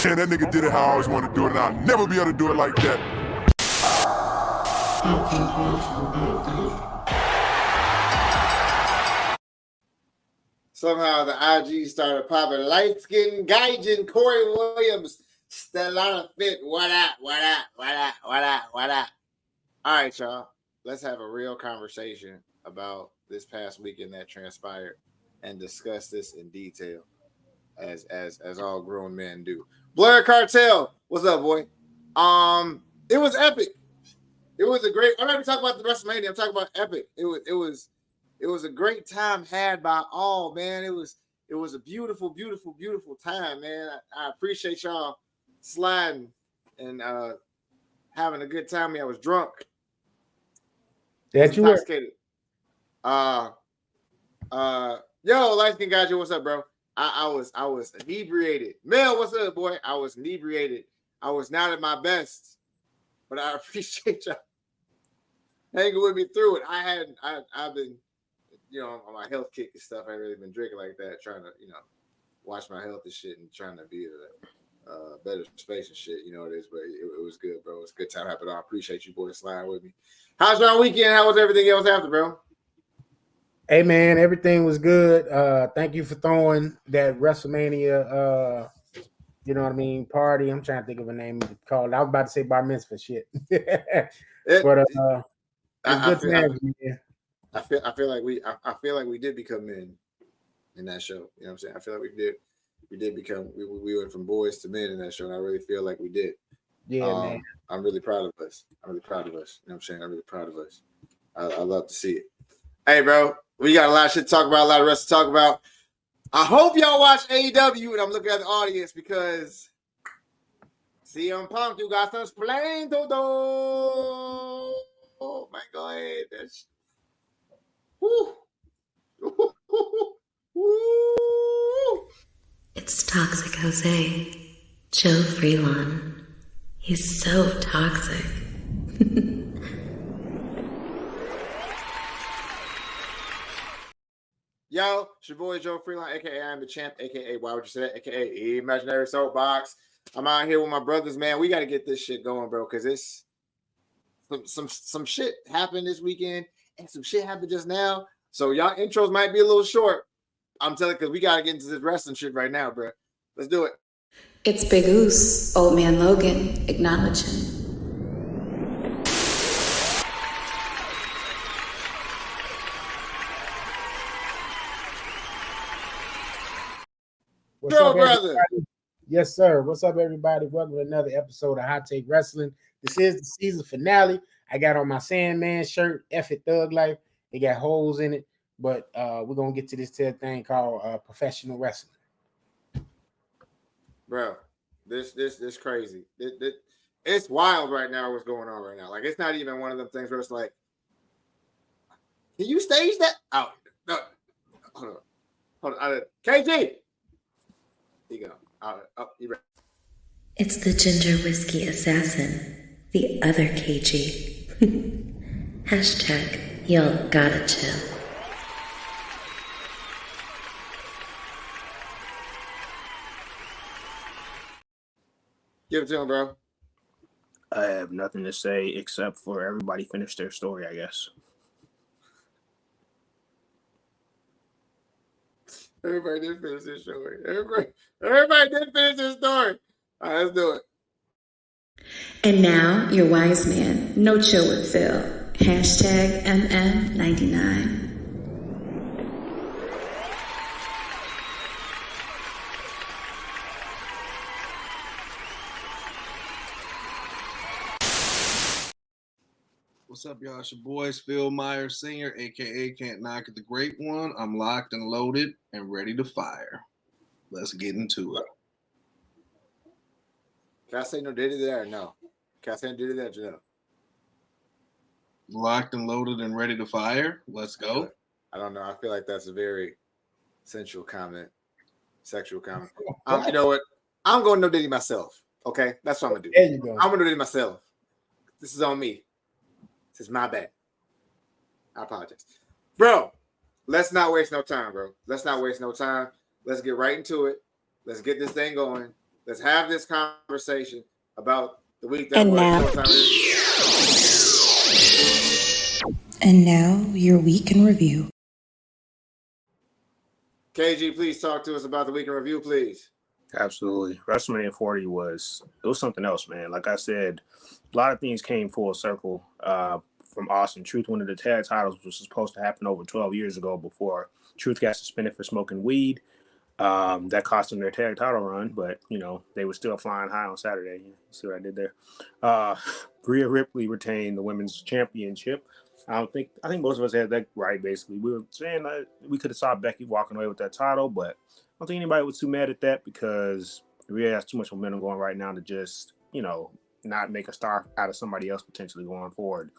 And that nigga did it how I always wanted to do it, and I'll never be able to do it like that. Somehow the IG started popping. Light-skinned Gaijin Corey Williams, Stellana Fit. What up? All right, y'all. Let's have a real conversation about this past weekend that transpired and discuss this in detail, as all grown men do. Blair Cartel, what's up, boy? It was epic. It was a great. I'm not even talking about the Wrestlemania. I'm talking about epic. It was a great time had by all, man. It was a beautiful time, man. I appreciate y'all sliding and having a good time. I was drunk. That you intoxicated. Yo, light-skinned Gaijin, what's up, bro? I was inebriated. Mel, what's up, boy? I was inebriated. I was not at my best, but I appreciate y'all hanging with me through it. I've been, on my health kick and stuff. I ain't really been drinking like that, trying to, watch my health and shit and trying to be a better space and shit. You know what it is, but it was good, bro. It was a good time happening. I appreciate you boys sliding with me. How's your weekend? How was everything else after, bro? Hey man, everything was good. Thank you for throwing that Wrestlemania you know what I mean, party. I'm trying to think of a name to call it. I was about to say bar mitzvah shit. But I feel like we did become men in that show. You know what I'm saying? I feel like we did become we went from boys to men in that show, and I really feel like we did. Yeah, man. I'm really proud of us. You know what I'm saying? I'm really proud of us. I love to see it. Hey, bro, we got a lot of shit to talk about, a lot of rest to talk about. I hope y'all watch AEW, and I'm looking at the audience because CM Punk, you got some explain to do. Oh my God, that's It's Toxic Jose, Joe Freelon. He's so toxic. Yo, it's your boy Joe Freelon, aka I'm the champ, aka why would you say that, aka Imaginary Soapbox. I'm out here with my brothers, man. We got to get this shit going, bro, because it's some shit happened this weekend and some shit happened just now. So y'all intros might be a little short. I'm telling you, because we got to get into this wrestling shit right now, bro. Let's do it. It's Big Oos, Old Man Logan, acknowledge him. What's up, brother? Yes, sir. What's up, everybody? Welcome to another episode of Hot Take Wrestling. This is the season finale. I got on my Sandman shirt, F it Thug Life. It got holes in it, but we're gonna get to this thing called professional wrestling. Bro, this crazy. It's wild right now. What's going on right now? Like, it's not even one of them things where it's like, can you stage that? Oh no, hold on. KG. You go. You ready? It's the ginger whiskey assassin, the other KG. Hashtag y'all gotta chill. Give it to him, bro. I have nothing to say except for everybody finished their story, I guess. Everybody did finish this story. Everybody did finish this story. All right, let's do it. And now, your wise man, no chill with Phil. Hashtag MM99. What's up, y'all? It's your boys, Phil Myers Sr., a.k.a. Can't Knock It, the Great One. I'm locked and loaded and ready to fire. Let's get into it. Can I say no diddy there or no? Can I say no diddy there or no? Locked and loaded and ready to fire. Let's go. I don't know. I feel like that's a very sexual comment. You know what? I'm going no diddy myself. Okay? That's what I'm going to do. There you go. I'm going to do it myself. This is on me. This is my bad. I apologize. Bro, let's not waste no time, bro. Let's get right into it. Let's get this thing going. Let's have this conversation about the week that And was. now- Showtime. And now, your week in review. KG, please talk to us about the week in review, please. Absolutely. WrestleMania 40 was something else, man. Like I said, a lot of things came full circle from Austin. Truth winning the tag titles, which was supposed to happen over 12 years ago before Truth got suspended for smoking weed. That cost them their tag title run, but, you know, they were still flying high on Saturday. You see what I did there? Rhea Ripley retained the women's championship. I think most of us had that right, basically. We were saying that we could have saw Becky walking away with that title, but I don't think anybody was too mad at that because Rhea has too much momentum going right now to just, you know, not make a star out of somebody else potentially going forward.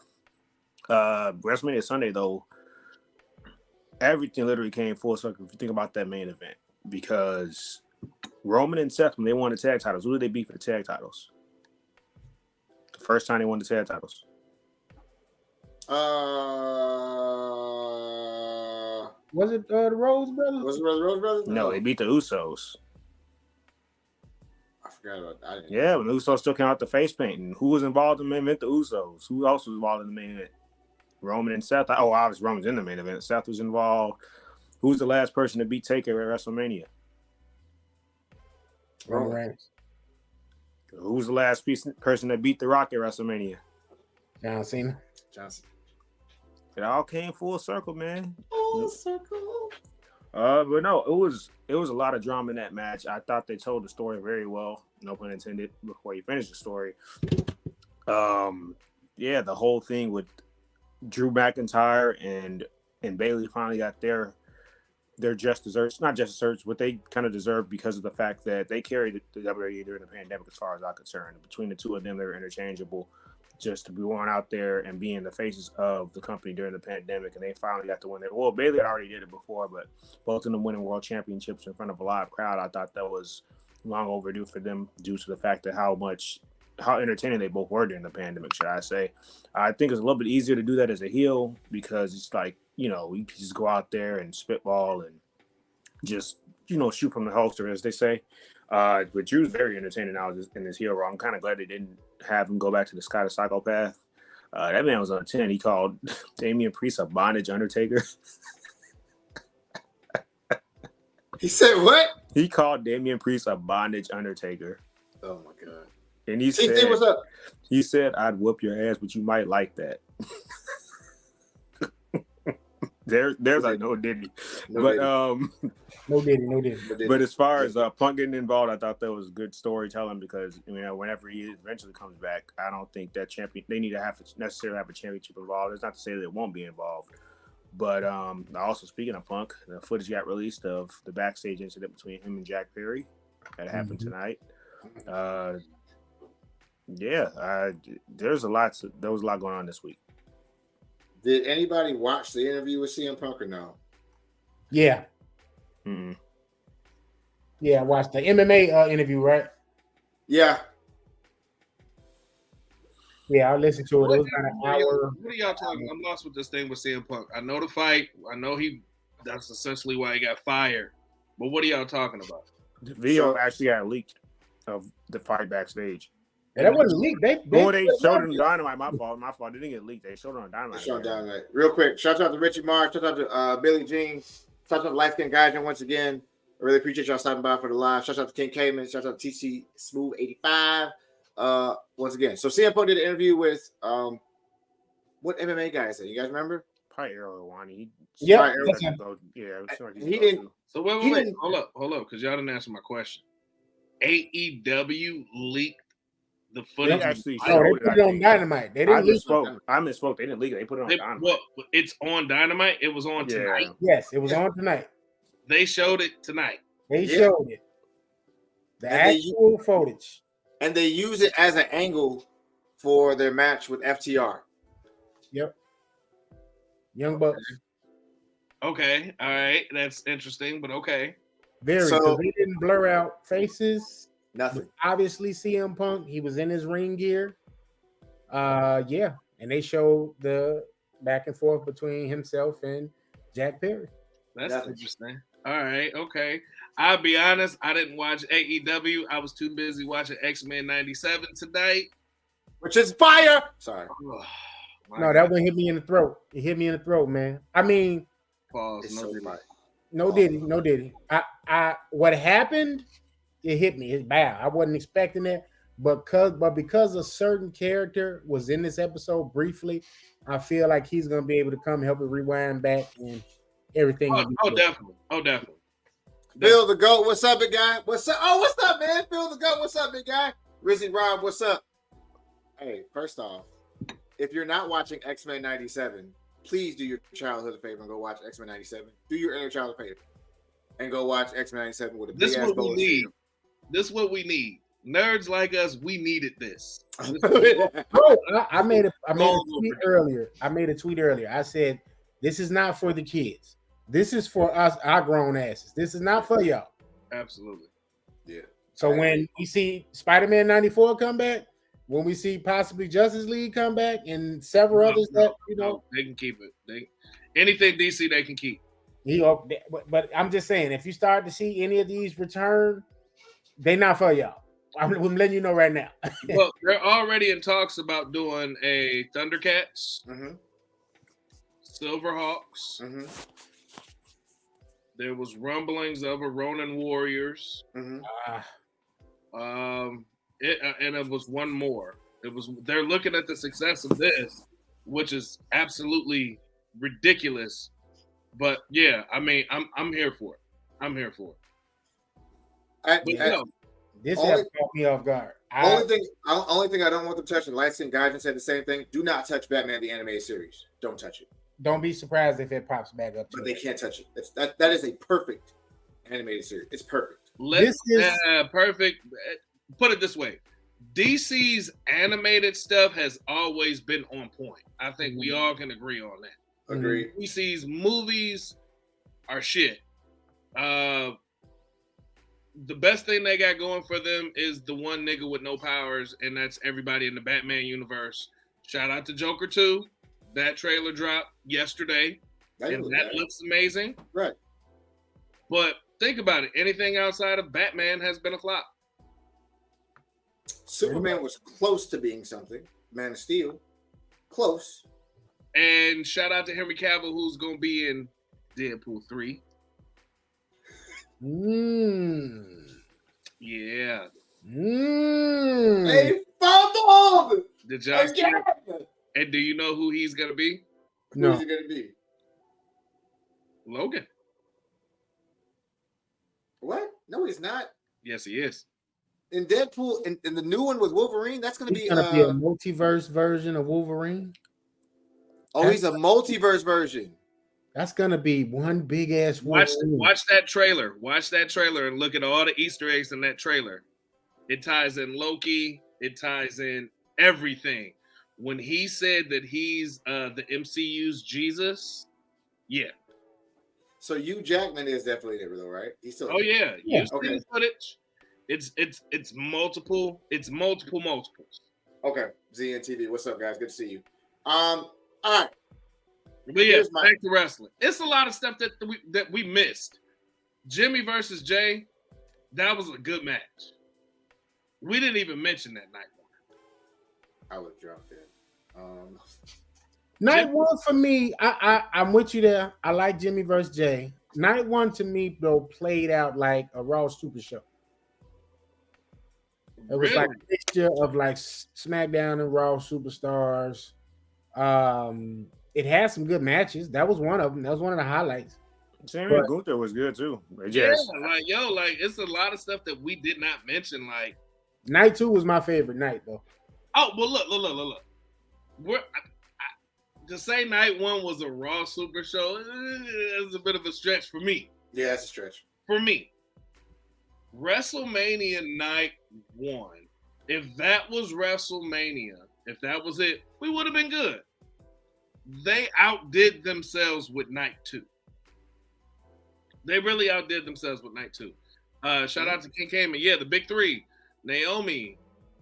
WrestleMania Sunday, though, everything literally came full circle if you think about that main event because Roman and Seth, when they won the tag titles, who did they beat for the tag titles? The first time they won the tag titles. Was it the Rose Brothers? Was it the Rose Brothers? No, they beat the Usos. I forgot about that. Yeah, when the Usos still came out the face painting. Who was involved in the main event? The Usos. Who else was involved in the main event? Roman and Seth. Oh, obviously Roman's in the main event. Seth was involved. Who was the last person to beat Taker at WrestleMania? Roman Reigns. Who was the last person that beat The Rock at WrestleMania? John Cena. Johnson. It all came full circle, man. Full circle. But no, it was a lot of drama in that match. I thought they told the story very well, no pun intended, before you finish the story. Yeah, the whole thing with Drew McIntyre and Bayley finally got their just desserts, not just desserts, what they kind of deserved because of the fact that they carried the WWE during the pandemic as far as I'm concerned. Between the two of them, they were interchangeable. Just to be going out there and being the faces of the company during the pandemic, and they finally got to win it. Well, Bayley already did it before, but both of them winning world championships in front of a live crowd, I thought that was long overdue for them due to the fact that how entertaining they both were during the pandemic, should I say. I think it's a little bit easier to do that as a heel because it's like, you know, you can just go out there and spitball and just, you know, shoot from the holster, as they say. But Drew's very entertaining now in his heel role. I'm kind of glad they didn't have him go back to the Scott of Psychopath. That man was on 10. He called Damian Priest a bondage Undertaker. He said what? He called Damian Priest a bondage Undertaker. Oh my god. And he said, what's up? He said, I'd whoop your ass, but you might like that. There's like no Diddy. No Diddy. But as far as Punk getting involved, I thought that was good storytelling because, you know, whenever he eventually comes back, I don't think that they need to necessarily have a championship involved. It's not to say that it won't be involved. But also speaking of Punk, the footage got released of the backstage incident between him and Jack Perry that happened tonight. There was a lot going on this week. Did anybody watch the interview with CM Punk or no? Yeah. Mm-hmm. Yeah, I watched the MMA interview, right? Yeah. Yeah, I listened to it. It was about an hour. What are y'all talking? I'm lost with this thing with CM Punk. I know the fight. I know that's essentially why he got fired. But what are y'all talking about? The video actually got leaked of the fight backstage. And that wasn't leaked. They showed it on Dynamite. My fault. They didn't get leaked. They showed it on Dynamite. Real quick, shout out to Richie Mark. Shout out to Billy Jean. Shout out to Light Skin Guys. And once again, I really appreciate y'all stopping by for the live. Shout out to King Cayman. Shout out to TC Smooth 85. Once again, so CM Punk did an interview with what MMA guy is it? You guys remember? Probably Errol Wani. Yeah. He didn't. So wait. Hold up, because y'all didn't answer my question. AEW leaked the footage. They actually they put it on Dynamite. They didn't leak it. I misspoke. They didn't leak it. They put it on Dynamite. Well, it's on Dynamite. It was on tonight. Yes, it was on tonight. They showed it tonight. They showed it. The actual footage. And they use it as an angle for their match with FTR. Yep. Young Bucks. Okay. All right. That's interesting, but okay. Very. So they didn't blur out faces. Nothing. Obviously, CM Punk, he was in his ring gear. And they showed the back and forth between himself and Jack Perry. That's interesting. All right, okay. I'll be honest, I didn't watch AEW. I was too busy watching X-Men 97 tonight. Which is fire. Sorry. Oh, No, that one hit me in the throat. It hit me in the throat, man. I mean, pause. It's No, so didn't. fire. no diddy. I what happened, it hit me. It's bad. I wasn't expecting that. But because a certain character was in this episode briefly, I feel like he's gonna be able to come help it rewind back and everything. Oh, definitely. Oh, definitely. Phil the GOAT, what's up, big guy? What's up? Oh, what's up, man? Phil the GOAT, what's up, big guy? Rizzy Rob, what's up? Hey, first off, if you're not watching X-Men 97, please do your childhood a favor and go watch X-Men 97. Do your inner child a favor and go watch X-Men 97 with a big ass bowl of cereal. This is what we need. Nerds like us, we needed this. Bro, I made a tweet earlier. I said, this is not for the kids. This is for us, our grown asses. This is not for y'all. Absolutely. Yeah. So when we see Spider-Man 94 come back, when we see possibly Justice League come back, and several others that they can keep it. Anything DC they can keep. But I'm just saying, if you start to see any of these return, they not for y'all. I'm letting you know right now. Well, they're already in talks about doing a Thundercats, Silverhawks. There was rumblings of a Ronin Warriors. And it was one more. They're looking at the success of this, which is absolutely ridiculous. But yeah, I mean, I'm here for it. I'm here for it. This has caught me off guard. Only thing I don't want them touching. Light-skinned Gaijin said the same thing. Do not touch Batman the animated series. Don't touch it. Don't be surprised if it pops back up. But they can't touch it. That is a perfect animated series. It's perfect. Perfect. Put it this way. DC's animated stuff has always been on point. I think we all can agree on that. Agreed. DC's movies are shit. The best thing they got going for them is the one nigga with no powers, and that's everybody in the Batman universe. Shout out to Joker 2. That trailer dropped yesterday, and that looks amazing. Right. But think about it. Anything outside of Batman has been a flop. Superman was close to being something. Man of Steel. Close. And shout out to Henry Cavill, who's going to be in Deadpool 3. Yeah. They fumbled. Did y'all see it? And do you know who he's going to be? No. Who's he going to be? Logan. What? No, he's not. Yes, he is. In Deadpool, in the new one with Wolverine, that's going to be a multiverse version of Wolverine. Oh, he's a multiverse version. That's gonna be one big ass. Watch that trailer. Watch that trailer and look at all the Easter eggs in that trailer. It ties in Loki. It ties in everything. When he said that he's the MCU's Jesus, yeah. So Hugh Jackman is definitely there, though, right? He's still. Oh yeah. You've okay. seen footage. It's multiple. It's multiples. Okay. ZNTV. What's up, guys? Good to see you. All right. But yeah, back to wrestling. It's a lot of stuff that we missed. Jimmy versus Jay, that was a good match. We didn't even mention that night one. I would have dropped it. Night one for me, I'm with you there. I like Jimmy versus Jay. Night one to me, though, played out like a Raw Super Show. It was like a mixture of like SmackDown and Raw Superstars. It had some good matches. That was one of them. That was one of the highlights. Sammy Gunther was good too. It's a lot of stuff that we did not mention. Like night 2 was my favorite night, though. Oh well, look. To say night 1 was a Raw Super Show is a bit of a stretch for me. Yeah, it's a stretch for me. WrestleMania night 1. If that was WrestleMania, if that was it, we would have been good. They outdid themselves with night 2. They really outdid themselves with night 2. Shout out to King Cayman. Yeah, the big three. Naomi,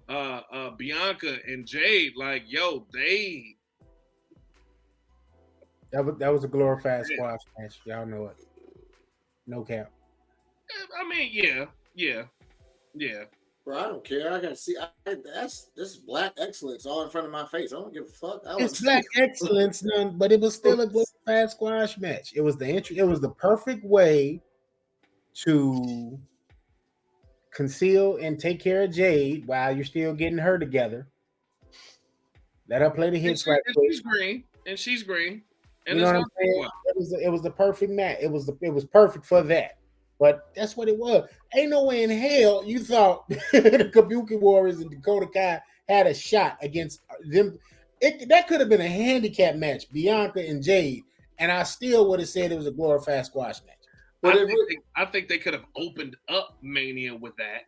Bianca, and Jade. Like, yo, they... That was a glorified squash match. Y'all know it. No cap. I mean, yeah. Bro, I don't care. I gotta see. This is black excellence all in front of my face. I don't give a fuck. It's black excellence, none, but it was still a good fast squash match. It was the entry. It was the perfect way to conceal and take care of Jade while you're still getting her together. Let her play the hits right quick. She's green. And you know what I'm saying? It was the perfect match. It was perfect for that. But that's what it was. Ain't no way in hell you thought the Kabuki Warriors and Dakota Kai had a shot against them. That could have been a handicap match, Bianca and Jade, and I still would have said it was a glorified squash match. But I think they could have opened up Mania with that.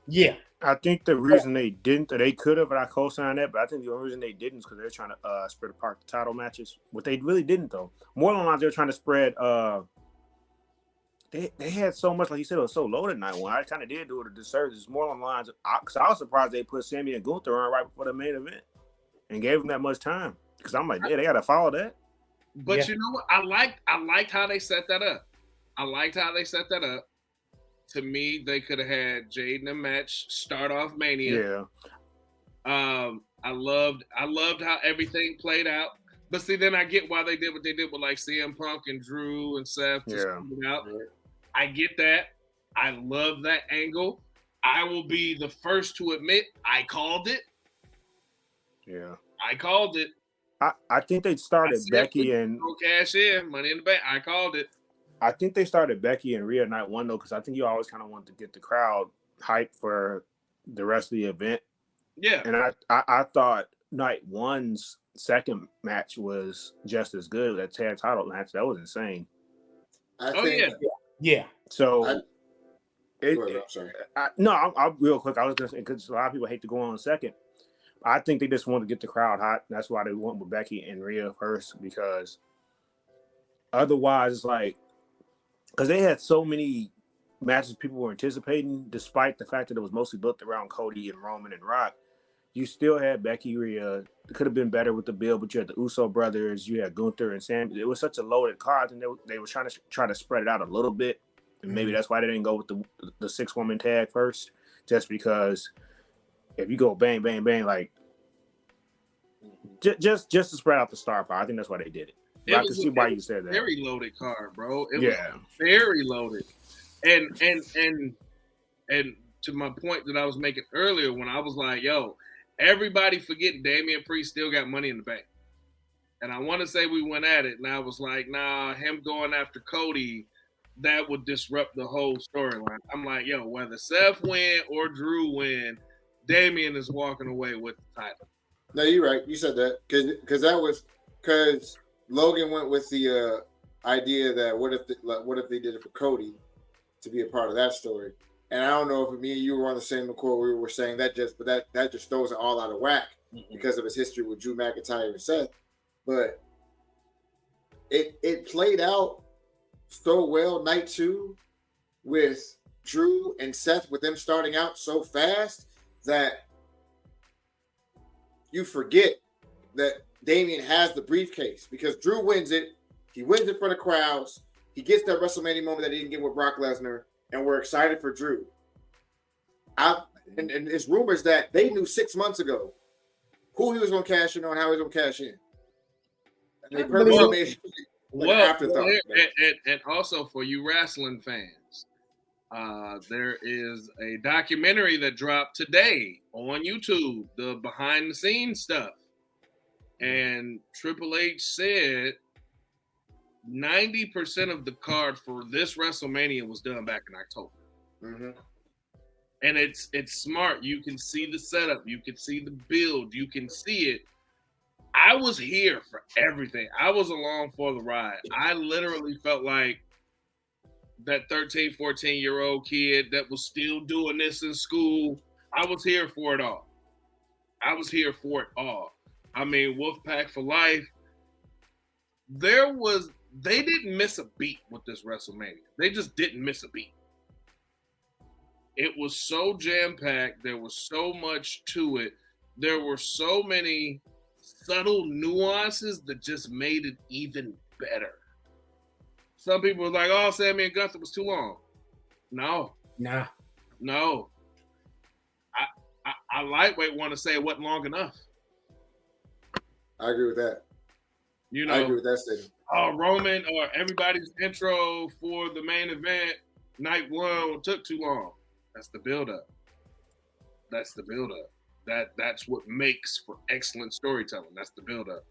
Yeah. I think the reason they didn't, or they could have, but I co-signed that, but I think the only reason they didn't is because they're trying to spread apart the title matches. What they really didn't, though. More than lines, they were trying to spread they had so much, like you said, it was so loaded night one. I kind of did do it a disservice. It's more on lines, because I was surprised they put Sammy and Gunther on right before the main event and gave them that much time. Because I'm like, yeah, they got to follow that. But you know what? I liked how they set that up. To me, they could have had Jade in a match, start off Mania. Yeah. I loved how everything played out. But see, then I get why they did what they did with like CM Punk and Drew and Seth. Out. I get that. I love that angle. I will be the first to admit I called it. Yeah. I called it. I think they started Becky and cash in, Money in the Bank. I called it. I think they started Becky and Rhea night one though, because I think you always kind of want to get the crowd hyped for the rest of the event. Yeah. And I thought night one's second match was just as good. That tag title match, that was insane. Yeah. So I'm sorry. I'm real quick. I was gonna say, because a lot of people hate to go on second. I think they just wanted to get the crowd hot. That's why they went with Becky and Rhea first, because otherwise it's like, because they had so many matches people were anticipating, despite the fact that it was mostly built around Cody and Roman and Rock. You still had Becky, Rhea. It could have been better with the build, but you had the Uso brothers, you had Gunther and Sam. It was such a loaded card, and they were trying to spread it out a little bit. And maybe that's why they didn't go with the 6-woman tag first, just because if you go bang, bang, bang, like just to spread out the star power. I think that's why they did it. But I can see why you said that. Very loaded card, bro. It was very loaded. And to my point that I was making earlier when I was like, yo, everybody forget Damian Priest still got Money in the Bank. And I want to say we went at it, and I was like, nah, him going after Cody, that would disrupt the whole storyline. I'm like, yo, whether Seth win or Drew win, Damian is walking away with the title. No, you're right. You said that because Logan went with the idea that what if they did it for Cody to be a part of that story. And I don't know if me and you were on the same accord. We were saying that just throws it all out of whack because of his history with Drew McIntyre and Seth. But it played out so well night two with Drew and Seth, with them starting out so fast that you forget that Damian has the briefcase, because Drew wins it. He wins it for the crowds. He gets that WrestleMania moment that he didn't get with Brock Lesnar, and we're excited for Drew. And it's rumors that they knew 6 months ago who he was going to cash in on, how he was going to cash in. And they purposely made it like an afterthought. And also for you wrestling fans, there is a documentary that dropped today on YouTube, the behind the scenes stuff. And Triple H said 90% of the card for this WrestleMania was done back in October. Mm-hmm. And it's smart. You can see the setup. You can see the build. You can see it. I was here for everything. I was along for the ride. I literally felt like that 13, 14-year-old kid that was still doing this in school. I was here for it all. I mean, Wolfpack for life. They didn't miss a beat with this WrestleMania. They just didn't miss a beat. It was so jam-packed. There was so much to it. There were so many subtle nuances that just made it even better. Some people were like, "Oh, Sammy and Gunther was too long." No. I lightweight want to say it wasn't long enough. I agree with that. You know, I agree with that statement. Roman or everybody's intro for the main event, night one, took too long. That's the build-up. That's what makes for excellent storytelling. That's the build-up.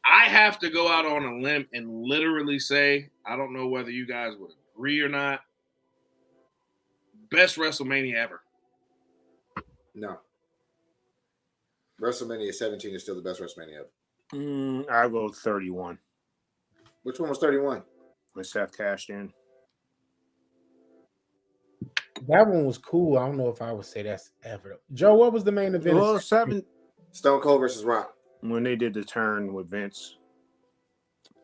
I have to go out on a limb and literally say, I don't know whether you guys would agree or not, best WrestleMania ever. No. WrestleMania 17 is still the best WrestleMania ever. I'll go 31. Which one was 31? When Seth cashed in. That one was cool. I don't know if I would say that's ever. Joe, what was the main event? Well, 7. Stone Cold versus Rock. When they did the turn with Vince.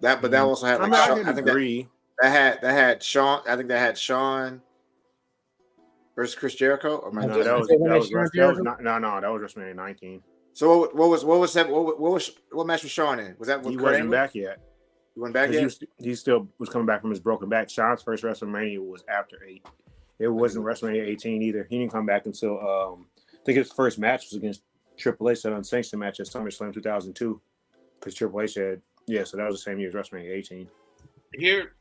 That also had like I can agree. That had Shawn. I think that had Shawn versus Chris Jericho. Or that was WrestleMania 19. So what match was Shawn in? Was that he wasn't back yet? He wasn't back yet. He still was coming back from his broken back. Shawn's first WrestleMania was after 8. It wasn't WrestleMania 18 either. He didn't come back until I think his first match was against Triple H, an unsanctioned match at SummerSlam 2002. Because Triple H had so that was the same year as WrestleMania 18. Here,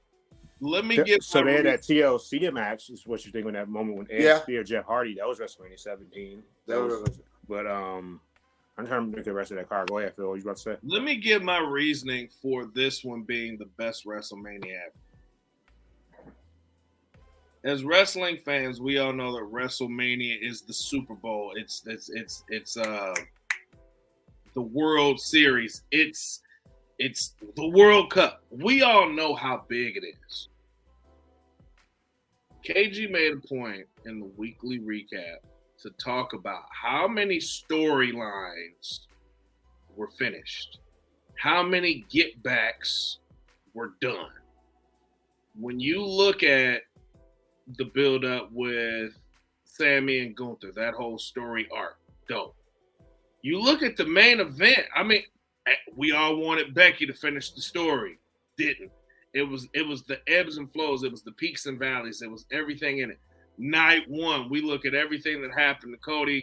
let me get. So they had that TLC match. Is what you think when that moment when Ed speared Jeff Hardy? That was WrestleMania 17. But I'm trying to make the rest of that card. Go ahead, Phil. What you about to say? Let me give my reasoning for this one being the best WrestleMania ever. As wrestling fans, we all know that WrestleMania is the Super Bowl. It's the World Series. It's the World Cup. We all know how big it is. KG made a point in the weekly recap to talk about how many storylines were finished, how many get-backs were done. When you look at the build-up with Sammy and Gunther, that whole story arc, dope. You look at the main event, I mean, we all wanted Becky to finish the story. Didn't. It was the ebbs and flows. It was the peaks and valleys. It was everything in it. Night one, we look at everything that happened to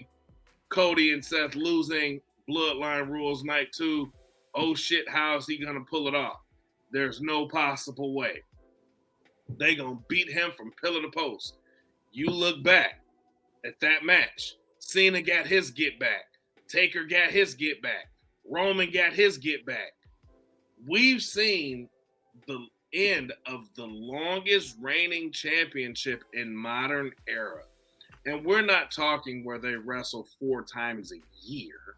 Cody and Seth losing, bloodline rules. Night 2, oh shit, how is he going to pull it off? There's no possible way. They going to beat him from pillar to post. You look back at that match. Cena got his get back. Taker got his get back. Roman got his get back. We've seen the end of the longest reigning championship in modern era. And we're not talking where they wrestle 4 times a year.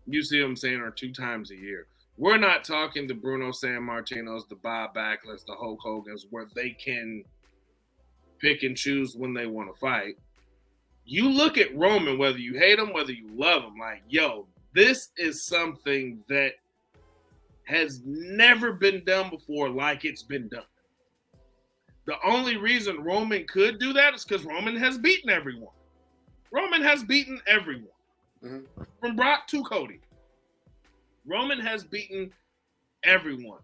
You see what I'm saying? Or 2 times a year. We're not talking the Bruno Sammartinos, the Bob Backlunds, the Hulk Hogans, where they can pick and choose when they want to fight. You look at Roman, whether you hate him, whether you love him, like, yo, this is something that has never been done before like it's been done. The only reason Roman could do that is because Roman has beaten everyone. Roman has beaten everyone. Mm-hmm. From Brock to Cody. Roman has beaten everyone.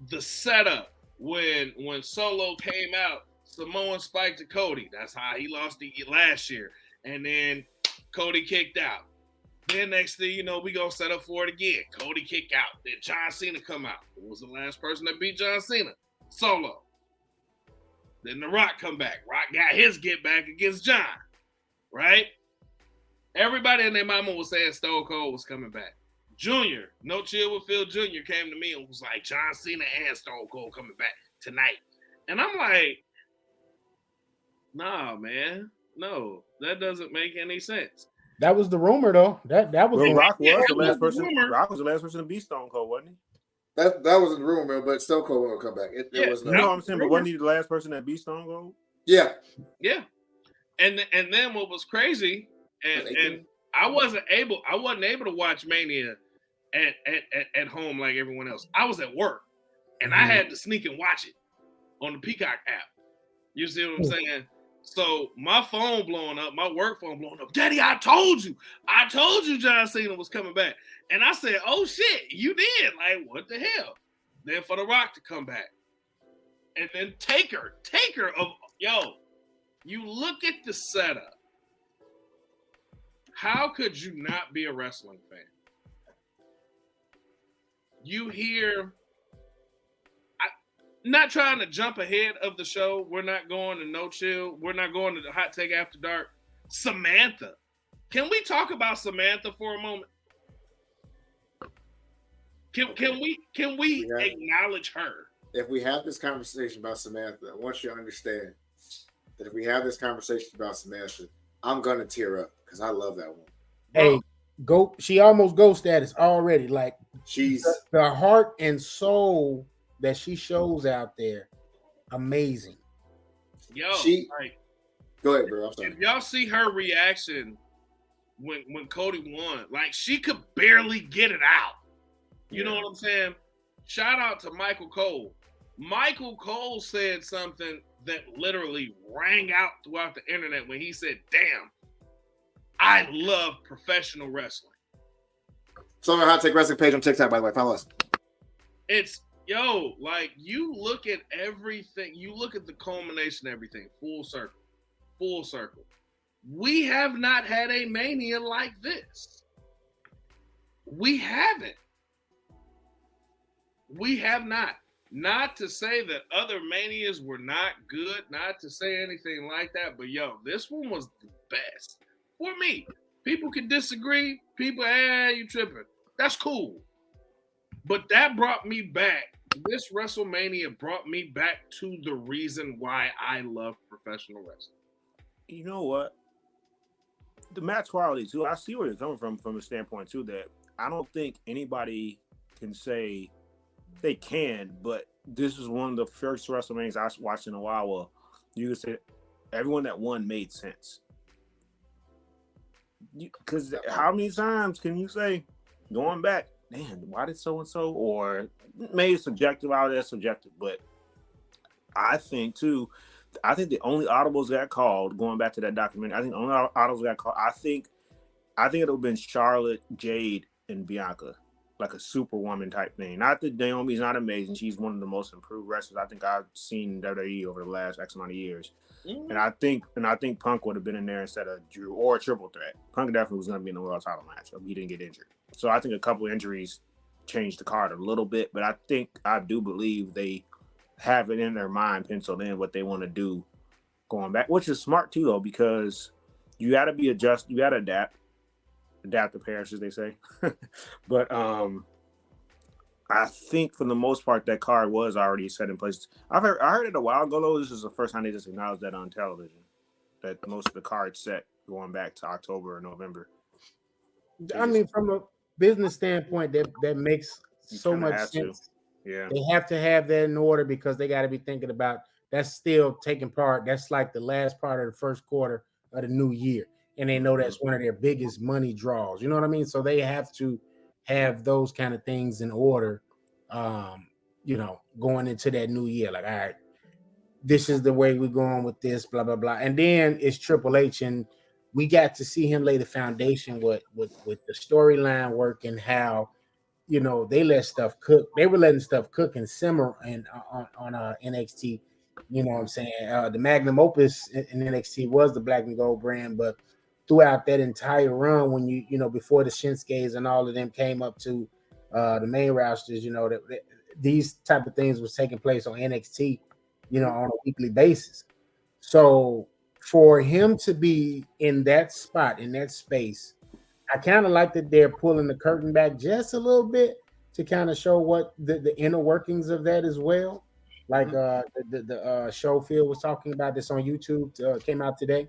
The setup, when Solo came out, Samoan spiked to Cody. That's how he lost the last year. And then Cody kicked out. Then next thing you know, we gonna set up for it again. Cody kick out. Then John Cena come out. Who was the last person that beat John Cena? Solo. Then The Rock come back. Rock got his get back against John. Right? Everybody and their mama was saying Stone Cold was coming back. Junior, No Chill with Phil Jr. came to me and was like, John Cena and Stone Cold coming back tonight. And I'm like, nah, man. No, that doesn't make any sense. That was the rumor, though. That was well, Rock was the last person. Rock was the last person to beat Stone Cold, wasn't he? That was the rumor, but Stone Cold will come back. It was no. You know what I'm saying? But wasn't he the last person that beat Stone Cold? Yeah. Yeah. And then what was crazy, and I wasn't able to watch Mania at home like everyone else. I was at work, and I had to sneak and watch it on the Peacock app. You see what I'm saying? So my phone blowing up, my work phone blowing up. Daddy, I told you John Cena was coming back. And I said, oh shit, you did. Like, what the hell? then for The Rock to come back, and then Taker of you look at the setup. How could you not be a wrestling fan? You hear, not trying to jump ahead of the show. We're not going to No Chill. We're not going to the Hot Take After Dark. Samantha. Can we talk about Samantha for a moment? Can we acknowledge her? If we have this conversation about Samantha, I want you to understand that if we have this conversation about Samantha, I'm gonna tear up because I love that woman. Hey, she almost GOAT status already. Like she's the heart and soul that she shows out there, amazing. Yo, go ahead, bro. I'm sorry. If y'all see her reaction when Cody won, like she could barely get it out. You know what I'm saying? Shout out to Michael Cole. Michael Cole said something that literally rang out throughout the internet when he said, "Damn, I love professional wrestling." So on our Hot Take Wrestling page on TikTok, by the way, follow us. It's like you look at everything, you look at the culmination of everything, full circle. We have not had a Mania like this. We haven't. We have not. Not to say that other Manias were not good, not to say anything like that, but this one was the best. For me, people can disagree. People, you tripping. That's cool. But that brought me back. This WrestleMania brought me back to the reason why I love professional wrestling. You know what? The match quality, too. I see where you're coming from a standpoint, too, that I don't think anybody can say they can, but this is one of the first WrestleManias I watched in a while where you could say everyone that won made sense. Because how many times can you say, going back, man, why did so-and-so, or maybe subjective, out there subjective, but I think the only audibles got called, going back to that documentary, I think the only audibles got called, I think it would have been Charlotte, Jade, and Bianca, like a superwoman type thing. Not that Naomi's not amazing. She's one of the most improved wrestlers I think I've seen in WWE over the last X amount of years. Mm-hmm. And I think Punk would have been in there instead of Drew, or a triple threat. Punk definitely was going to be in the world title match if he didn't get injured. So I think a couple injuries changed the card a little bit, but I do believe they have it in their mind, penciled in what they want to do going back, which is smart too, though, because you got to you got to adapt to Paris, as they say. But I think for the most part that card was already set in place. I heard it a while ago, though. This is the first time they just acknowledged that on television, that most of the cards set going back to October or November. I mean, from a business standpoint, that makes so much sense. Yeah, they have to have that in order because they got to be thinking about that's still taking part. That's like the last part of the first quarter of the new year, and they know that's one of their biggest money draws. You know what I mean? So they have to have those kind of things in order. Going into that new year, like, all right, this is the way we're going with this, blah blah blah, and then it's Triple H, and we got to see him lay the foundation with the storyline work and how. They let stuff cook. They were letting stuff cook and simmer and on NXT. You know what I'm saying? The magnum opus in NXT was the black and gold brand, but throughout that entire run, when before the Shinsuke's and all of them came up to the main rosters, that these type of things was taking place on NXT, on a weekly basis. So for him to be in that spot, in that space, I kind of like that they're pulling the curtain back just a little bit to kind of show what the inner workings of that as well. Like the Schofield was talking about this on YouTube, came out today,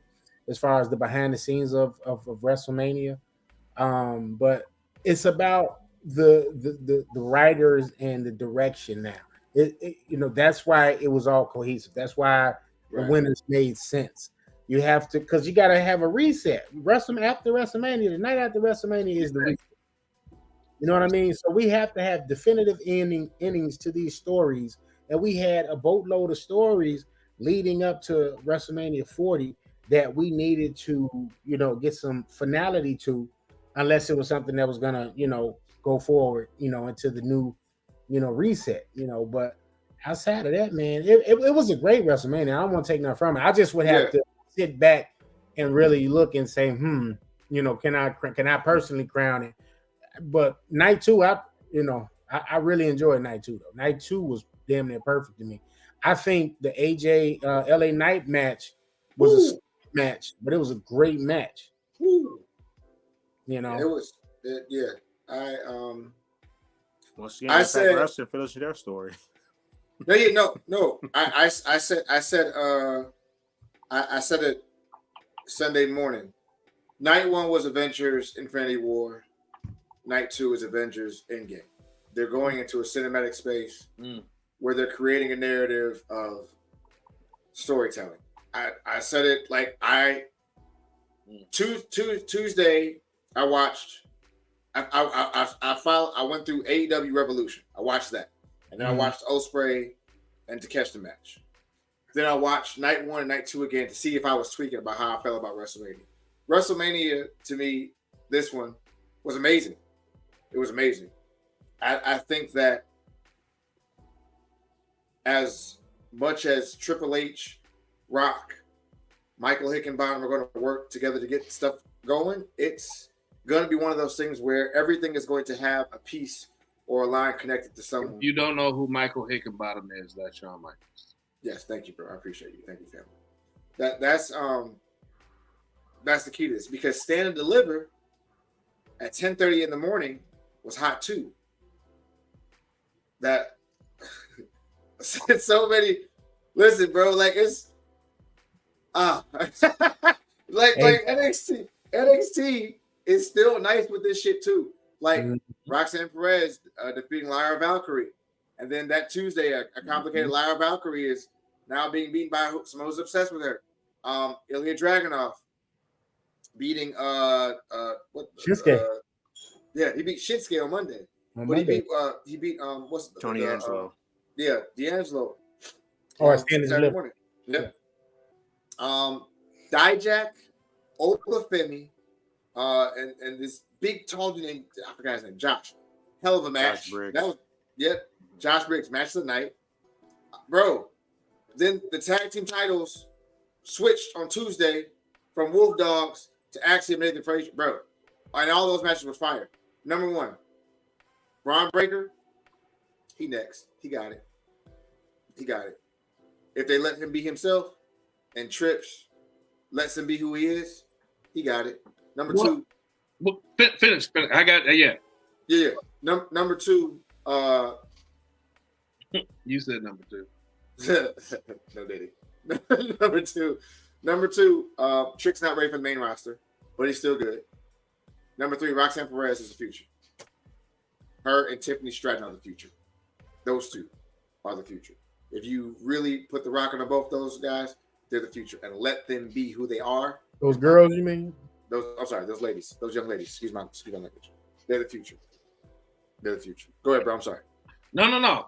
as far as the behind the scenes of WrestleMania. But it's about the writers and the direction now. That's why it was all cohesive. That's why the winners made sense. You have to, because you got to have a reset. After WrestleMania, the night after WrestleMania is the reset. You know what I mean? So we have to have definitive endings to these stories. And we had a boatload of stories leading up to WrestleMania 40 that we needed to, get some finality to, unless it was something that was going to, go forward, into the new reset, but outside of that, man, it was a great WrestleMania. I don't want to take nothing from it. I just would have to sit back and really look and say, can I personally crown it? But night 2, I really enjoyed night 2 though. Night 2 was damn near perfect to me. I think the AJ LA Knight match was a match, but it was a great match. Woo. It was. Once again, I said wrestling finish their story. No. I said it Sunday morning. Night 1 was Avengers Infinity War. Night 2 is Avengers Endgame. They're going into a cinematic space where they're creating a narrative of storytelling. I said it like Tuesday. I watched. I went through AEW Revolution. I watched that, and then I watched Ospreay and Takeshita match. Then I watched Night 1 and Night 2 again to see if I was tweaking about how I felt about WrestleMania. WrestleMania, to me, this one was amazing. It was amazing. I think that as much as Triple H, Rock, Michael Hickenbottom are going to work together to get stuff going, it's going to be one of those things where everything is going to have a piece or a line connected to someone. If you don't know who Michael Hickenbottom is, that's Shawn Michaels. Yes, thank you, bro. I appreciate you. Thank you, family. That's the key to this, because Stand and Deliver at 10:30 in the morning was hot too. That so many. Listen, bro. Like it's like NXT is still nice with this shit too. Like Roxanne Perez defeating Lyra Valkyrie, and then that Tuesday a complicated Lyra Valkyrie is now being beaten by someone who's obsessed with her. Ilya Dragunov beating Shinsuke. He beat Shinsuke on Monday. He beat what's Tony Angelo. D'Angelo. Stand and Deliver. Yeah. Dijak, Olafemi, and this big tall dude named, I forgot his name, Josh. Hell of a match. Josh Briggs, match of the night. Bro, then the tag team titles switched on Tuesday from Wolf Dogs to Axiom Nathan Frazier. Bro, and all those matches were fire. Number 1, Braun Breaker, he next. He got it. If they let him be himself and Trips lets him be who he is, he got it. Number 2. Well, finish. I got yeah. Number 2. You said number 2. No, did he? Number two. Trick's not ready for the main roster, but he's still good. Number 3, Roxanne Perez is the future. Her and Tiffany Stratton are the future. Those two are the future. If you really put the rock on both those guys, they're the future, and let them be who they are. Those girls, you mean? Those ladies, those young ladies. Excuse my language. They're the future. Go ahead, bro. I'm sorry. No.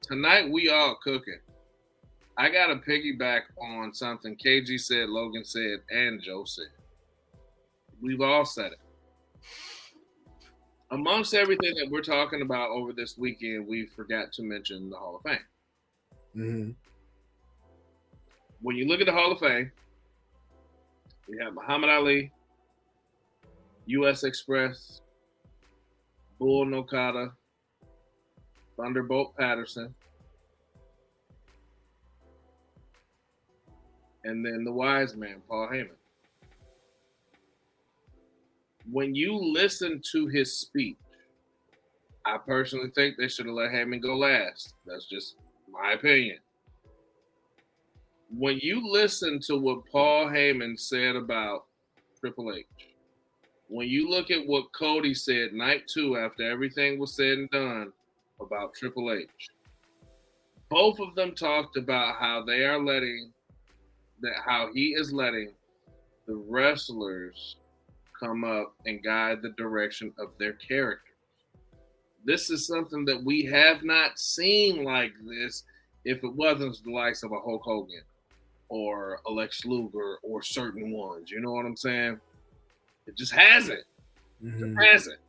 Tonight we all cooking. I got to piggyback on something KG said, Logan said, and Joe said. We've all said it. Amongst everything that we're talking about over this weekend, we forgot to mention the Hall of Fame. Mm-hmm. When you look at the Hall of Fame, we have Muhammad Ali, U.S. Express, Bull Okada, Thunderbolt Patterson, and then the wise man, Paul Heyman. When you listen to his speech, I personally think they should have let Heyman go last. That's just my opinion. When you listen to what Paul Heyman said about Triple H, when you look at what Cody said night 2 after everything was said and done about Triple H, both of them talked about how he is letting the wrestlers come up and guide the direction of their characters. This is something that we have not seen like this if it wasn't the likes of a Hulk Hogan or a Lex Luger or certain ones. You know what I'm saying? It just hasn't. Mm-hmm. It hasn't.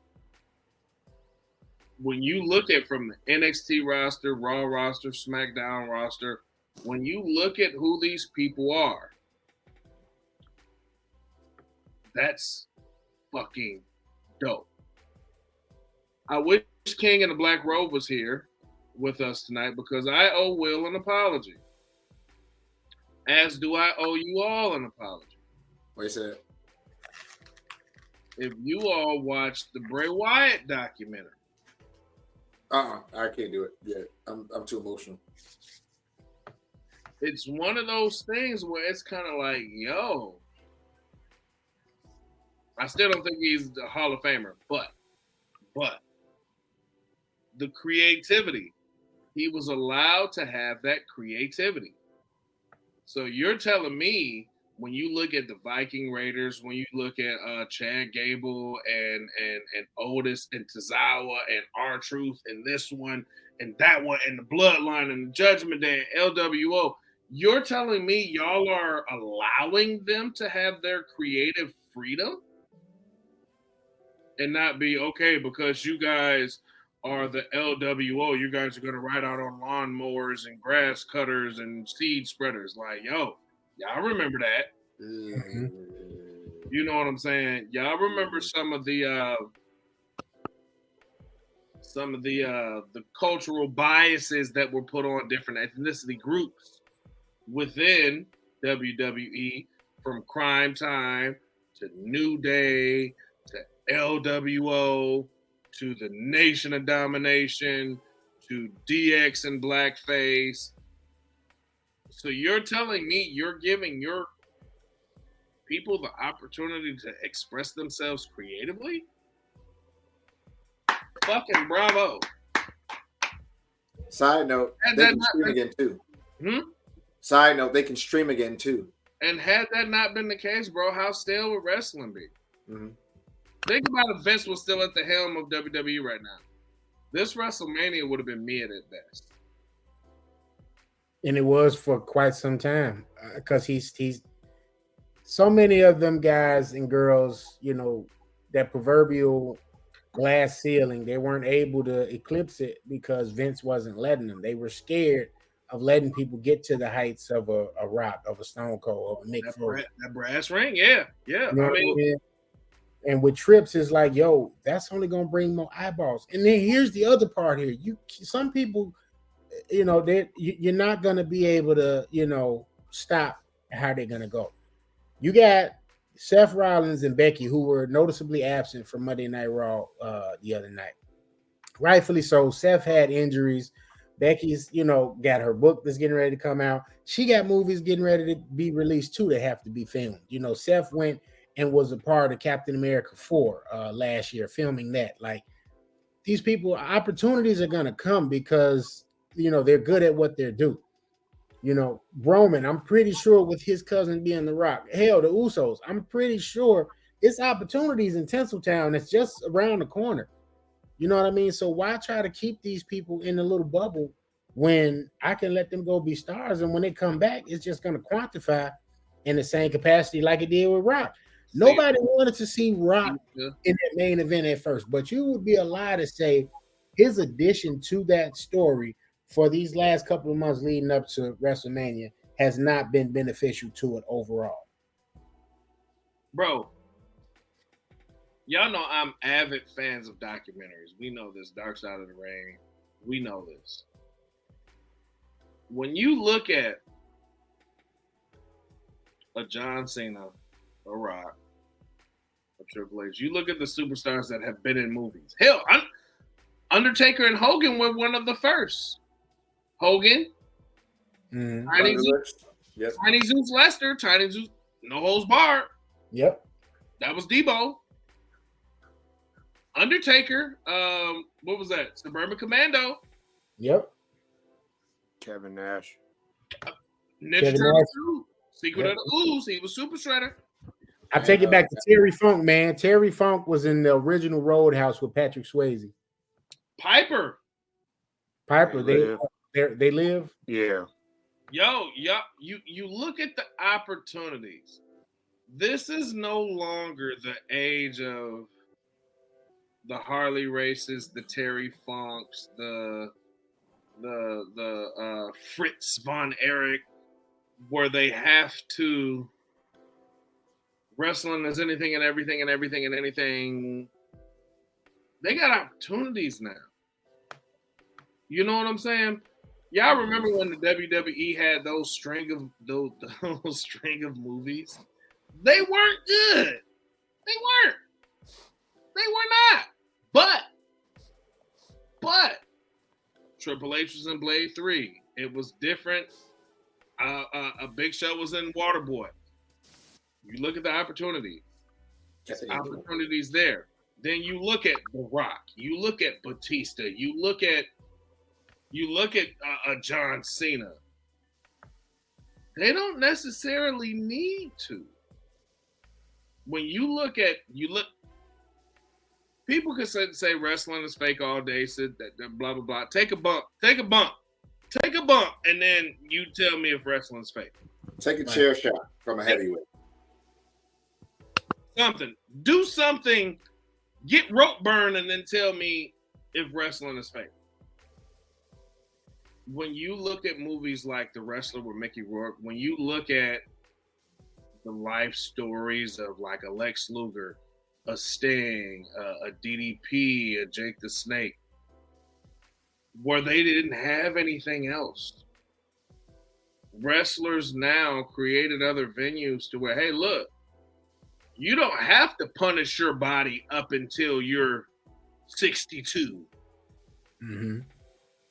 when you look at from the NXT roster, Raw roster, SmackDown roster, when you look at who these people are, that's fucking dope. I wish King in the Black Robe was here with us tonight because I owe Will an apology. As do I owe you all an apology. Wait a second. If you all watched the Bray Wyatt documentary. I can't do it yet. I'm too emotional. It's one of those things where it's kind of like, yo, I still don't think he's the Hall of Famer, but the creativity, he was allowed to have that creativity. So you're telling me when you look at the Viking Raiders, when you look at Chad Gable and Otis and Tozawa and R-Truth and this one and that one and the Bloodline and the Judgment Day and LWO, you're telling me y'all are allowing them to have their creative freedom and not be, okay, because you guys are the LWO, you guys are going to ride out on lawnmowers and grass cutters and seed spreaders. Like, yo, y'all remember that. Mm-hmm. You know what I'm saying? Y'all remember some of the cultural biases that were put on different ethnicity groups within WWE, from Crime Time to New Day to LWO to the Nation of Domination to DX and Blackface. So you're telling me you're giving your people the opportunity to express themselves creatively? Fucking bravo. Side note, they can stream again too. Side note, they can stream again too. And had that not been the case, bro, how stale would wrestling be? Mm-hmm. Think about if Vince was still at the helm of WWE right now. This WrestleMania would have been mid at best. And it was for quite some time because he's so many of them guys and girls, you know, that proverbial glass ceiling, they weren't able to eclipse it because Vince wasn't letting them. They were scared of letting people get to the heights of a Rock, of a Stone Cold, of a Mick Foley. That brass ring, yeah. You know what I mean? And with Trips, it's like, yo, that's only gonna bring more eyeballs. And then here's the other part here. Some people, you know, you're not gonna be able to, you know, stop how they're gonna go. You got Seth Rollins and Becky, who were noticeably absent from Monday Night Raw the other night. Rightfully so. Seth had injuries. Becky's, you know, got her book that's getting ready to come out. She got movies getting ready to be released too that have to be filmed. You know, Seth went and was a part of Captain America 4 last year, filming that. Like, these people, opportunities are going to come because, you know, they're good at what they're doing. You know, Roman, I'm pretty sure with his cousin being The Rock, hell, the Usos, I'm pretty sure it's opportunities in Tinseltown that's just around the corner. You know what I mean? So why try to keep these people in a little bubble when I can let them go be stars, and when they come back, it's just going to quantify in the same capacity like it did with Rock. Nobody wanted to see Rock in that main event at first, but you would be a lie to say his addition to that story for these last couple of months leading up to WrestleMania has not been beneficial to it overall. Bro, y'all know I'm avid fans of documentaries. We know this. Dark Side of the Ring. We know this. When you look at a John Cena, a Rock, a Triple H, you look at the superstars that have been in movies. Hell, Undertaker and Hogan were one of the first. Hogan, Tiny Zeus Lester, Tiny Zeus, no holds barred. Yep. That was Debo. Undertaker, what was that? Suburban Commando. Yep. Kevin Nash. Ninja Turtle 2. Secret of the Ooze. He was Super Shredder. I take it back to Terry Funk, man. Terry Funk was in the original Roadhouse with Patrick Swayze. Piper. They live. Yeah. Yo, you look at the opportunities. This is no longer the age of the Harley Races, the Terry Funks, the Fritz von Erich, where they have to wrestling is anything and everything and everything and anything. They got opportunities now. You know what I'm saying? Y'all remember when the WWE had those string of movies? They weren't good. They weren't. They were not. But Triple H was in Blade 3. It was different. A Big Show was in Waterboy. You look at the opportunity. Opportunities there. Then you look at The Rock. You look at Batista. You look at John Cena. They don't necessarily need to. When you look, people can say wrestling is fake all day, said that blah blah blah. Take a bump, and then you tell me if wrestling's fake. Take a chair shot from a heavyweight. Do something, get rope burn, and then tell me if wrestling is fake. When you look at movies like The Wrestler with Mickey Rourke, when you look at the life stories of like a Lex Luger, a Sting, a DDP, a Jake the Snake, where they didn't have anything else. Wrestlers now created other venues to where, hey, look, you don't have to punish your body up until you're 62. Mm-hmm.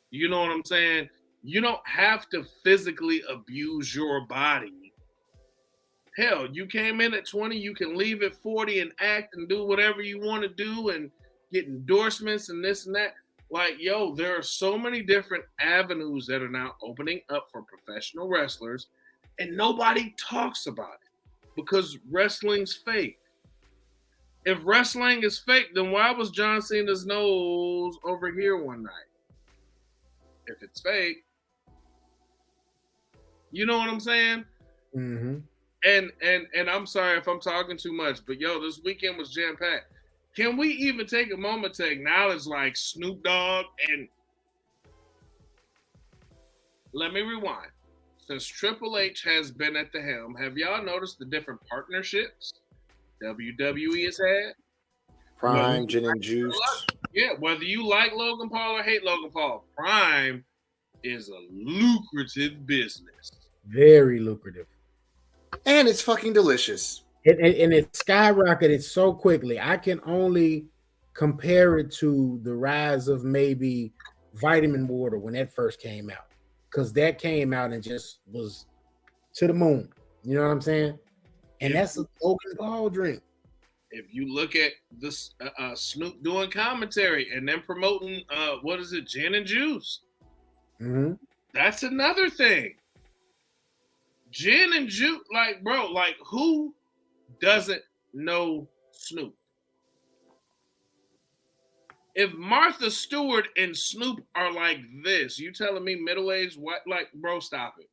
You know what I'm saying? You don't have to physically abuse your body. Hell, you came in at 20, you can leave at 40 and act and do whatever you want to do and get endorsements and this and that. Like, yo, there are so many different avenues that are now opening up for professional wrestlers, and nobody talks about it because wrestling's fake. If wrestling is fake, then why was John Cena's nose over here one night? If it's fake, you know what I'm saying? Mm-hmm. And I'm sorry if I'm talking too much, but yo, this weekend was jam-packed. Can we even take a moment to acknowledge like Snoop Dogg? And let me rewind. Since Triple H has been at the helm, have y'all noticed the different partnerships WWE has had? Prime, Gin and Juice. Yeah, whether you like Logan Paul or hate Logan Paul, Prime is a lucrative business. Very lucrative. And it's fucking delicious. And it skyrocketed so quickly. I can only compare it to the rise of maybe vitamin water when that first came out. Because that came out and just was to the moon. You know what I'm saying? And that's a Logan Paul drink. If you look at this Snoop doing commentary and then promoting Gin and Juice. Mm-hmm. That's another thing. Gin and Juice, like, bro, like who doesn't know Snoop? If Martha Stewart and Snoop are like this, you telling me middle-aged what? Like, bro, stop it.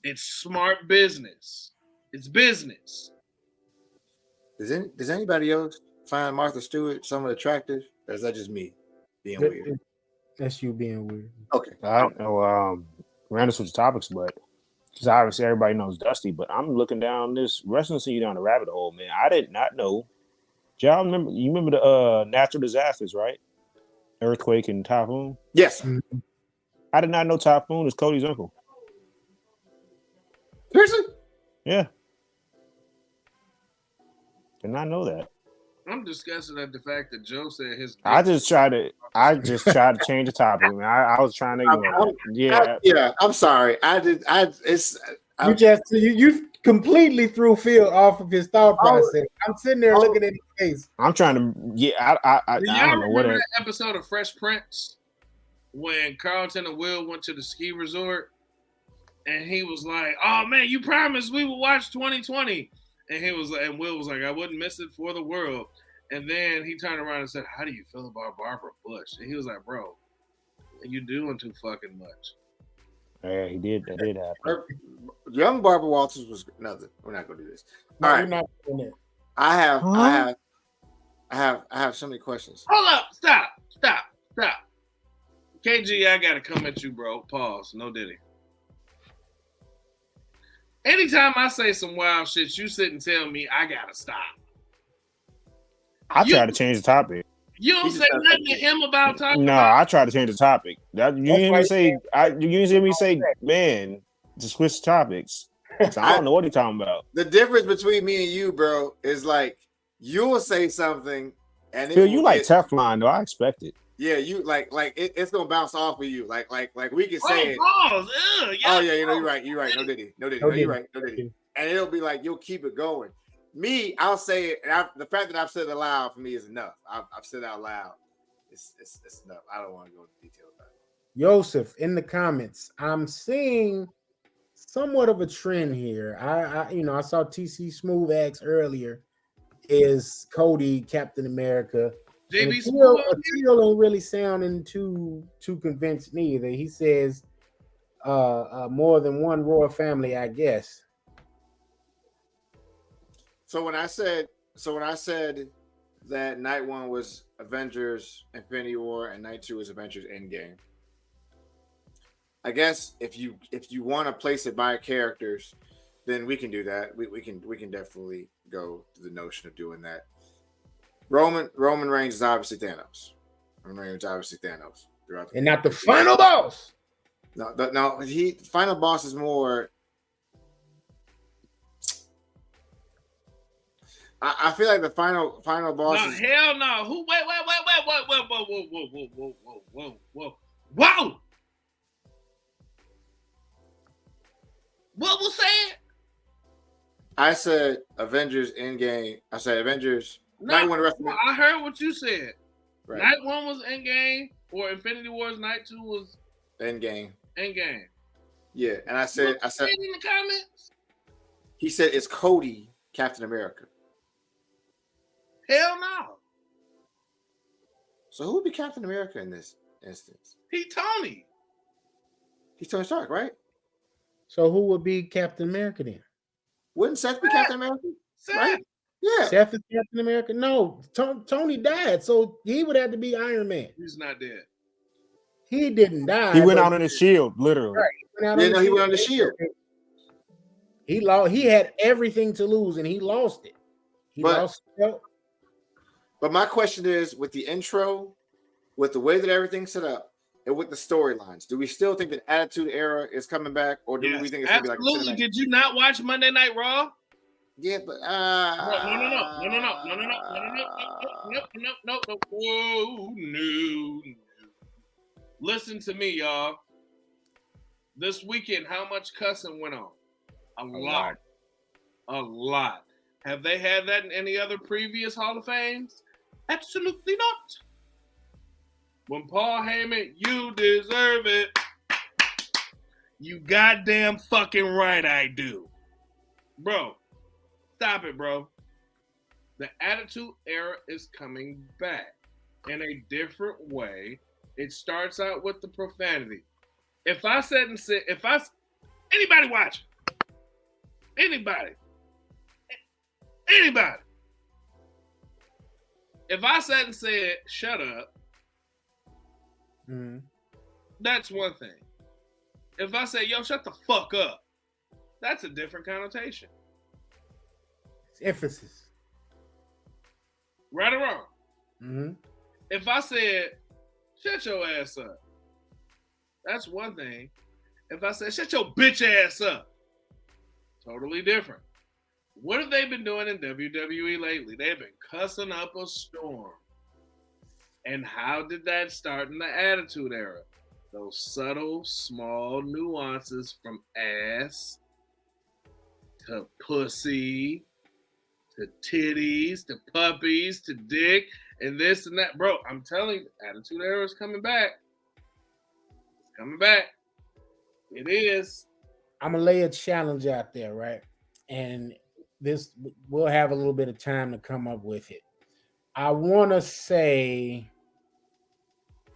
It's smart business. It's business. Does anybody else find Martha Stewart somewhat attractive? Or is that just me being weird? That's you being weird. Okay. I don't know. We're going to switch topics, but because obviously everybody knows Dusty, but I'm looking down this wrestling scene down the rabbit hole, man. I did not know. Y'all remember? You remember the natural disasters, right? Earthquake and typhoon. Yes. Mm-hmm. I did not know Typhoon is Cody's uncle. Seriously? Yeah. Did not know that. I'm disgusted at the fact that Joe said his. I just tried to change the topic, man. I was trying to ignore it. Yeah. I'm sorry. You completely threw Phil off of his thought process. I'm sitting there looking at his face. I'm trying to. I don't know what that episode of Fresh Prince when Carlton and Will went to the ski resort, and he was like, "Oh man, you promised we would watch 2020." And Will was like, I wouldn't miss it for the world. And then he turned around and said, how do you feel about Barbara Bush? And he was like, bro, you're doing too fucking much. Yeah, he did. That did happen. Young Barbara Walters was nothing. We're not going to do this. No, All we're right. not doing that. I I have so many questions. Hold up. Stop. KG, I gotta come at you, bro. Pause. No Diddy. Anytime I say some wild shit, you sit and tell me I gotta stop. I try to change the topic. You don't say nothing to him about talking. No, about I try to change the topic. You hear me say? You hear me say, man, to switch topics. So I don't know what he's talking about. The difference between me and you, bro, is like you'll say something and Phil, you like Teflon, though. I expect it. Yeah, you like it's gonna bounce off of you. Like we can say it. Pause. Oh yeah, you're right. No Diddy. No, you're right. No Diddy. And it'll be like you'll keep it going. Me, I'll say it, and the fact that I've said it aloud for me is enough. I've said it out loud. It's enough. I don't want to go into detail about it. Joseph, in the comments, I'm seeing somewhat of a trend here. I saw TC Smooth ask earlier, is Cody Captain America? JB Akil ain't really sounding too convinced neither. He says more than one royal family, I guess. So when I said that night one was Avengers Infinity War and night two was Avengers Endgame, I guess if you want to place it by characters, then we can do that. We can definitely go to the notion of doing that. Roman Reigns is obviously Thanos. Roman Reigns is obviously Thanos throughout and not the final boss. No, final boss is more. I feel like the final boss. No, is, hell no. Who? Wait. Whoa. What was said? I said Avengers Endgame. I said Avengers. No, Night one Wrestlemania. I heard what you said. Right. Night one was Endgame, or Infinity Wars. Night two was Endgame. Yeah, and I said in the comments. He said it's Cody Captain America. Hell no. So who would be Captain America in this instance? Tony. He's Tony Stark, right? So who would be Captain America then? Wouldn't Seth be Captain America? Seth. Right? Yeah. Seth is Captain America? No, Tony died, so he would have to be Iron Man. He's not dead. He didn't die. He went out on his shield, literally. Right. He went on the shield. He lost. He had everything to lose, and he lost it. But my question is, with the intro, with the way that everything's set up, and with the storylines, do we still think that Attitude Era is coming back, or do we think it's going to be like absolutely? Did you not watch Monday Night Raw? Yeah, but no. Whoa, no. Listen to me, y'all. This weekend, how much cussing went on? A lot. Have they had that in any other previous Hall of Fames? Absolutely not. When Paul Heyman, you deserve it. You goddamn fucking right I do. Bro, stop it, bro. The Attitude Era is coming back in a different way. It starts out with the profanity. Anybody watching? Anybody. If I sat and said, shut up, that's one thing. If I say, yo, shut the fuck up, that's a different connotation. It's emphasis. Right or wrong? If I said, shut your ass up, that's one thing. If I said, shut your bitch ass up, totally different. What have they been doing in WWE lately? They've been cussing up a storm. And how did that start in the Attitude Era? Those subtle, small nuances from ass to pussy to titties to puppies to dick and this and that. Bro, I'm telling you, Attitude Era is coming back. It's coming back. It is. I'm going to lay a challenge out there, right? And this, we'll have a little bit of time to come up with it. I want to say,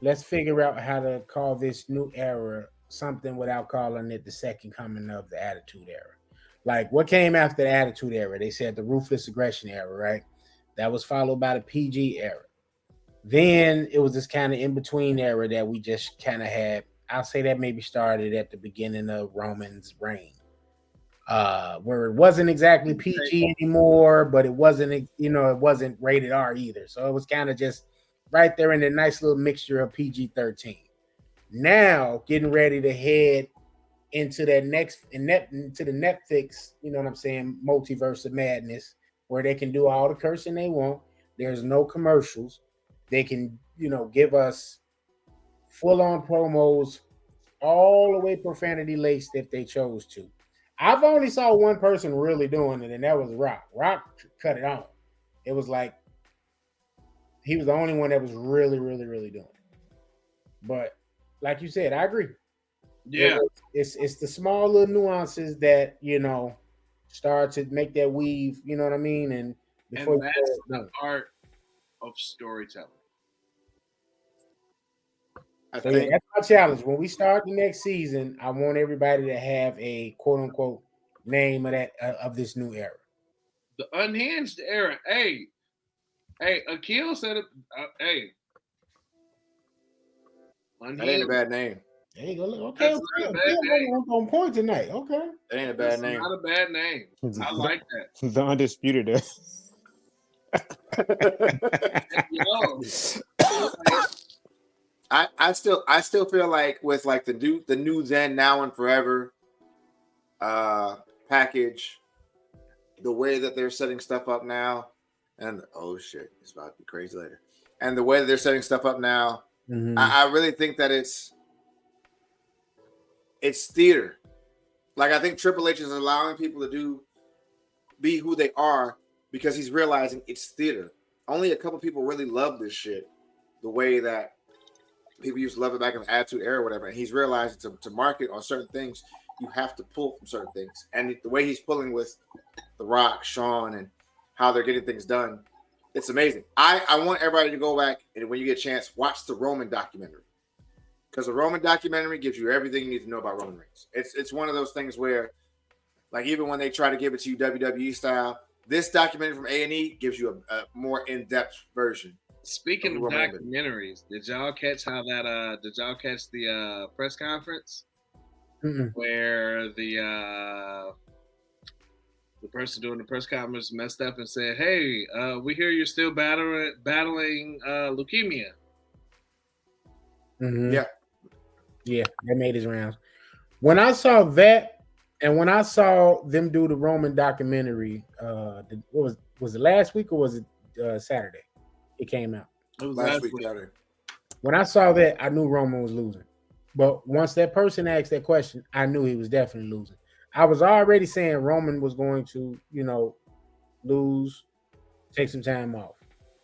let's figure out how to call this new era something without calling it the second coming of the Attitude Era. Like, what came after the Attitude Era? They said the Ruthless Aggression Era, right? That was followed by the PG era. Then it was this kind of in-between era that we just kind of had. I'll say that maybe started at the beginning of Roman's reign. Where it wasn't exactly PG anymore, but it wasn't, it wasn't rated R either. So it was kind of just right there in the nice little mixture of PG-13. Now getting ready to head into that into the Netflix, you know what I'm saying, multiverse of madness, where they can do all the cursing they want. There's no commercials. They can, give us full-on promos, all the way profanity laced if they chose to. I've only saw one person really doing it, and that was Rock. Rock cut it on. It was like he was the only one that was really, really, really doing it. But like you said, I agree. Yeah, it's the small little nuances that start to make that weave. You know what I mean? And before that's the art of storytelling. So yeah, that's my challenge. When we start the next season, I want everybody to have a quote unquote name of that of this new era. The unhinged era. Hey, Akil said it. That ain't a bad name. There you go. Okay, on point tonight. Okay, that ain't a bad name. Not a bad name. I like that. The undisputed era. I still feel like with like the new then, now, and forever package, the way that they're setting stuff up now, and oh shit, it's about to be crazy later. And the way that they're setting stuff up now, I really think that it's theater. Like I think Triple H is allowing people to be who they are because he's realizing it's theater. Only a couple people really love this shit the way that people used to love it back in the Attitude Era or whatever. And he's realizing to market on certain things, you have to pull from certain things. And the way he's pulling with The Rock, Shawn, and how they're getting things done, it's amazing. I want everybody to go back and when you get a chance, watch the Roman documentary. Because the Roman documentary gives you everything you need to know about Roman Reigns. It's one of those things where, like, even when they try to give it to you WWE style, this documentary from A&E gives you a more in-depth version. Speaking of documentaries, did y'all catch the press conference where the person doing the press conference messed up and said, "Hey, we hear you're still battling leukemia." Yeah, that made his rounds. When I saw that, and when I saw them do the Roman documentary, what was it last week or was it Saturday? It came out. It was last week Saturday. When I saw that, I knew Roman was losing. But once that person asked that question, I knew he was definitely losing. I was already saying Roman was going to, lose, take some time off.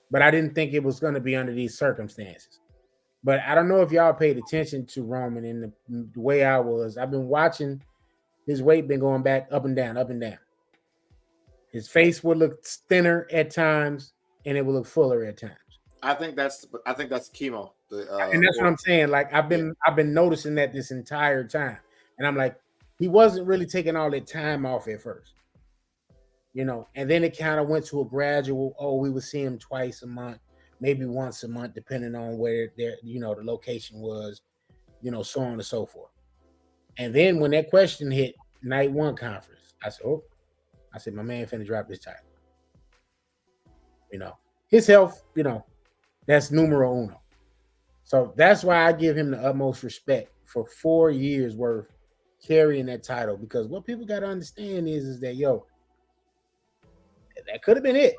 But I didn't think it was going to be under these circumstances. But I don't know if y'all paid attention to Roman in the way I was. I've been watching his weight been going back up and down, up and down. His face would look thinner at times, and it would look fuller at times. I think that's chemo. And that's what I'm saying. Like I've been noticing that this entire time, and I'm like, he wasn't really taking all that time off at first, and then it kind of went to a gradual. Oh, we would see him twice a month, maybe once a month, depending on where the location was, so on and so forth. And then when that question hit night one conference, I said, my man finna drop this title. His health, that's numero uno. So that's why I give him the utmost respect for 4 years worth carrying that title, because what people got to understand is that, that could have been it.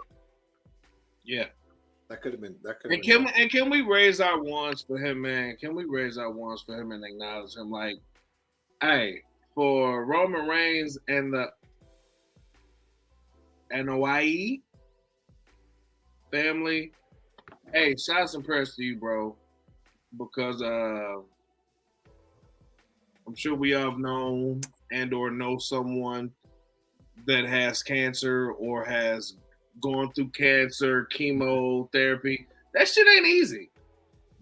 Yeah. That could have been. Can we raise our wands for him, man? Can we raise our wands for him and acknowledge him? Like, hey, for Roman Reigns and the YE family, hey, shots and prayers to you, bro. Because I'm sure we all have known and or know someone that has cancer or has gone through cancer, chemotherapy. That shit ain't easy.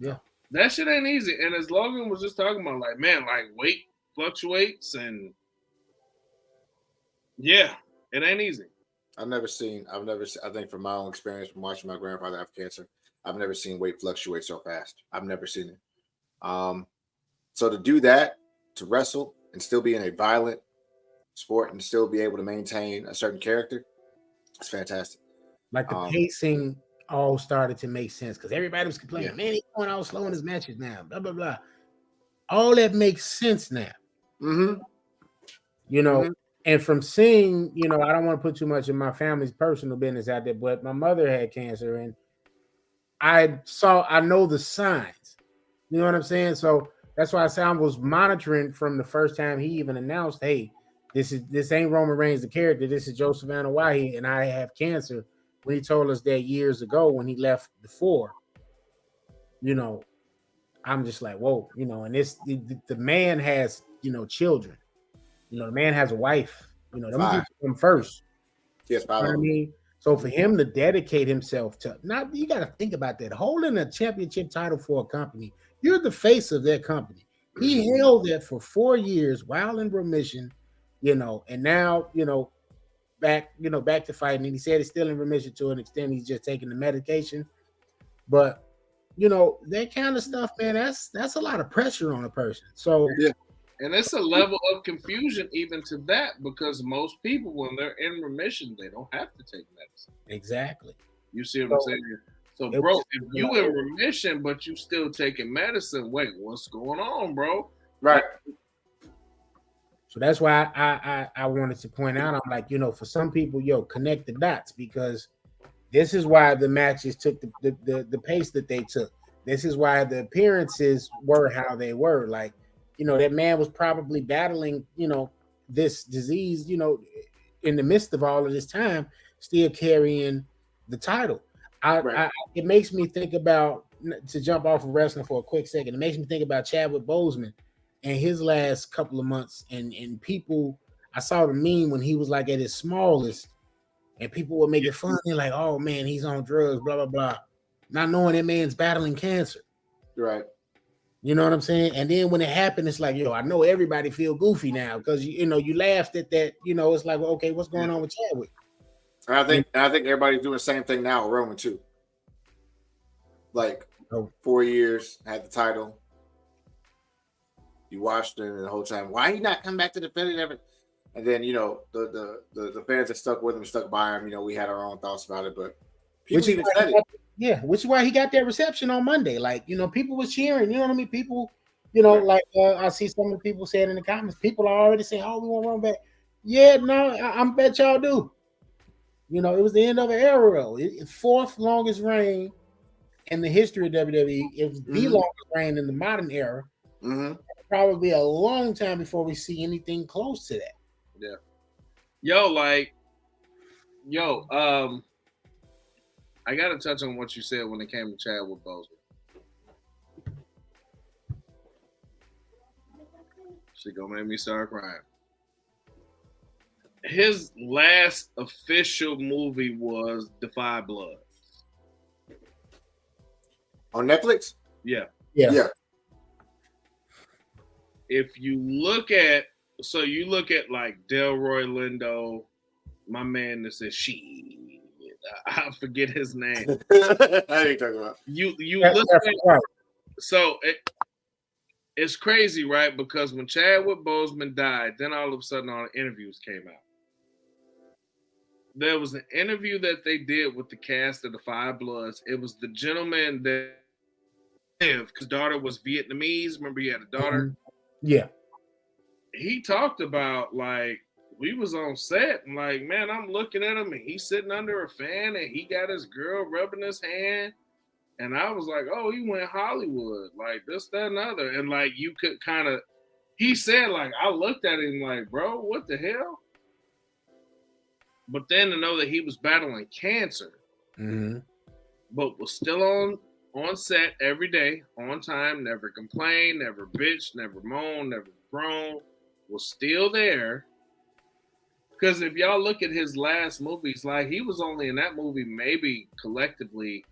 Yeah. That shit ain't easy. And as Logan was just talking about, like, man, like weight fluctuates and yeah, it ain't easy. I've never seen. I think from my own experience from watching my grandfather have cancer, I've never seen weight fluctuate so fast. I've never seen it. Um, so to do that, to wrestle and still be in a violent sport and still be able to maintain a certain character, it's fantastic. Like the pacing all started to make sense because everybody was complaining, Yeah. man, he's going all slow in his matches now, blah, blah, blah. All that makes sense now. Mm-hmm. You know, and from seeing, you know, I don't want to put too much of my family's personal business out there, but my mother had cancer and I know the signs. You know what I'm saying? So that's why I say I was monitoring from the first time he even announced, hey, this ain't Roman Reigns the character, this is Joseph Anawahi, and I have cancer. When he told us that years ago when he left before, you know, I'm just like, whoa, you know, and the man has, you know, children. You know, the man has a wife. You know, them people come first. Yes, you know what I mean? So for him to dedicate himself to now, you got to think about that. Holding a championship title for a company, you're the face of that company. He held that for 4 years while in remission, you know, and now, you know, back to fighting. And he said he's still in remission to an extent. He's just taking the medication. But you know, that kind of stuff, man, that's a lot of pressure on a person. So yeah. And it's a level of confusion even to that because most people, when they're in remission, they don't have to take medicine. Exactly. You see what I'm saying? So, bro, if you in remission but you still taking medicine, wait, what's going on, bro? Right. So that's why I wanted to point out, I'm like, you know, for some people, connect the dots because this is why the matches took the pace that they took. This is why the appearances were how they were. Like, you know, that man was probably battling, you know, this disease, you know, in the midst of all of this time, still carrying the title. It makes me think about, to jump off of wrestling for a quick second, it makes me think about Chadwick Boseman and his last couple of months. And people, I saw the meme when he was like at his smallest, and people were making fun. They're like, oh man, he's on drugs, blah, blah, blah. Not knowing that man's battling cancer. Right. You know what I'm saying? And then when it happened, it's like, I know everybody feel goofy now because you laughed at that. You know, it's like, well, okay, what's going on with Chadwick? And I think everybody's doing the same thing now with Roman too. Like 4 years, had the title. You watched him the whole time. Why he not come back to defend it? And then, you know, the fans that stuck with him, stuck by him. You know, we had our own thoughts about it, but people even said it. Yeah, which is why he got that reception on Monday. Like, you know, people were cheering. You know what I mean? People, you know, like I see some of the people saying in the comments, people are already saying, "Oh, we want to run back." Yeah, no, I bet y'all do. You know, it was the end of an era. Fourth longest reign in the history of WWE. It was the longest reign in the modern era. Probably a long time before we see anything close to that. Yeah. I gotta touch on what you said when it came to Chadwick Boseman. She gonna make me start crying. His last official movie was Defy Blood. On Netflix? Yeah. If you look at like Delroy Lindo, my man that says I forget his name. I ain't talking about. You listen at, so it's crazy, right? Because when Chadwick Boseman died, then all of a sudden all the interviews came out. There was an interview that they did with the cast of the Five Bloods. It was the gentleman that lived, his daughter was Vietnamese. Remember, he had a daughter? Yeah. He talked about, like, we was on set and, like, man, I'm looking at him and he's sitting under a fan and he got his girl rubbing his hand. And I was like, oh, he went Hollywood, like this, that, and other. And, like, you could kind of, he said, like, I looked at him like, bro, what the hell? But then to know that he was battling cancer, but was still on set every day, on time, never complained, never bitched, never moaned, never groaned, was still there. Because if y'all look at his last movies, like, he was only in that movie maybe collectively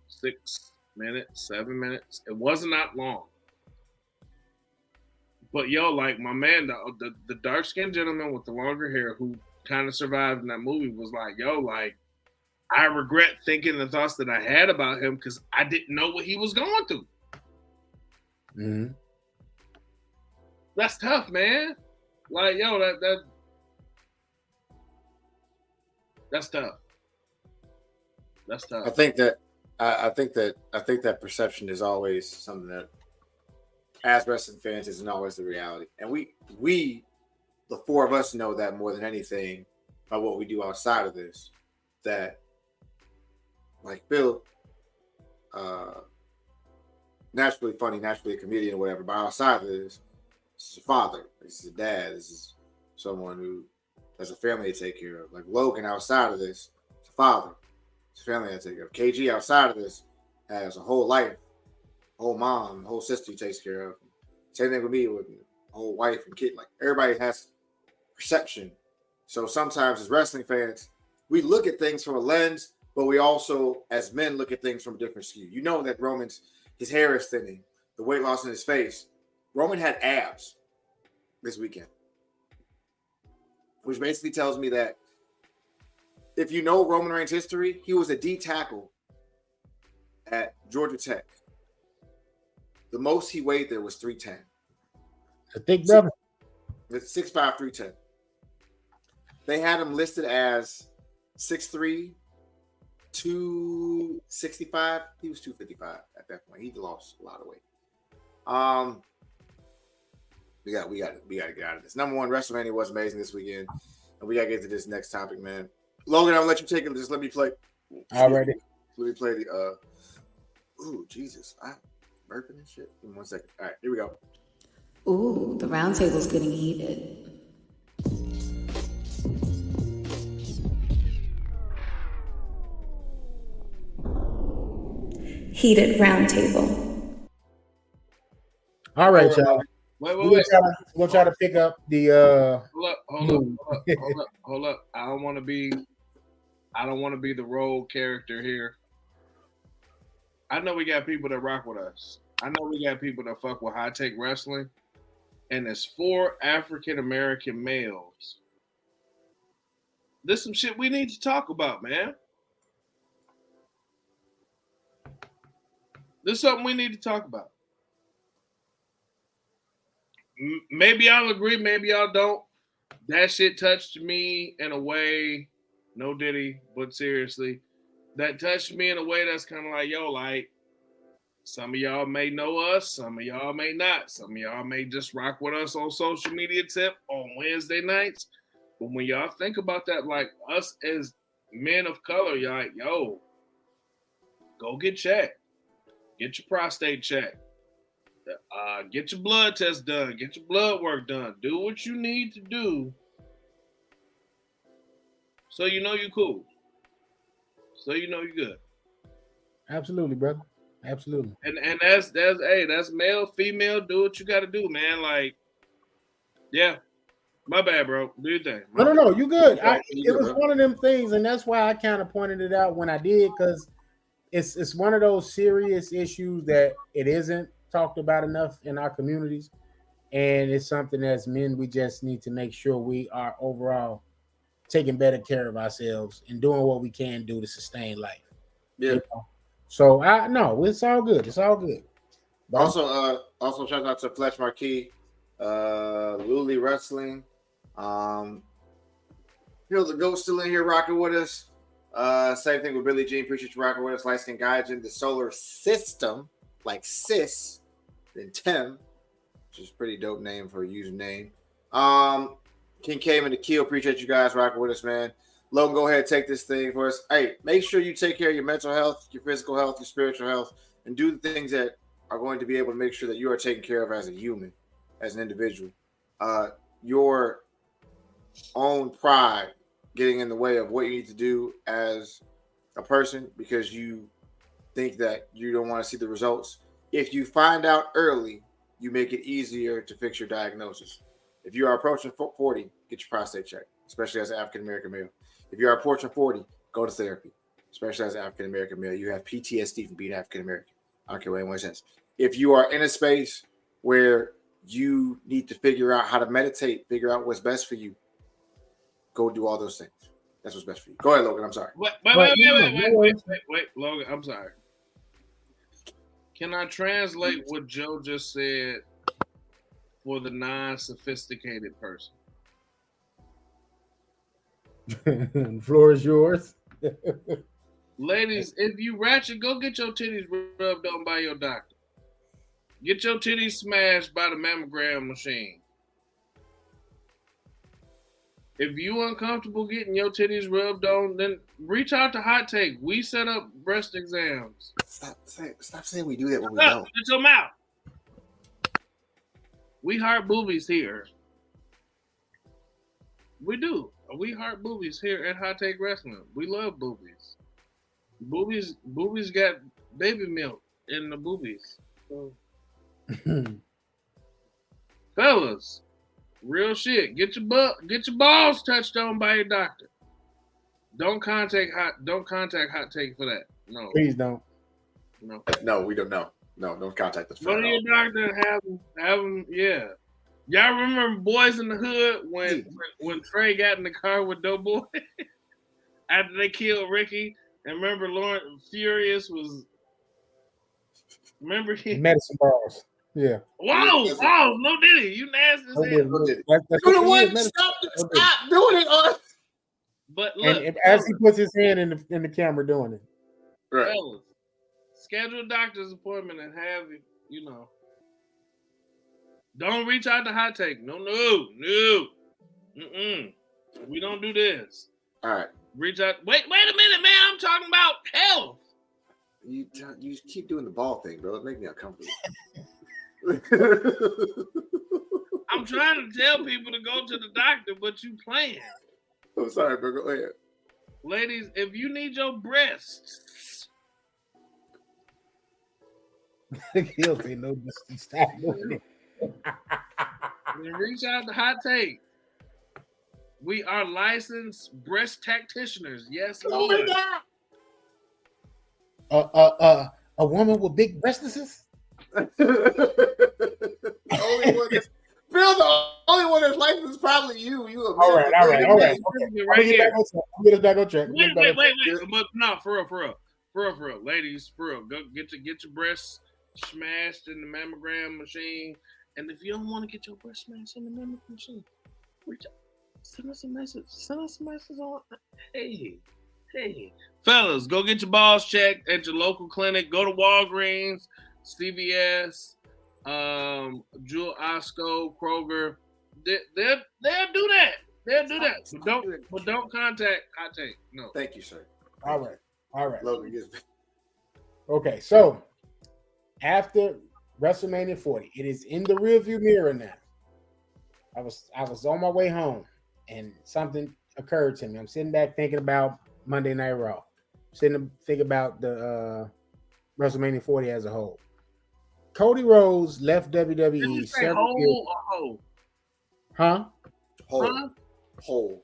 6 minutes, 7 minutes. It wasn't that long. But yo, like my man, the dark skinned gentleman with the longer hair who kind of survived in that movie was like, yo, like I regret thinking the thoughts that I had about him because I didn't know what he was going through. Mm-hmm. That's tough, man. Like, yo, that's tough. That's tough. I think that perception is always something that, as wrestling fans, isn't always the reality. And we, the four of us, know that more than anything by what we do outside of this. That, like Phil, naturally funny, naturally a comedian, or whatever. But outside of this is a father. This is a dad. This is someone who has a family to take care of. Like Logan, outside of this, is a father. It's a family to take care of. KG, outside of this, has a whole life, a whole mom, a whole sister he takes care of. Same thing with me, with a whole wife and kid. Like everybody has perception. So sometimes as wrestling fans, we look at things from a lens, but we also, as men, look at things from a different skew. You know that Roman's, his hair is thinning, the weight loss in his face. Roman had abs this weekend, which basically tells me that if you know Roman Reigns' history, he was a D tackle at Georgia Tech. The most he weighed there was 310. I think, brother. 6'5", 310. They had him listed as 6'3", 265. He was 255 at that point. He lost a lot of weight. We got to get out of this. Number one, Wrestlemania was amazing this weekend, and we got to get to this next topic, man. Logan, I'll let you take it. Just let me play. Already. Let me play the. Ooh, Jesus! I'm burping and shit. Give me 1 second. All right, here we go. Ooh, the round table's getting heated. Heated round table. All right, y'all. Wait. We'll try to pick up the. Hold up. I don't want to be the role character here. I know we got people that rock with us. I know we got people that fuck with High Take Wrestling, and it's 4 African American males. There's some shit we need to talk about, man. There's something we need to talk about. Maybe y'all agree, maybe y'all don't. That shit touched me in a way, no Diddy, but seriously, that touched me in a way that's kind of like, yo, like, some of y'all may know us, some of y'all may not. Some of y'all may just rock with us on social media tip on Wednesday nights. But when y'all think about that, like us as men of color, y'all like, yo, go get checked. Get your prostate checked. Get your blood test done. Get your blood work done. Do what you need to do so you know you're cool. So you know you're good. Absolutely, brother. Absolutely. And that's male, female. Do what you got to do, man. Like, yeah. My bad, bro. Do your thing. No. You good. It was one of them things, and that's why I kind of pointed it out when I did, because it's one of those serious issues that it isn't talked about enough in our communities, and it's something as men we just need to make sure we are overall taking better care of ourselves and doing what we can do to sustain life. Yeah. You know? So it's all good. It's all good. But Also shout out to Fletch Marquis, Luli Wrestling. The GOAT still in here rocking with us. Same thing with Billy Jean. Appreciate you rocking with us. Light Skin Gaijin, the Solar System, like Sis, then Tim, which is a pretty dope name for a username. King Came and the Keel. Appreciate you guys rocking with us, man. Logan, go ahead, take this thing for us. Hey, make sure you take care of your mental health, your physical health, your spiritual health, and do the things that are going to be able to make sure that you are taken care of as a human, as an individual. Your own pride getting in the way of what you need to do as a person because you think that you don't want to see the results. If you find out early, you make it easier to fix your diagnosis. If you are approaching 40, get your prostate checked, especially as an African-American male. If you are approaching 40, go to therapy, especially as an African-American male. You have PTSD from being African-American. I don't care what anyone says. If you are in a space where you need to figure out how to meditate, figure out what's best for you. Go do all those things. That's what's best for you. Go ahead, Logan. I'm sorry. Wait, Logan. I'm sorry. Can I translate what Joe just said for the non-sophisticated person? The floor is yours. Ladies, if you ratchet, go get your titties rubbed on by your doctor. Get your titties smashed by the mammogram machine. If you uncomfortable getting your titties rubbed on, then reach out to Hot Take. We set up breast exams. Stop saying we do that when we don't. Get your mouth. We heart boobies here. We do. We heart boobies here at Hot Take Wrestling. We love boobies. Boobies got baby milk in the boobies. So. Fellas, real shit. Get your balls touched on by your doctor. Don't contact Hot Take for that. No. Please don't. No, we don't know. No, don't contact us. Go to your doctor and have them. Yeah. Y'all remember Boys in the Hood when Trey got in the car with Doughboy after they killed Ricky? And remember Lauren Furious was. Remember he medicine balls. Yeah. Whoa, no Diddy, you nasty as hell. Stop doing it. But look, and as he puts his hand in the camera doing it. Right. Fellas, schedule a doctor's appointment and have it, Don't reach out to Hot Take. No. We don't do this. All right. Reach out. Wait a minute, man. I'm talking about health. You keep doing the ball thing, bro. It makes me uncomfortable. I'm trying to tell people to go to the doctor, but you playing. I'm sorry, bro. Go ahead. Ladies, if you need your breasts. He'll say no. Stop doing it. Reach out to Hot Take. We are licensed breast practitioners. Yes, oh Lord. My God. A woman with big breastises? The only one that's licensed is probably you. All right. Okay. Right here. Get us back on track. Wait. But no, for real. Ladies, for real. Go get your breasts smashed in the mammogram machine. And if you don't want to get your breast smashed in the mammogram machine, reach out. Send us a message. On. Hey. Fellas, go get your balls checked at your local clinic. Go to Walgreens, CVS, Jewel Osco, Kroger. They'll do that. But don't contact Hot Take. No. Thank you, sir. All right. Logan, okay, so after WrestleMania 40, it is in the rearview mirror now. I was on my way home, and something occurred to me. I'm sitting back thinking about Monday Night Raw. Thinking about the WrestleMania 40 as a whole. Cody Rhodes left WWE several years. Whole or whole? Huh? Whole.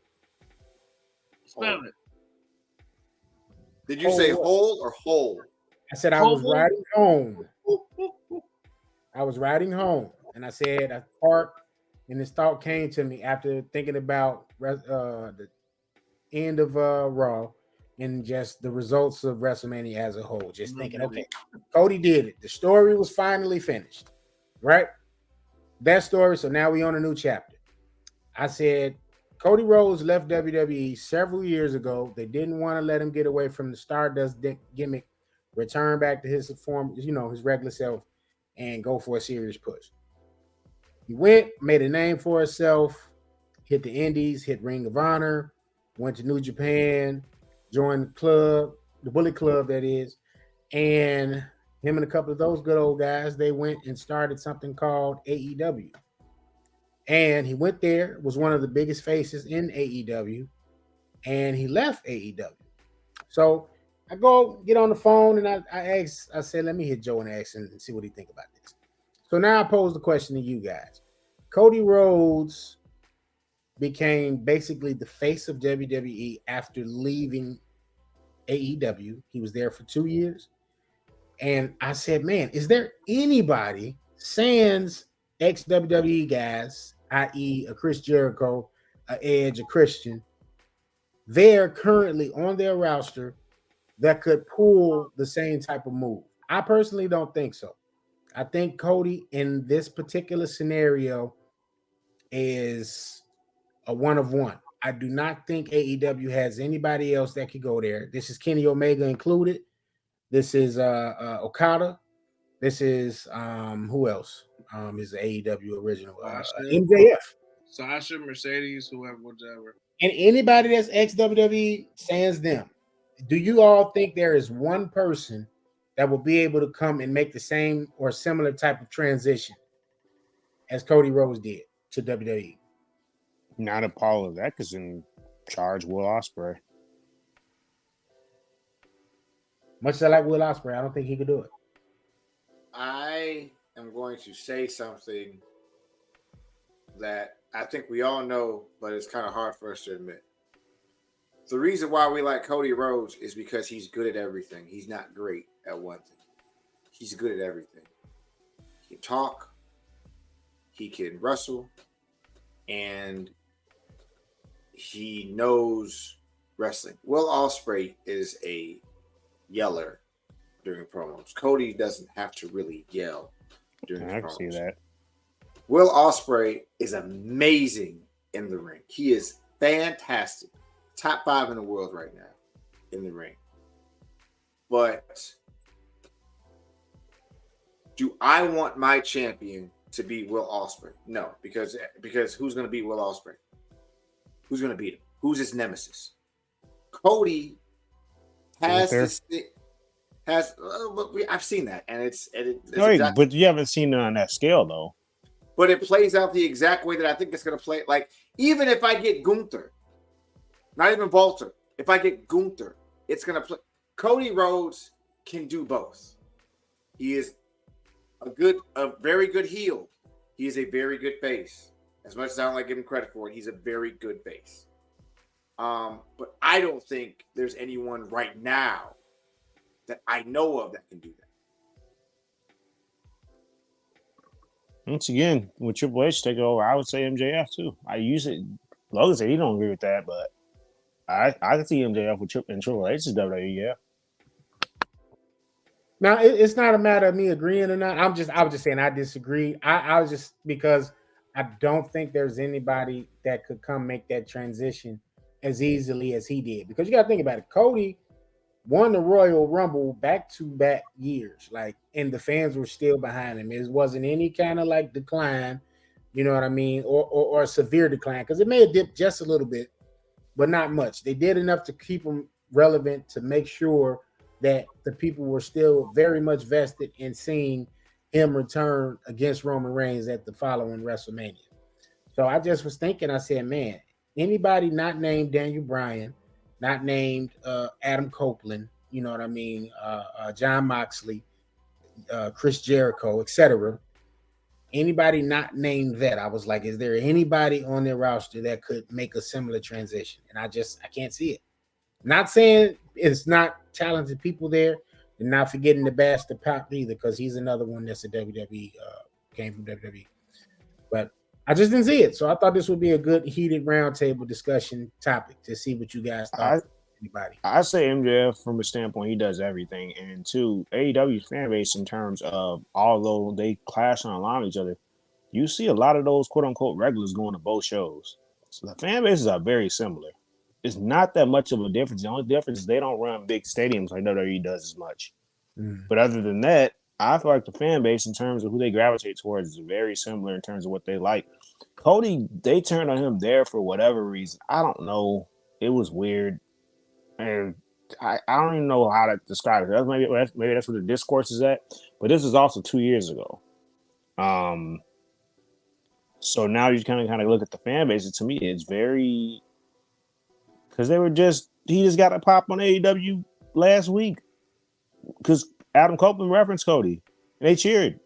Spell it. Did you say whole or whole? I said I was riding home. I was riding home, and I said I parked, and this thought came to me after thinking about the end of Raw and just the results of WrestleMania as a whole. Just thinking, okay, Cody did it. The story was finally finished, right? That story. So now we on a new chapter. I said Cody Rhodes left WWE several years ago. They didn't want to let him get away from the Stardust gimmick, return back to his form, his regular self, and go for a serious push. He went, made a name for himself, hit the Indies, hit Ring of Honor, went to New Japan, joined the club, the Bullet Club, that is, and him and a couple of those good old guys, they went and started something called AEW. And he went there, was one of the biggest faces in AEW, and he left AEW. So I go get on the phone, and I said, let me hit Joe and ask him and see what he think about this. So now I pose the question to you guys. Cody Rhodes became basically the face of WWE after leaving AEW. He was there for 2 years. And I said, man, is there anybody sans ex WWE guys, i.e., a Chris Jericho, a Edge, a Christian, they're currently on their roster that could pull the same type of move. I personally don't think so. I think Cody in this particular scenario is a one of one. I do not think AEW has anybody else that could go there. This is Kenny Omega included. This is Okada. This is who else? Is the AEW original MJF. Sasha, Mercedes, whoever, whatever. And anybody that's ex WWE, sans them. Do you all think there is one person that will be able to come and make the same or similar type of transition as Cody Rhodes did to WWE? Not if Paul Levesque is in charge. Will Ospreay. Much as I like Will Ospreay, I don't think he could do it. I am going to say something that I think we all know, but it's kind of hard for us to admit. The reason why we like Cody Rhodes is because he's good at everything. He's not great at one thing. He's good at everything. He can talk, he can wrestle, and he knows wrestling. Will Ospreay is a yeller during promos. Cody doesn't have to really yell during promos. I can see that. Will Ospreay is amazing in the ring. He is fantastic. Top 5 in the world right now in the ring. But do I want my champion to be Will Ospreay? No, because who's going to beat Will Ospreay? Who's going to beat him? Who's his nemesis? Cody has this thing. I've seen that, and it's but you haven't seen it on that scale though. But it plays out the exact way that I think it's going to play. Like, even if I get Gunther, not even Walter, if I get Gunther, it's going to play. Cody Rhodes can do both. He is a very good heel. He is a very good face. As much as I don't like giving him credit for it, he's a very good face. But I don't think there's anyone right now that I know of that can do that. Once again, with Triple H taking over, I would say MJF too. I use it. Logan said he don't agree with that, but I can see MJF with Triple H's WWE. Yeah. Now it's not a matter of me agreeing or not. I was just saying I disagree. I was just because I don't think there's anybody that could come make that transition as easily as he did. Because you got to think about it. Cody won the Royal Rumble back-to-back years, and the fans were still behind him. It wasn't any kind of decline, you know what I mean, or a severe decline, because it may have dipped just a little bit, but not much. They did enough to keep him relevant to make sure that the people were still very much vested in seeing him return against Roman Reigns at the following WrestleMania. So I just was thinking, I said, man, anybody not named Daniel Bryan, not named Adam Copeland, you know what I mean, John Moxley, Chris Jericho, etc. Anybody not named that, I was like, is there anybody on their roster that could make a similar transition? And I can't see it. Not saying it's not talented people there, and not forgetting the Bastard Pop either, because he's another one that's a WWE, came from WWE. But I just didn't see it. So I thought this would be a good heated roundtable discussion topic to see what you guys thought. Anybody? I say MJF from a standpoint, he does everything. And two, AEW's fan base in terms of, although they clash online with each other, you see a lot of those quote unquote regulars going to both shows. So the fan bases are very similar. It's not that much of a difference. The only difference is they don't run big stadiums like WWE does as much. But other than that, I feel like the fan base in terms of who they gravitate towards is very similar in terms of what they like. Cody, they turned on him there for whatever reason. I don't know. It was weird. And I don't even know how to describe it. Maybe that's where the discourse is at. But this is also 2 years ago. So now you kind of look at the fan base. And to me, it's very... Because he just got a pop on AEW last week. Because Adam Copeland referenced Cody. And they cheered.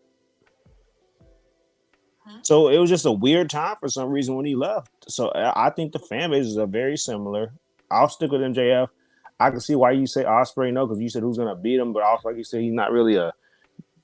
So it was just a weird time for some reason when he left. So I think the fan bases are very similar. I'll stick with MJF. I can see why you say Ospreay no, because you said who's going to beat him. But also, like you said, he's not really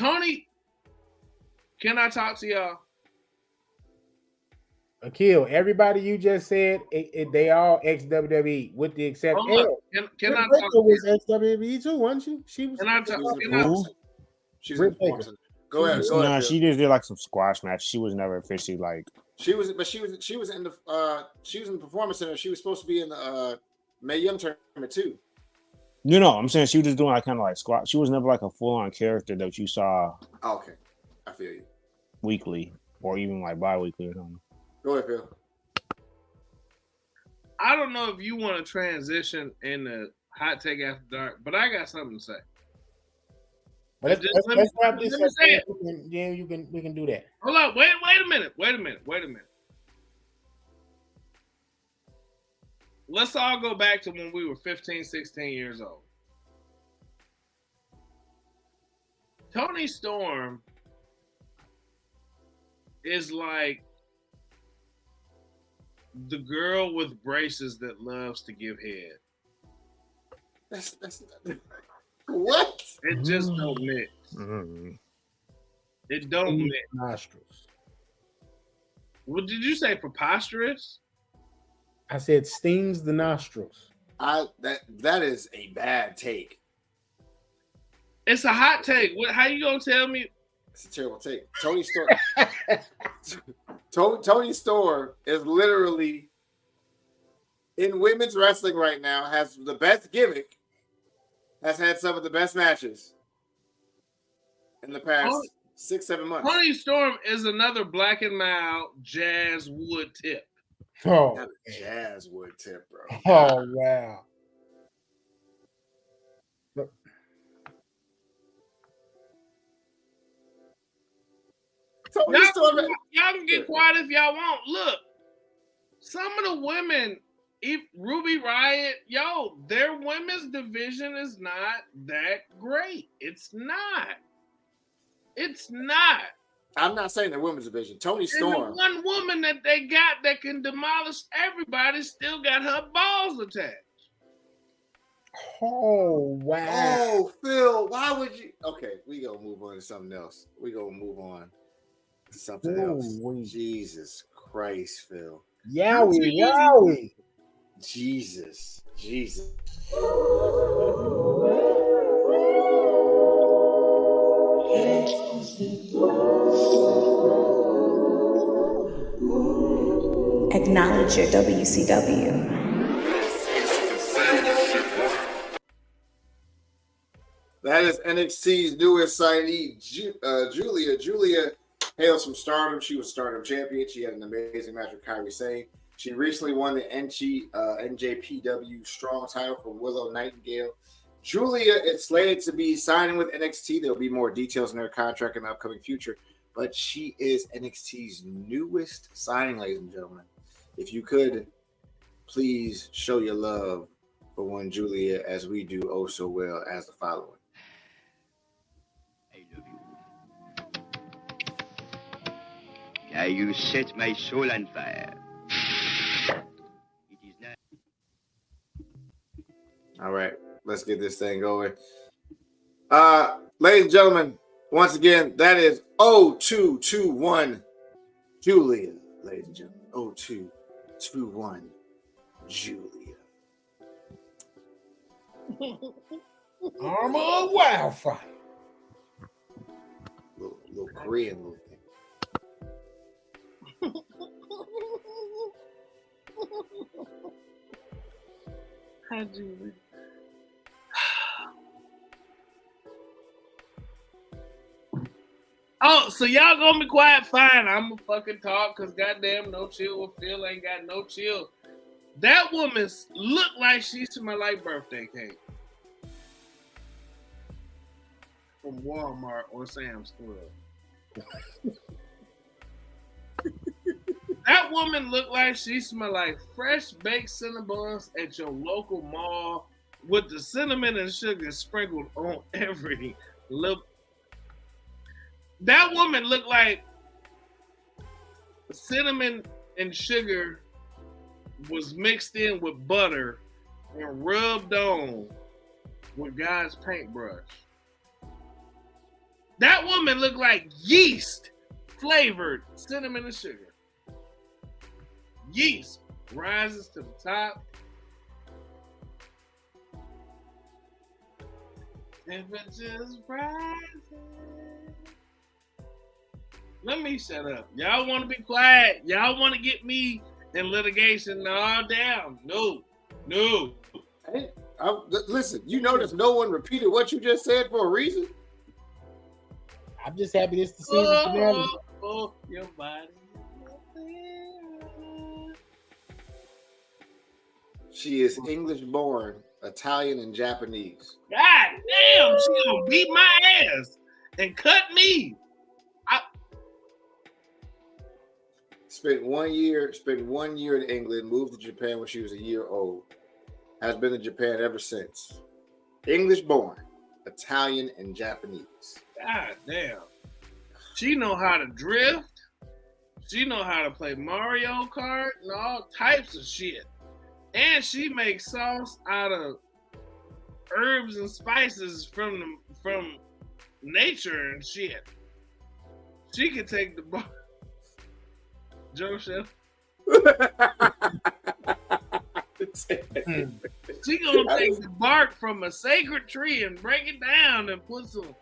Tony, can I talk to y'all? Akil, everybody you just said, they all ex WWE with the exception. Can I talk? Was ex WWE too, wasn't she? She was. Can I talk? She's in performance. Go ahead. No, she just did like some squash match. She was never officially like. She was in the performance center. She was supposed to be in the Mae Young tournament too. No, I'm saying she was just doing like kind of like squash. She was never like a full on character that you saw. Oh, okay, I feel you. Weekly or even like bi-weekly or something. Go ahead, Phil. I don't know if you want to transition in the hot take after dark, but I got something to say. But let's wrap this up. Yeah, we can do that. Hold on, wait a minute. Let's all go back to when we were 15, 16 years old. Toni Storm is like the girl with braces that loves to give head. That's what? It just don't mix. It don't mix. Nostrils. What did you say? Preposterous? I said stings the nostrils. That is a bad take. It's a hot take. How you gonna tell me? It's a terrible take. Toni Storm. Toni Storm is literally in women's wrestling right now. Has the best gimmick. Has had some of the best matches in the past 6-7 months. Toni Storm is another black and mild jazz wood tip. Oh, not a jazz wood tip, bro. Oh wow. Y'all can get quiet if y'all want. Look, some of the women, Ruby Riott, their women's division is not that great. It's not. I'm not saying the women's division. Toni Storm. And the one woman that they got that can demolish everybody still got her balls attached. Oh wow. Oh, Phil, why would you? Okay, we gonna move on to something else. Jesus Christ, Phil. Yowie. Jesus. Acknowledge your WCW. That is NXT's newest signee, Julia. Julia hails from Stardom. She was Stardom champion. She had an amazing match with Kairi Sane. She recently won the NJPW Strong title from Willow Nightingale. Julia is slated to be signing with NXT. There'll be more details in her contract in the upcoming future, but she is NXT's newest signing, ladies and gentlemen. If you could, please show your love for one Julia as we do oh so well as the following. I love you. You set my soul on fire. It is not. All right, let's get this thing going. Ladies and gentlemen, once again, that is 0221 Julia, ladies and gentlemen. 0221 Julia. Armor of Wildfire. Little Korean little thing. Hi, Julie. Oh, so y'all gonna be quiet? Fine, I'm gonna fucking talk because goddamn, no chill with Phil ain't got no chill. That woman look like she smell like birthday cake from Walmart or Sam's Club. That woman look like she smell like fresh baked Cinnabons at your local mall with the cinnamon and sugar sprinkled on every lip. That woman looked like cinnamon and sugar was mixed in with butter and rubbed on with God's paintbrush. That woman looked like yeast flavored cinnamon and sugar. Yeast rises to the top. Temperatures rising. Let me shut up. Y'all want to be quiet. Y'all want to get me in litigation. No, damn. No. Hey, listen, you notice no one repeated what you just said for a reason? I'm just happy this the season finale. Oh, your body. She is English born, Italian, and Japanese. God damn, she gonna beat my ass and cut me. Spent 1 year in England, moved to Japan when she was a year old. Has been in Japan ever since. English born, Italian, and Japanese. God damn. She know how to drift. She know how to play Mario Kart and all types of shit. And she makes sauce out of herbs and spices from nature and shit. She could take the bar. Joseph. She gonna take the bark from a sacred tree and break it down and put some.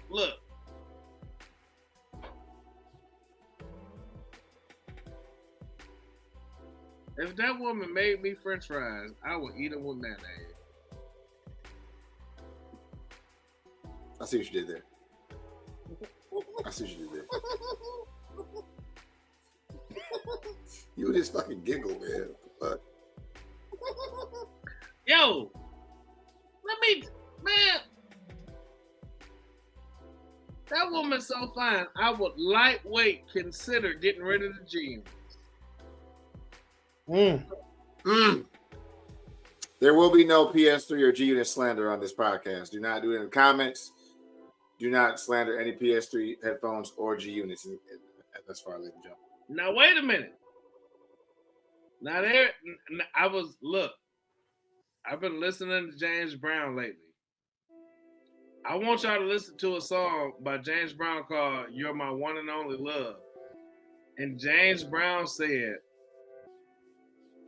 Look. If that woman made me French fries, I would eat them with mayonnaise. I see what you did there. You just fucking giggle, man. Fuck. Yo, man. That woman's so fine. I would lightweight consider getting rid of the jeans. There will be no PS3 or G Unit slander on this podcast. Do not do it in the comments. Do not slander any PS3 headphones or G Units. That's far, ladies and gentlemen. Now wait a minute. Now I've been listening to James Brown lately. I want y'all to listen to a song by James Brown called "You're My One and Only Love." And James Brown said,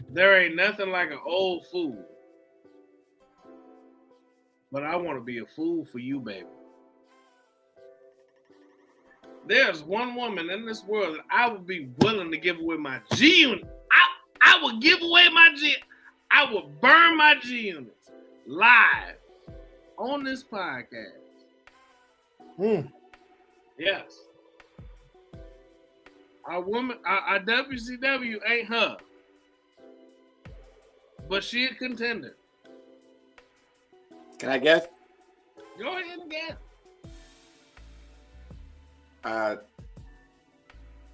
"There ain't nothing like an old fool, but I want to be a fool for you, baby." There's one woman in this world that I would be willing to give away my G unit. I would give away my G. I would burn my G units live on this podcast. Yes. Our WCW ain't her, but she a contender. Can I guess? Go ahead and guess.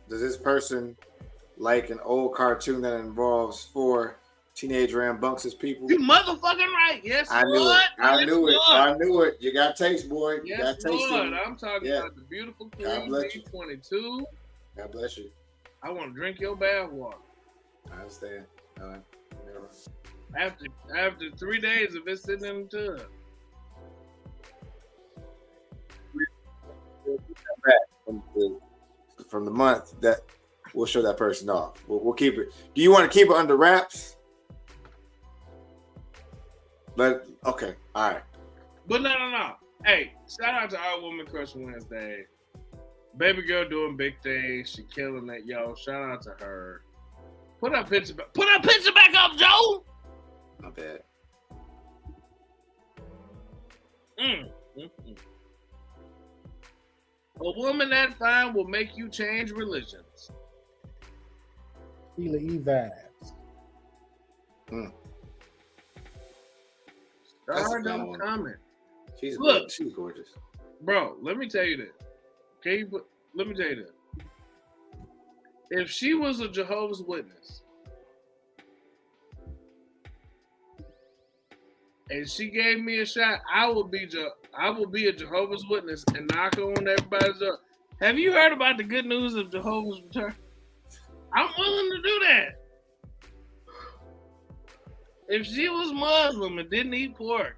Does this person like an old cartoon that involves 4 teenage rambunctious people? You motherfucking right. Yes, I knew Lord. it. I Yes, knew Lord. it. I knew it. You got taste, boy. You Yes, got taste. Lord. I'm talking about the beautiful God Queen bless you. B22. God bless you. I want to drink your bath water. I understand. After 3 days of it sitting in the tub. From the month that we'll show that person off. We'll keep it. Do you want to keep it under wraps? But okay, all right. But no. Hey, shout out to our Woman Crush Wednesday. Baby girl doing big things. She killing it, yo. Shout out to her. Put our picture back up, Joe. Not bad. A woman that fine will make you change religions. Sheila E. vibes. Start them comment. She's gorgeous. Bro, let me tell you this. Let me tell you this. If she was a Jehovah's Witness and she gave me a shot, I would be a Jehovah's Witness and knock on everybody's door. Have you heard about the good news of Jehovah's return? I'm willing to do that. If she was Muslim and didn't eat pork,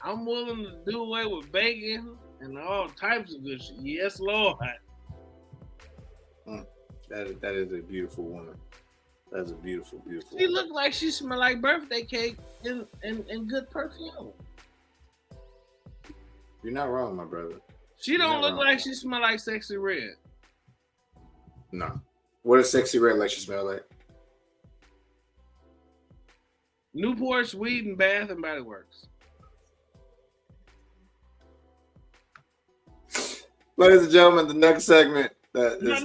I'm willing to do away with bacon and all types of good shit. Yes, Lord. That is a beautiful woman. That's a beautiful, beautiful. She looked like she smelled like birthday cake and good perfume. You're not wrong, my brother. She don't look like she smell like Sexy Red. No. What does Sexy Red like she smell like? Newport's Weed and Bath and Body Works. Ladies and gentlemen, the next segment that is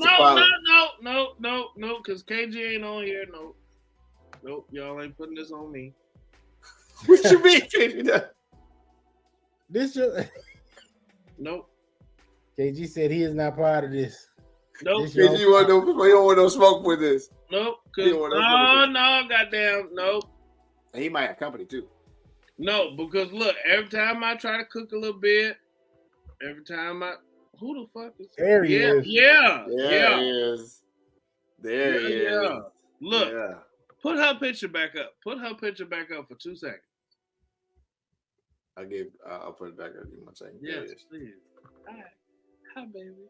no, because KG ain't on here. Nope, y'all ain't putting this on me. What you mean, KG? This your Nope. KG said he is not part of this. Nope. KG, you don't want no smoke with this. Nope. No, goddamn, nope. And he might have company too. No, because look, every time I try to cook a little bit, who the fuck is there? He is. Yeah. There he is. Look, Yeah. put her picture back up. Put her picture back up for 2 seconds. I'll put it back up. Give me 1 second. Yes, please. Hi, baby.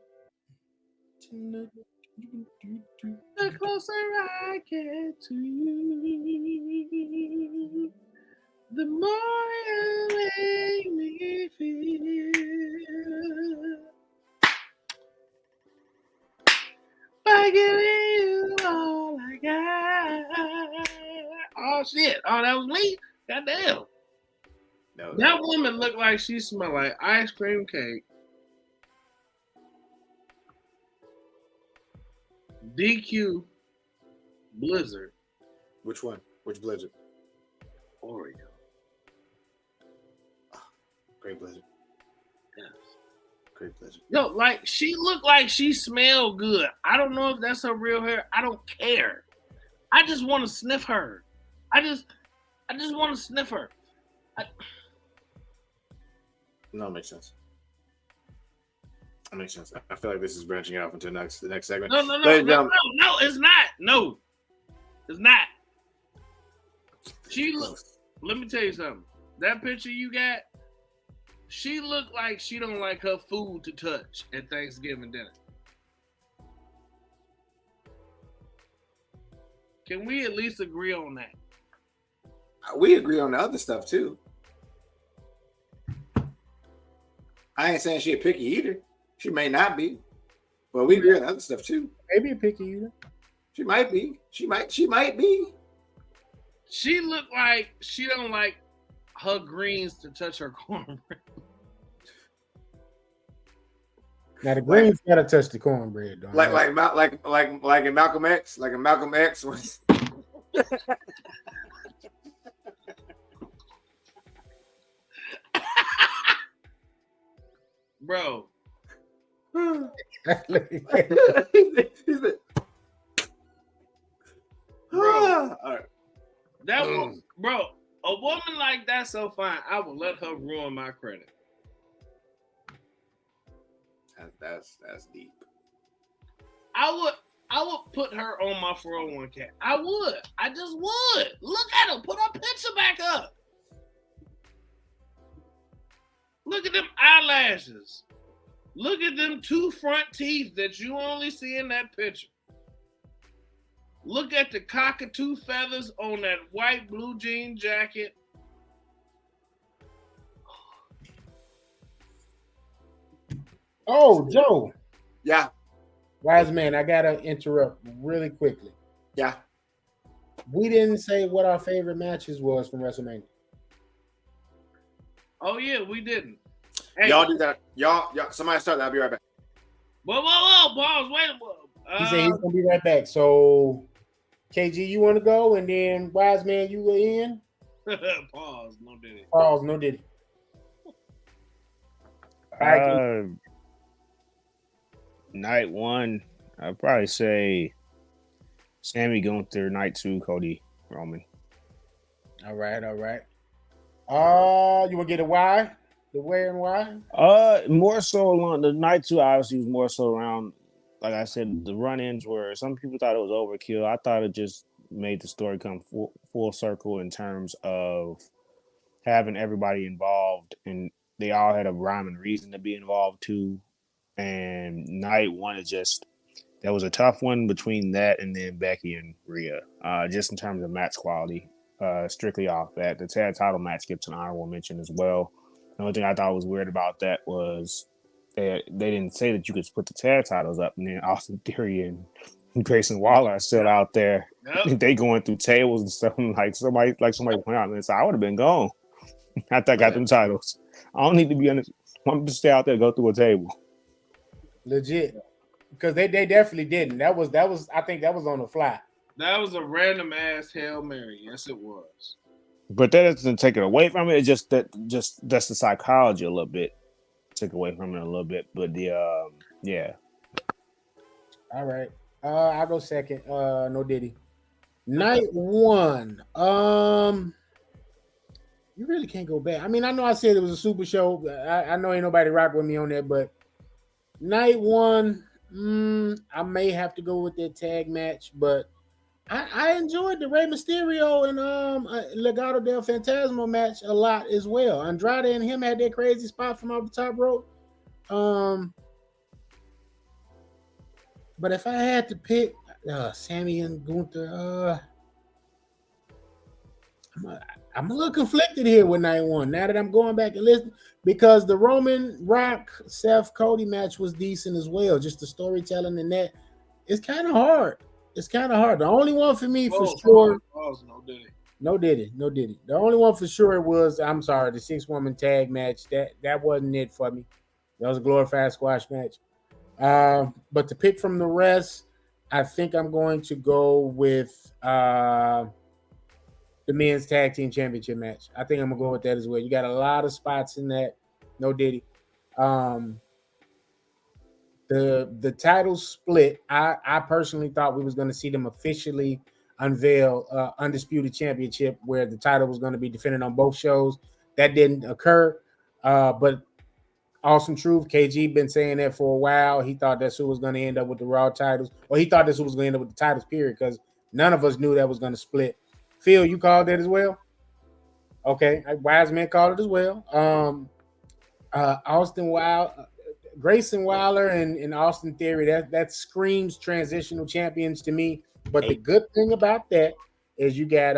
The closer I get to you, the more you make me feel. By giving you all I got. Oh shit! Oh, that was me. Goddamn. That woman looked like she smelled like ice cream cake. DQ Blizzard. Which one? Which Blizzard? Oreo. Great Blizzard. Yes. Great Blizzard. Yo, like she looked like she smelled good. I don't know if that's her real hair. I don't care. I just want to sniff her. I just want to sniff her. No, it makes sense. That makes sense. I feel like this is branching out into the next segment. No, it's not. No, it's not. She looks. Let me tell you something. That picture you got, she looked like she don't like her food to touch at Thanksgiving dinner. Can we at least agree on that? We agree on the other stuff too. I ain't saying she a picky eater. She may not be, but we agree on the other stuff too. Maybe a picky eater. She might be. She might be. She looked like she don't like her greens to touch her cornbread. Now the greens gotta touch the cornbread, though. Like in Malcolm X, like in Malcolm X was. Bro. He's the, bro. All right. That was, bro, a woman like that so fine, I would let her ruin my credit. That's deep. I would put her on my 401k. I would. I just would. Look at her. Put her picture back up. Look at them eyelashes. Look at them 2 front teeth that you only see in that picture. Look at the cockatoo feathers on that white blue jean jacket. Oh, Joe. Yeah. Wise man, I gotta interrupt really quickly. Yeah. We didn't say what our favorite matches was from WrestleMania. Oh yeah, we didn't. Hey, Y'all do that. Y'all. Somebody start that. I'll be right back. Whoa, pause. Wait a minute. He said he's gonna be right back. So, KG, you want to go, and then Wise man, you go in. Pause. No diddy. Pause. No diddy. All right. Night 1, I'd probably say Sammy Gunther. Night 2, Cody Roman. All right. You want to get a why? The where and why? More so along the night 2. Obviously, was more so around. Like I said, the run-ins were. Some people thought it was overkill. I thought it just made the story come full circle in terms of having everybody involved, and they all had a rhyme and reason to be involved too. And night one is just that was a tough one between that and then Becky and Rhea, just in terms of match quality. Strictly off that, the tag title match gets an honorable mention as well. The only thing I thought was weird about that was they didn't say that you could split the tag titles up, and then Austin Theory and Grayson Waller are still out there. Yep. They going through tables and stuff. Like somebody point out, and I would have been gone after I got them titles. I don't need to be on this. I'm just stay out there, go through a table. Legit, because they definitely didn't. That was I think that was on the fly. That was a random ass Hail Mary. Yes, it was. But that doesn't take it away from it. It's just that's the psychology a little bit. Took away from it a little bit. But yeah. All right. I'll go second. No Diddy. Night one. You really can't go back. I mean, I know I said it was a super show. I know ain't nobody rock with me on that, but night one, I may have to go with that tag match, but I enjoyed the Rey Mysterio and Legado del Fantasma match a lot as well. Andrade and him had that crazy spot from off the top rope. But if I had to pick Sammy and Gunther, I'm a little conflicted here with night one. Now that I'm going back and listening, because the Roman, Rock, Seth, Cody match was decent as well. Just the storytelling in that, it's kind of hard. It's kind of hard. The only one for me for sure. No Diddy. The only one for sure was, I'm sorry, the 6-woman tag match. That wasn't it for me. That was a glorified squash match. But to pick from the rest, I think I'm going to go with the men's tag team championship match. I think I'm gonna go with that as well. You got a lot of spots in that. No Diddy. The titles split. I personally thought we was going to see them officially unveil Undisputed Championship, where the title was going to be defended on both shows. That didn't occur. But Awesome Truth, KG been saying that for a while. He thought that's who was going to end up with the Raw titles. Or he thought that's who was going to end up with the titles, period, because none of us knew that was going to split. Phil, you called that as well? Okay. Wise Man called it as well. Grayson Waller and Austin Theory, that screams transitional champions to me. But the good thing about that is you got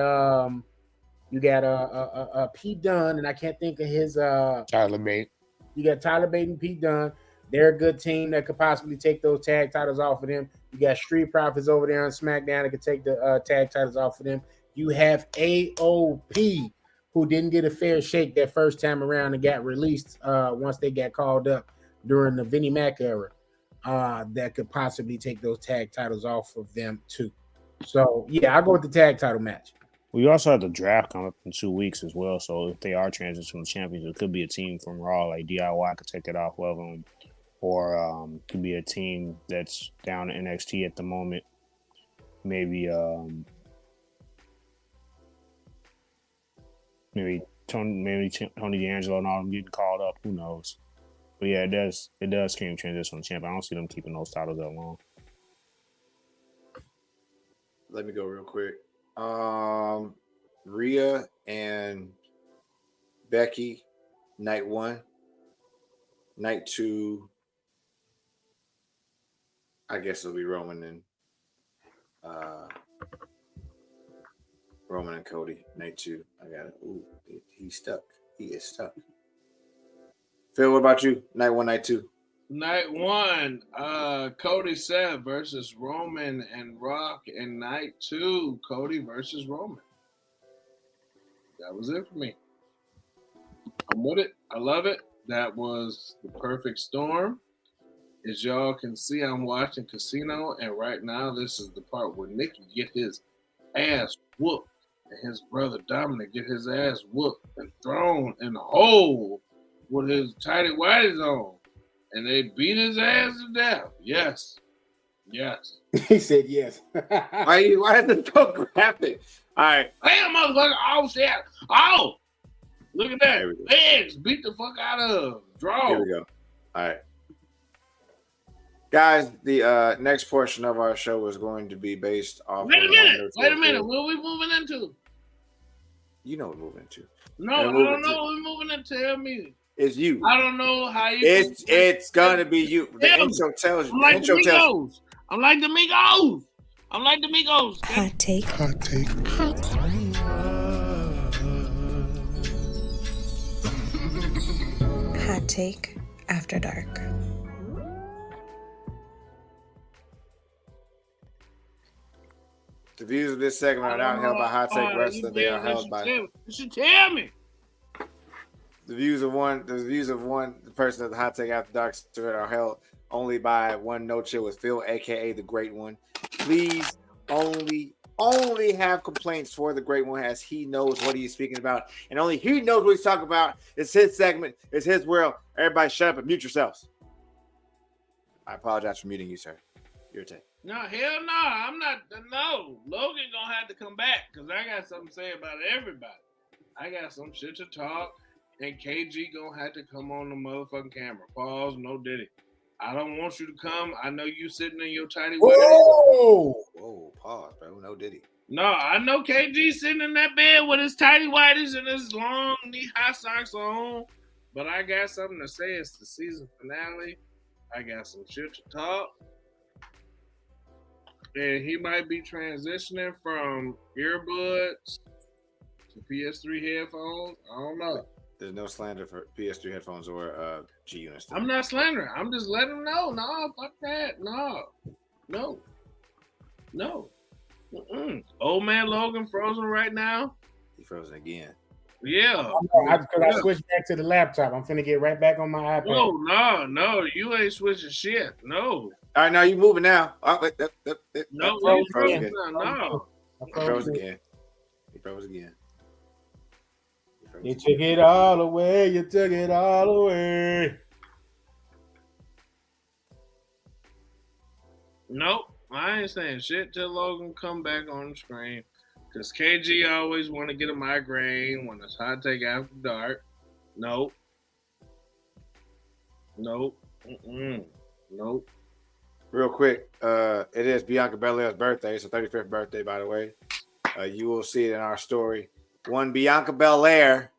Pete Dunne, and I can't think of his Tyler Bate. You got Tyler Bate and Pete Dunne. They're a good team that could possibly take those tag titles off of them. You got Street Profits over there on SmackDown that could take the tag titles off of them. You have AOP, who didn't get a fair shake that first time around and got released once they got called up during the Vinnie Mac era, that could possibly take those tag titles off of them too. So yeah, I'll go with the tag title match. We also have the draft coming up in 2 weeks as well. So if they are transitional champions, it could be a team from Raw, like DIY could take it off of them, or could be a team that's down in NXT at the moment. Maybe Tony D'Angelo and all them getting called up. Who knows? But yeah, it does scream transitional champ. I don't see them keeping those titles that long. Let me go real quick. Rhea and Becky, night one. Night two, I guess it'll be Roman and Cody. Night two. I got it. Ooh, he's stuck. He is stuck. Phil, what about you? Night one, night two. Night one, Cody Seth versus Roman and Rock. And night two, Cody versus Roman. That was it for me. I'm with it. I love it. That was the perfect storm. As y'all can see, I'm watching Casino, and right now this is the part where Nikki get his ass whooped, and his brother Dominic get his ass whooped and thrown in the hole with his tighty whities on. And they beat his ass to death. Yes. He said yes. Why is it so graphic? All right. Damn, motherfucker. Oh, shit. Oh, look at that. Legs beat the fuck out of. Draw. Here we go. All right. Guys, the next portion of our show is going to be based off. Wait a minute. What are we moving into? You know what we're moving to. No, I don't know. We're moving to tell me. It's you. I don't know how you. It's gonna be you. The intro tells you. I'm like the Migos. I'm like the Migos. I'm like the Migos. Hot take. Hot take. Hot take after dark. The views of this segment are not held by Hot Take Wrestling. They are held by. You should tell me. The views of one person of the Hot Take After Dark are held only by one No Chill with Phil, aka the Great One. Please only have complaints for the Great One, as he knows what he's speaking about, and only he knows what he's talking about. It's his segment. It's his world. Everybody, shut up and mute yourselves. I apologize for muting you, sir. Your take. No, hell no. I'm not. No, Logan gonna have to come back because I got something to say about everybody. I got some shit to talk, and KG gonna have to come on the motherfucking camera. Pause. No Diddy. I don't want you to come. I know you sitting in your tidy whities. Whoa, pause, bro. No Diddy. No, I know KG sitting in that bed with his tidy whities and his long knee-high socks on. But I got something to say. It's the season finale. I got some shit to talk. And he might be transitioning from earbuds to PS3 headphones. I don't know. There's no slander for PS3 headphones or G units. I'm not slandering. I'm just letting him know. No, fuck that. No. Old man Logan frozen right now. He frozen again. Yeah. Because I switched back to the laptop. I'm finna get right back on my iPad. No. You ain't switching shit. No. All right, now you moving now. No, he froze again. No. He froze again. You took it all away. You took it all away. Nope. I ain't saying shit till Logan come back on the screen. Because KG always want to get a migraine when it's Hot Take After Dark. Nope. Nope. Real quick, it is Bianca Belair's birthday. It's her 35th birthday, by the way. You will see it in our story. One Bianca Belair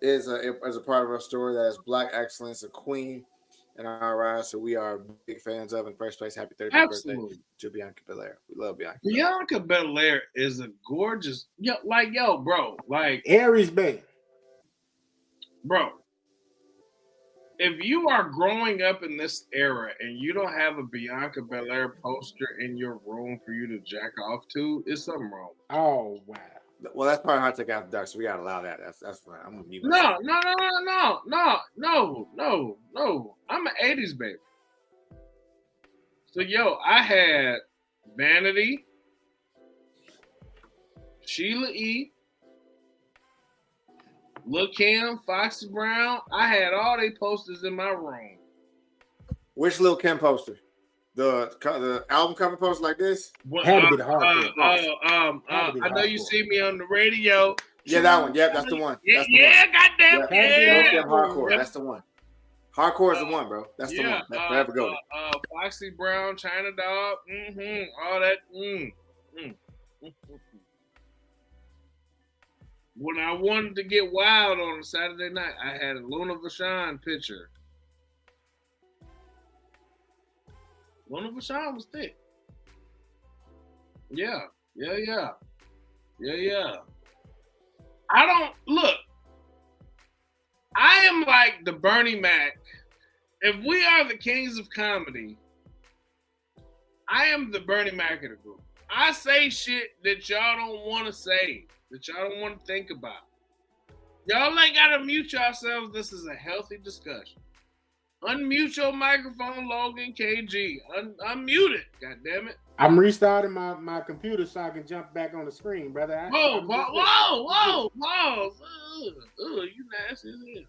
is a part of our story that is Black excellence, a queen in our eyes. So we are big fans of. In first place, happy 35th birthday to Bianca Belair. We love Bianca. Bianca Belair is a gorgeous, bro. Like Aries Bay. Bro. If you are growing up in this era and you don't have a Bianca Belair poster in your room for you to jack off to, it's something wrong. Oh wow. Well, that's part of Hot Take After Dark, so we gotta allow that. That's fine. I'm gonna mute No. I'm an 80s baby. So I had Vanity, Sheila E., Lil Kim, Foxy Brown. I had all they posters in my room. Which Lil Kim poster? The album cover poster like this? Had to be the hardcore. I know you see me on the radio. Yeah, that one. Yeah, that's the one. Goddamn. Yeah. Hardcore. That's the one. Hardcore is the one, bro. That's the one. That's forever go. Foxy Brown, China Dog. All that. When I wanted to get wild on a Saturday night, I had a Luna Vachon picture. Luna Vachon was thick. Yeah. I don't look. I am like the Bernie Mac. If we are the kings of comedy, I am the Bernie Mac of the group. I say shit that y'all don't want to say, that y'all don't want to think about. Y'all ain't got to mute yourselves. This is a healthy discussion. Unmute your microphone, Logan, KG. Unmute it, goddammit. I'm restarting my computer so I can jump back on the screen, brother. Whoa. You nasty as hell.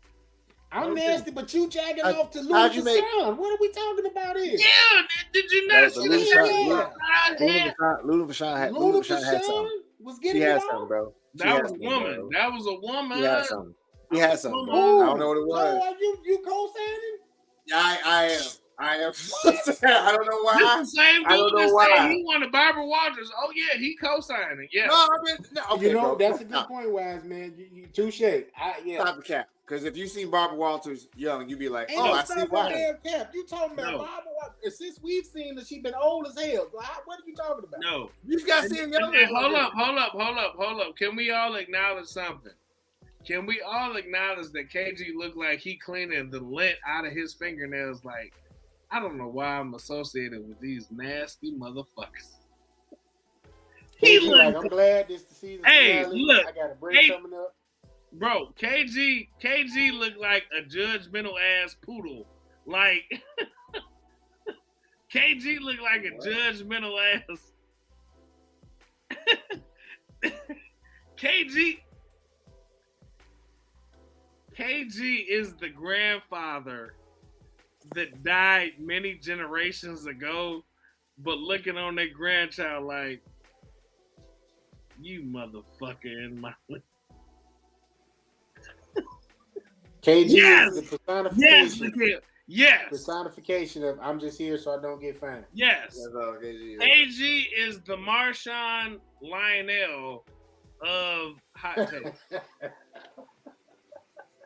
I'm nasty, but you jagging off to lose the sound. What are we talking about here? Yeah, did you not see that? Luna Vachon had something. Was getting it on, bro. That was a woman. That was a woman. He had something. Bro. I don't know what it was. So you co-signing? Yeah, I I am. I don't know why. This the same I don't dude know that why. said he wanted Barbara Walters. Oh yeah, he co-signing. Yeah. No, I mean, no, okay, you know, bro. that's a good point, Wise man. You touche. Yeah. Stop the cap. Because if you seen Barbara Walters young, you'd be like, Ain't oh, no I see stop no why. damn cap. You talking about No. Barbara Walters? Since we've seen that she's been old as hell. What are you talking about? No. You just got to see him young. And hold up. Can we all acknowledge something? Can we all acknowledge that KG looked like he cleaning the lint out of his fingernails? Like, I don't know why I'm associated with these nasty motherfuckers. He KG, like, looked, I'm glad this the season. Hey, finale. look. I got a break Hey. coming up. bro. KG looked like a judgmental ass poodle. Like KG looked like a judgmental ass. KG is the grandfather that died many generations ago, but looking on their grandchild like, you motherfucker in my KG Yes! is the personification. Yes. Personification of I'm just here so I don't get fined. Yes. That's all KG is. KG is the Marshawn Lionel of Hot Take.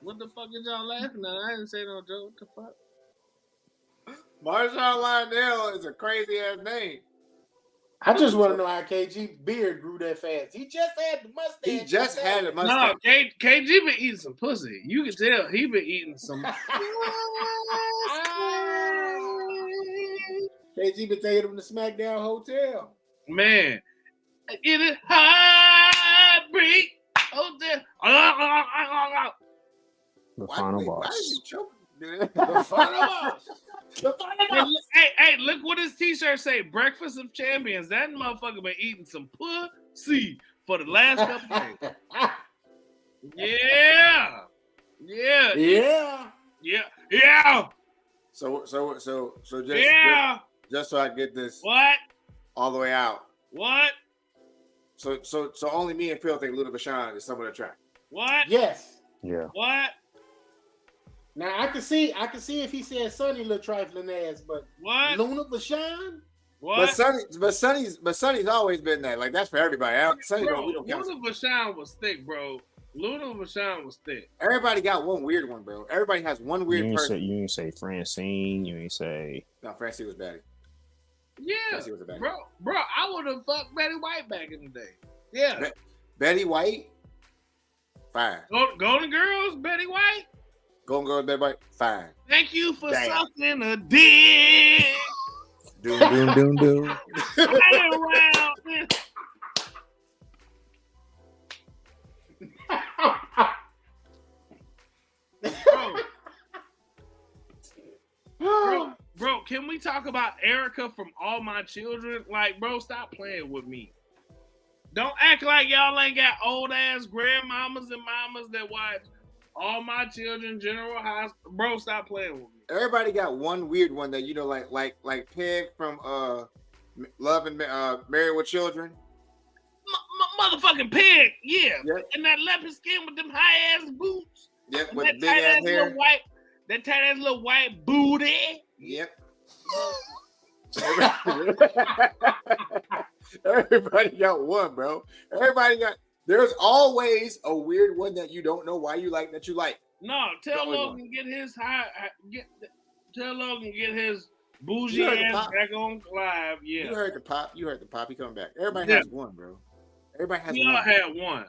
What the fuck is y'all laughing at? I didn't say no joke. What the fuck? Marshawn Lionel is a crazy ass name. I just want to know how KG beard grew that fast. He just had the mustache. He just had a No, mustache. KG been eating some pussy. You can tell he been eating some. KG been taking him to SmackDown Hotel. Man, in a heartbreak. Oh, there. The Why final did boss. you choke? The final boss. The final boss. Hey, look what his t-shirt say. Breakfast of Champions. That motherfucker been eating some pussy for the last couple days. Yeah. So just so I get this What? all the way out. What? So only me and Phil think Luna Vachon is someone to track. What? Yes. Yeah. What? Now I can see if he said Sonny little trifling ass, but What? Luna Vachon? What? But Sonny's always been that. Like that's for everybody. Sonny Bro, we don't count. Luna Vachon was thick, bro. Luna Vachon was thick. Everybody got one weird one, bro. Everybody has one You weird ain't person. say, you ain't say Francine. You ain't say. No, Francie was bad. Yeah, Francie was a bad. bro, I would have fucked Betty White back in the day. Yeah, Betty White, fine. Golden Girls, Betty White. Golden Girls, Betty White, fine. Thank you for Damn. sucking a dick. Doom, doom, doom, doom. Right around. Bro, can we talk about Erica from All My Children? Like, bro, stop playing with me. Don't act like y'all ain't got old ass grandmamas and mamas that watch All My Children, General Hospital. Bro, stop playing with me. Everybody got one weird one that you know, like Peg from Love and Married with Children. Motherfucking Pig, yeah. Yep. And that leopard skin with them high ass boots. Yep, And with that big ass tight hair. ass little white booty. Yep. Everybody got one, bro. Everybody got. There's always a weird one that you don't know why you like that you like. No, tell Always Logan get his tell Logan get his bougie You heard the ass pop. back on live. Yeah. You heard the pop. He coming back. Everybody has one, bro. Everybody has We all one. had one.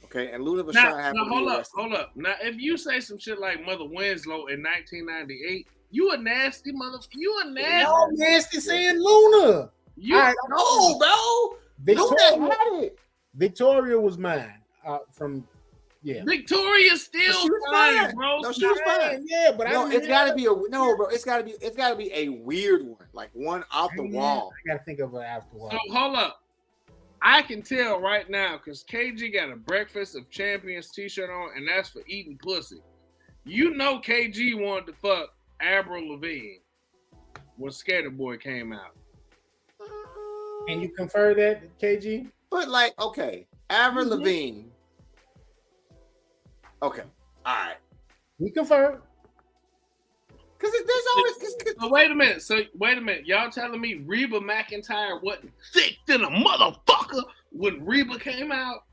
Okay, and Luna Now, Vachon happened to be hold arrested. up. Now, if you say some shit like Mother Winslow in 1998, you a nasty mother. You a nasty. Y'all nasty saying Luna. You, All right, No, bro. Luna had it. Victoria was mine. From Victoria still She was fine, fine. bro. No, she was Stop. fine. Yeah, but No, I it's gotta be bro. It's gotta be a weird one, like one off the wall. I gotta think of it afterwards. So hold up. I can tell right now because KG got a Breakfast of Champions t-shirt on, and that's for eating pussy. You know KG wanted to fuck Avril Lavigne when Skater Boy came out. Can you confirm that, KG? But like, okay, Avril Lavigne. Okay, all right. We confirm. Because there's always. So wait a minute. Y'all telling me Reba McEntire wasn't thick than a motherfucker when Reba came out?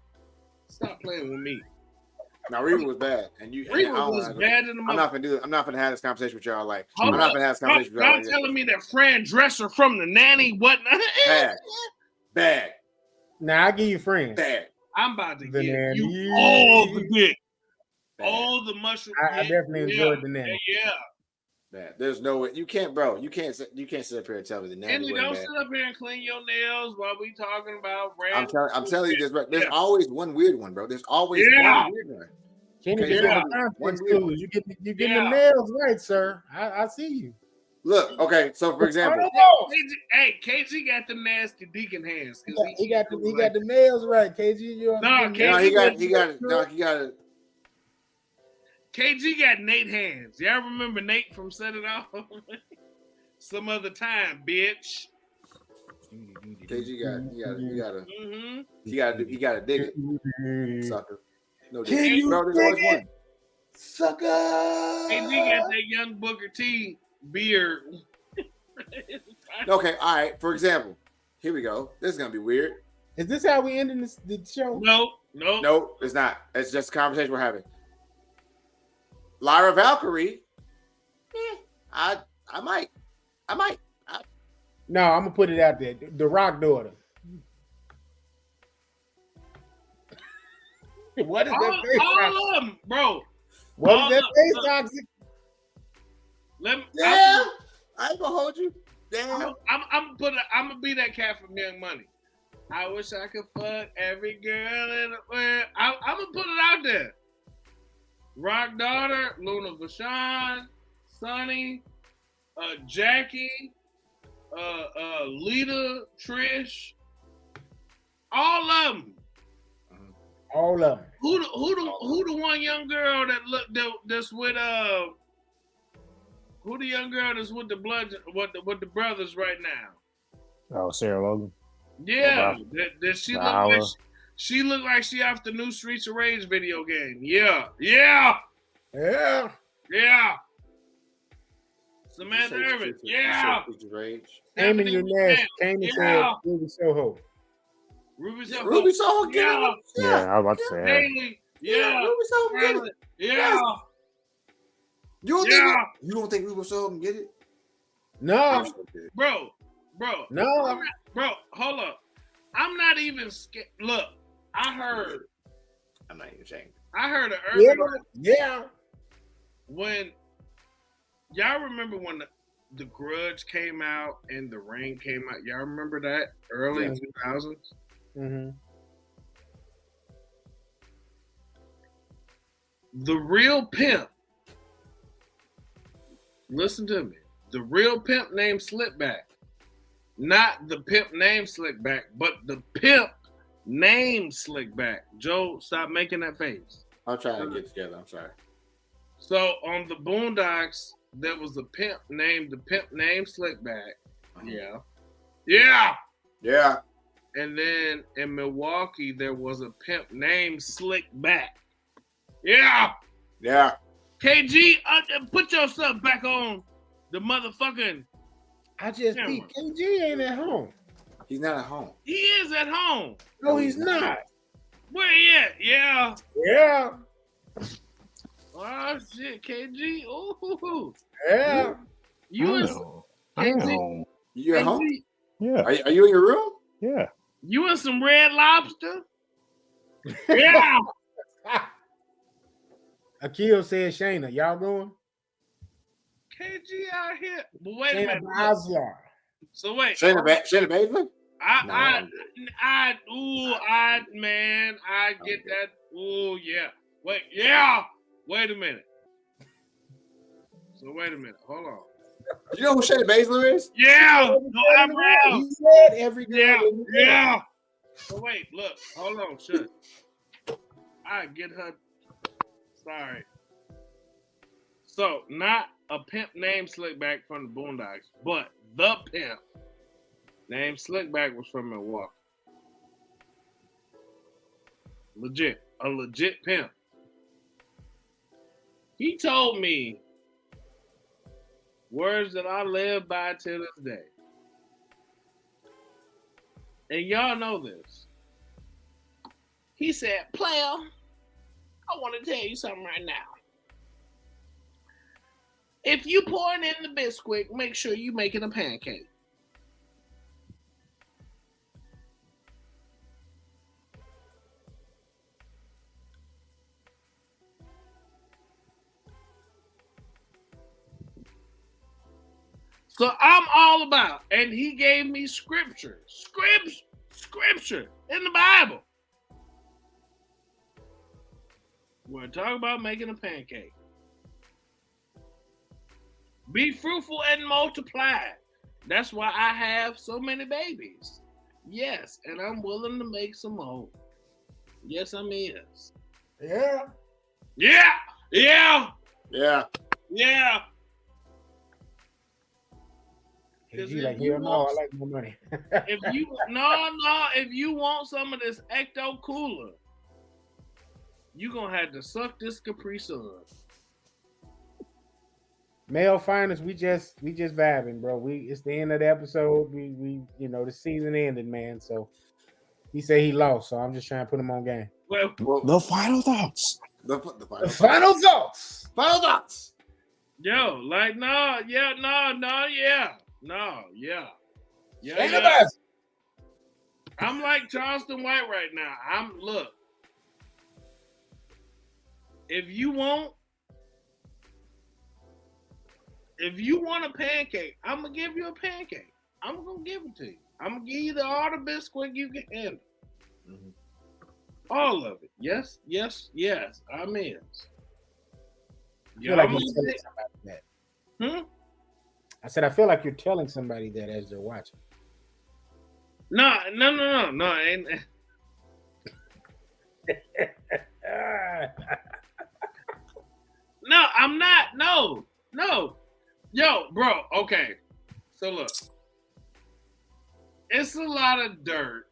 Stop playing with me. Now Reba was bad, and Reba was bad in the I'm not gonna have this conversation with y'all. Like, Hold I'm not gonna have this conversation with y'all. Y'all telling me that Fran Dresser from The Nanny wasn't bad. Now I give you friends. Bad. I'm about to The give Nanny. you all the dick. Bad. All the mushroom. I definitely enjoyed The Nanny. Yeah. Bad. There's no way you can't, bro. You can't sit up here and tell me The Nanny. And you don't bad. sit up here and clean your nails while we talking about I'm telling you this. There's always one weird one, bro. There's always one weird one. Kenny, Okay, you getting the nails right, sir. I see you. Look, okay. So for example, KG got the nasty deacon hands. He got the nails right. KG, he got it. KG got Nate hands. Y'all remember Nate from Set It Off? Some other time, bitch. KG you gotta dig it, sucker. No, can you bro, there's always one. Sucker. KG got that young Booker T beard. Okay, all right. For example, here we go. This is gonna be weird. Is this how we ending the show? No, it's not. It's just a conversation we're having. Lyra Valkyrie. I might. No, I'm gonna put it out there. The Rock daughter. What is that face? All of them, bro. What is that face, Toxic? I ain't gonna hold you. Damn. I'm gonna be that cat from Young Money. I wish I could fuck every girl in the world. I'm gonna put it out there. Rock daughter, Luna Vachon, Sonny, Jackie, Lita, Trish, all of them. All of them. Who the one young girl that's with who the young girl that's with the with the brothers right now? Oh, Sarah Logan. Yeah, that she look like she look like she off the new Streets of Rage video game. Yeah. Samantha Irvin. Yeah. Aiming your Nash. Kane said Ruby Soho. Ruby Soho, get him. Yeah, I was about to say that. Haley. Yeah. Ruby Soho, get it. Yeah. You don't think Ruby Soho can get it? No. Bro. No. Bro, hold up. I'm not even scared. Look, I'm not even ashamed. I heard an earlier. Yeah. When y'all remember when the Grudge came out and The Ring came out? Y'all remember that early 2000s? Mm-hmm. The real pimp. Listen to me. The real pimp named Slickback. Not the pimp named Slickback, but the pimp named Slickback. Joe, stop making that face. I'm trying to get together. I'm sorry. So on the Boondocks, there was a pimp named Slickback. Yeah. And then in Milwaukee, there was a pimp named Slickback. Yeah. KG, put yourself back on the motherfucking. I just think KG ain't at home. He's not at home. He is at home. No, he's not. Where he at? Yeah. Oh shit, KG. Ooh. Yeah. You I in know. I know. You at home? Yeah. Are you in your room? Yeah. You in some Red Lobster? Yeah. Akil said Shayna. Y'all going? KG out here. But wait a Shayna minute. Baszler. So wait. Shayna Baszler? I get that. Ooh, yeah. Wait a minute. Hold on. You know who Shayna Baszler is? Yeah. No eyebrows. He said every girl. Yeah. So wait, look. Hold on. Shut. I get her. Sorry. So not a pimp named Slickback from the Boondocks, but the pimp named Slickback was from Milwaukee. A legit pimp. He told me Words that I live by to this day. And y'all know this. He said, player, I want to tell you something right now. If you pouring in the Bisquick, make sure you making a pancake. So I'm all about, and he gave me scripture in the Bible. We're talking about making a pancake. Be fruitful and multiply. That's why I have so many babies. Yes, and I'm willing to make some more. Yes, I'm is. Yeah. Yeah. Yeah. Yeah. Yeah. If you like, hell no, I like more money. if you want some of this Ecto Cooler, you gonna have to suck this Capri Sun. Male finest, we just vibing, bro. It's the end of the episode. We the season ended, man. So he said he lost. So I'm just trying to put him on game. Well, The final thoughts. the Final thoughts. final thoughts. Yo, like no, yeah. Ain't nobody. I'm like Charleston White right now. Look. If you want a pancake, I'm gonna give you a pancake. I'm gonna give it to you. I'm gonna give you all the Bisquick you can handle. Mm-hmm. All of it. Yes. I'm in. I feel like you're telling somebody that. Hmm? I said I feel like you're telling somebody that as they're watching. No. Ain't. No, I'm not. No. Yo, bro. Okay. So look, it's a lot of dirt,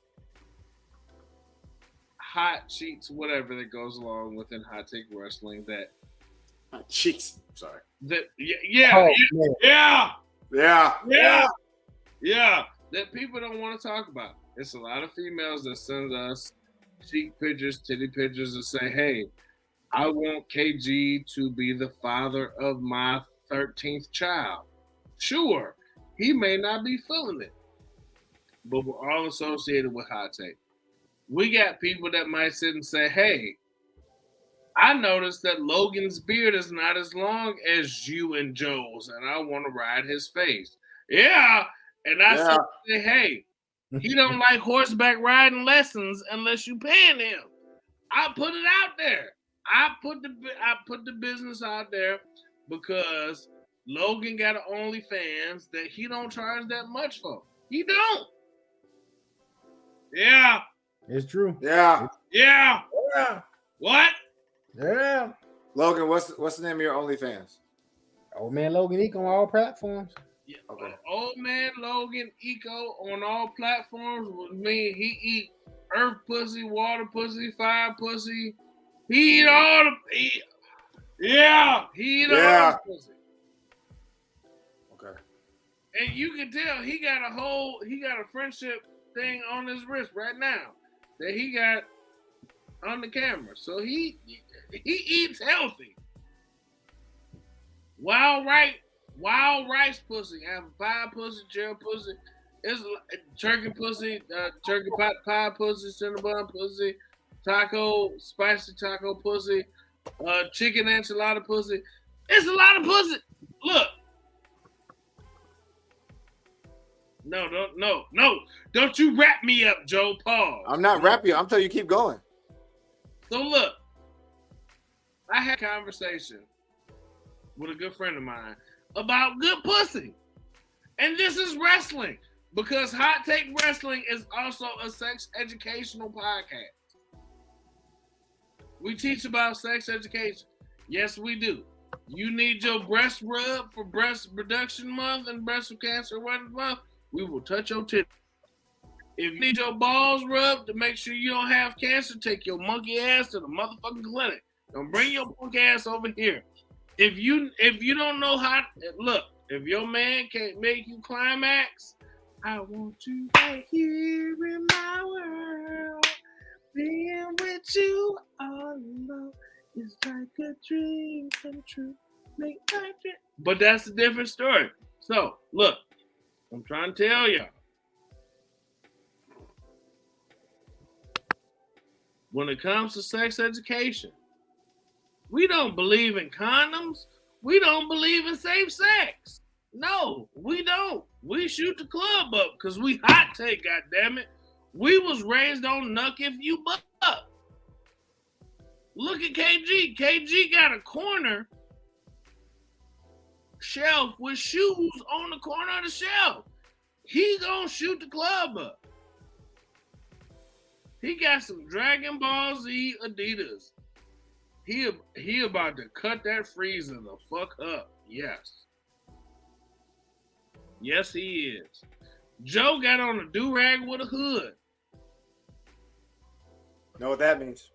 hot cheeks, whatever that goes along within hot take wrestling. That Cheeks. Sorry. Oh, man. Yeah. That people don't want to talk about. It's a lot of females that send us cheek pictures, titty pictures, and say, "Hey, I want KG to be the father of my 13th child." Sure, he may not be feeling it, but we're all associated with hot take. We got people that might sit and say, "Hey, I noticed that Logan's beard is not as long as you and Joe's, and I want to ride his face." Yeah, and I say, "Hey, he don't like horseback riding lessons unless you paying him." I put it out there. I put the business out there because Logan got an OnlyFans that he don't charge that much for. He don't. Yeah. It's true. Yeah. Yeah. What? Yeah. Logan, what's the name of your OnlyFans? Old man Logan Eco on all platforms. Yeah. Okay. Old man Logan Eco on all platforms would mean he eat earth pussy, water pussy, fire pussy. He eat all the he eat all the pussy. Okay. And you can tell he got a friendship thing on his wrist right now that he got on the camera. So he eats healthy. Wild rice pussy, apple pie pussy, gel pussy, it's turkey pussy, turkey pot pie pussy, cinnamon pussy, spicy taco pussy, chicken enchilada pussy. It's a lot of pussy. Look. No. Don't you wrap me up, Joe. Pause. I'm not wrapping you. I'm telling you, keep going. So look, I had a conversation with a good friend of mine about good pussy. And this is wrestling because Hot Take Wrestling is also a sex educational podcast. We teach about sex education. Yes, we do. You need your breast rub for Breast Reduction Month and Breast Cancer Awareness Month. We will touch your titty. If you need your balls rubbed to make sure you don't have cancer, take your monkey ass to the motherfucking clinic. Don't bring your punk ass over here. If you don't know how, look, If your man can't make you climax, I want you right here in my world. Being with you all alone is like a dream come true. Make my dream. But that's a different story. So, look, I'm trying to tell y'all. When it comes to sex education, we don't believe in condoms. We don't believe in safe sex. No, we don't. We shoot the club up because we hot take, goddammit. We was raised on knuck if you buck. Look at KG. KG got a corner shelf with shoes on the corner of the shelf. He gonna shoot the club up. He got some Dragon Ball Z Adidas. He about to cut that freezer the fuck up. Yes. Yes, he is. Joe got on a do-rag with a hood. Know what that means?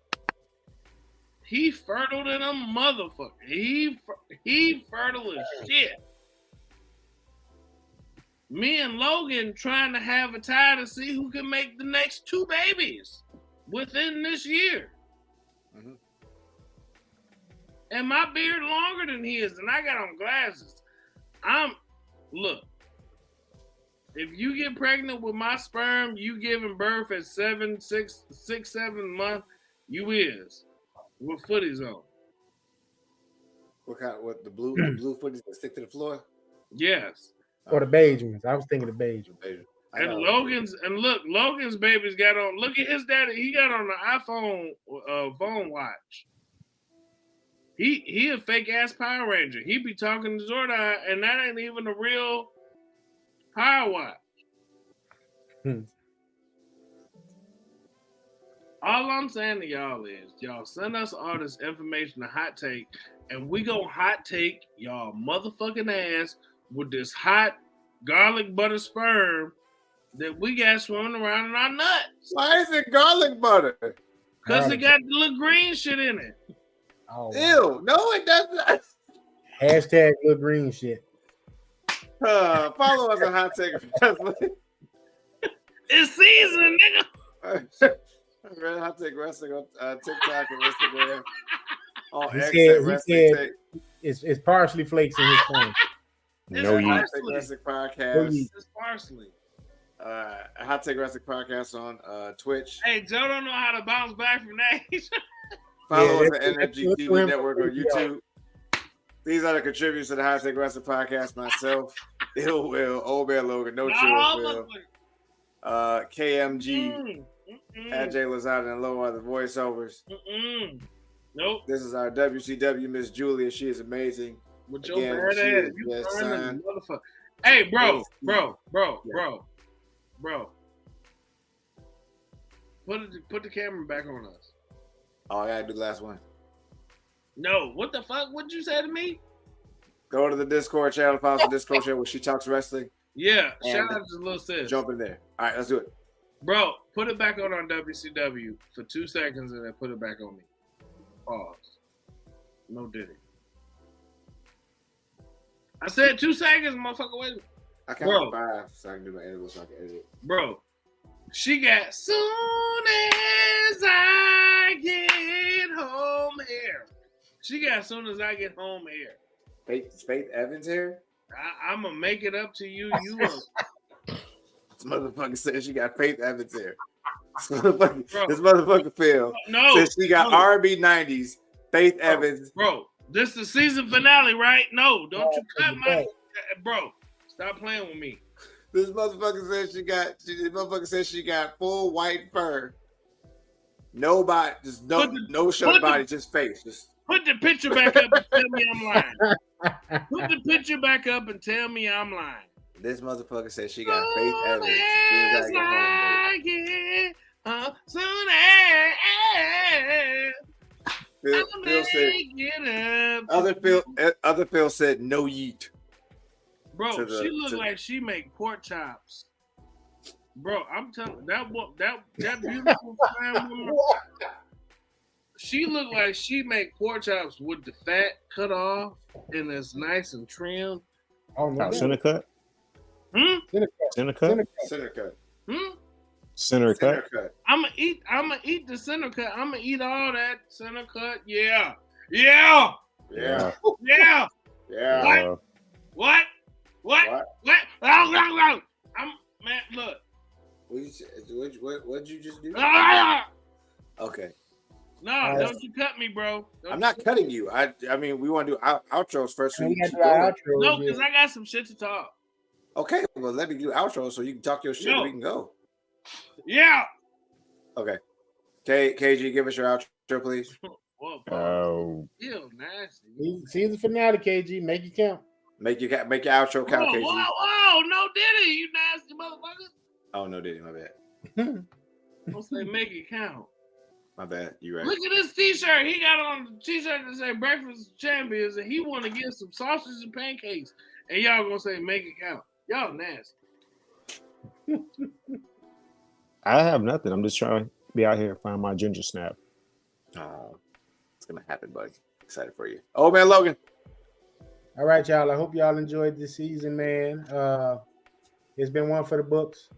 He fertile than a motherfucker. He fertile as shit. Me and Logan trying to have a tie to see who can make the next 2 babies within this year. Mm-hmm. And my beard longer than his, and I got on glasses. Look, if you get pregnant with my sperm, you giving birth at 7 months, you is. With footies on. What the blue footies that stick to the floor? Yes. Or the beige ones. I was thinking the beige ones. And Logan's baby's got on. Look at his daddy. He got on the iPhone phone watch. He a fake ass Power Ranger. He be talking to Zordon, and that ain't even a real Power Watch. All I'm saying to y'all is, y'all send us all this information to hot take, and we gonna hot take y'all motherfucking ass with this hot garlic butter sperm that we got swimming around in our nuts. Why is it garlic butter? Because it got the little green shit in it. Oh, Ew, no, it doesn't. Hashtag little green shit. Follow us on Hot Take Wrestling. It's season, nigga. Hot Take Wrestling on TikTok and Instagram. On He X said- at he Wrestling said- Take. It's parsley flakes in his phone. No It's yeast. Hot Take Wrestling Podcast. It's parsley. Hot Take Wrestling Podcast on Twitch. Hey, Joe don't know how to bounce back from that. Follow Yeah, us at that's NFG TV what Network on we're YouTube. These are the contributors to the Hot Take Wrestling Podcast. Myself, Ill Will, Old Man Logan, No Chill Will, KMG, at Jay Lozada, and Low are the voiceovers. Nope. This is our WCW Miss Julia. She is amazing. With your Again, bad she ass. is You just burning signed. the motherfucker. Hey, bro. Put the camera back on us. Oh, I gotta do the last one. No, what the fuck? What'd you say to me? Go to the Discord channel, follow the Discord channel where she talks wrestling. Yeah, And shout out to little sis. Jump in there. All right, let's do it. Bro, put it back on WCW for 2 seconds and then put it back on me. Pause. No diddy. I said 2 seconds, motherfucker. Wait. I count Bro. 5 so I can do my interval so I can edit it. Bro, she got soon as I get home here. She got soon as I get home here. Faith Evans here? I'm going to make it up to you. You This motherfucker said she got Faith Evans here. This motherfucker Phil says she got R&B 90s, Faith Evans. Bro, this is the season finale, right? No, don't you cut my... Bro, stop playing with me. This motherfucker says she got full white fur. No body, just no show body, just face. Just put the picture back up and tell me I'm lying. Put the picture back up and tell me I'm lying. This motherfucker says she got Faith Evans. Phil said. Other Phil said no yeet. Bro, she look like she make pork chops. Bro, I'm telling you, that beautiful fine woman. She look like she make pork chops with the fat cut off and it's nice and trimmed. Oh, no doubt. Center cut. Center cut. Center cut. Center cut. Center Center cut. cut. I'm gonna eat the center cut. I'm gonna eat all that center cut. Yeah. Yeah. Yeah. Yeah. Yeah. What? I'm man, look. What'd you just do? Ah! Okay. No, don't you cut me, bro. I'm not cutting you. I mean, we want to do outros first. So We you got keep to do our going. outros, No, yeah. because I got some shit to talk. Okay, well, let me do outros so you can talk your shit and we can go. Yeah. Okay. KG, give us your outro, please. Whoa, Oh. ew, nasty. Season finale, KG. Make it count. Make your outro count, KG. Whoa, no Diddy, you nasty motherfucker. Oh, no, Diddy, my bad. Don't say make it count. My bad. You right. Look at this t-shirt. He got on the t-shirt that say Breakfast Champions, and he want to get some sausage and pancakes. And y'all gonna say make it count. Y'all nasty. I have nothing. I'm just trying to be out here and find my ginger snap. Oh, it's gonna happen, buddy. Excited for you. Oh man, Logan. All right, y'all. I hope y'all enjoyed this season, man. It's been one for the books.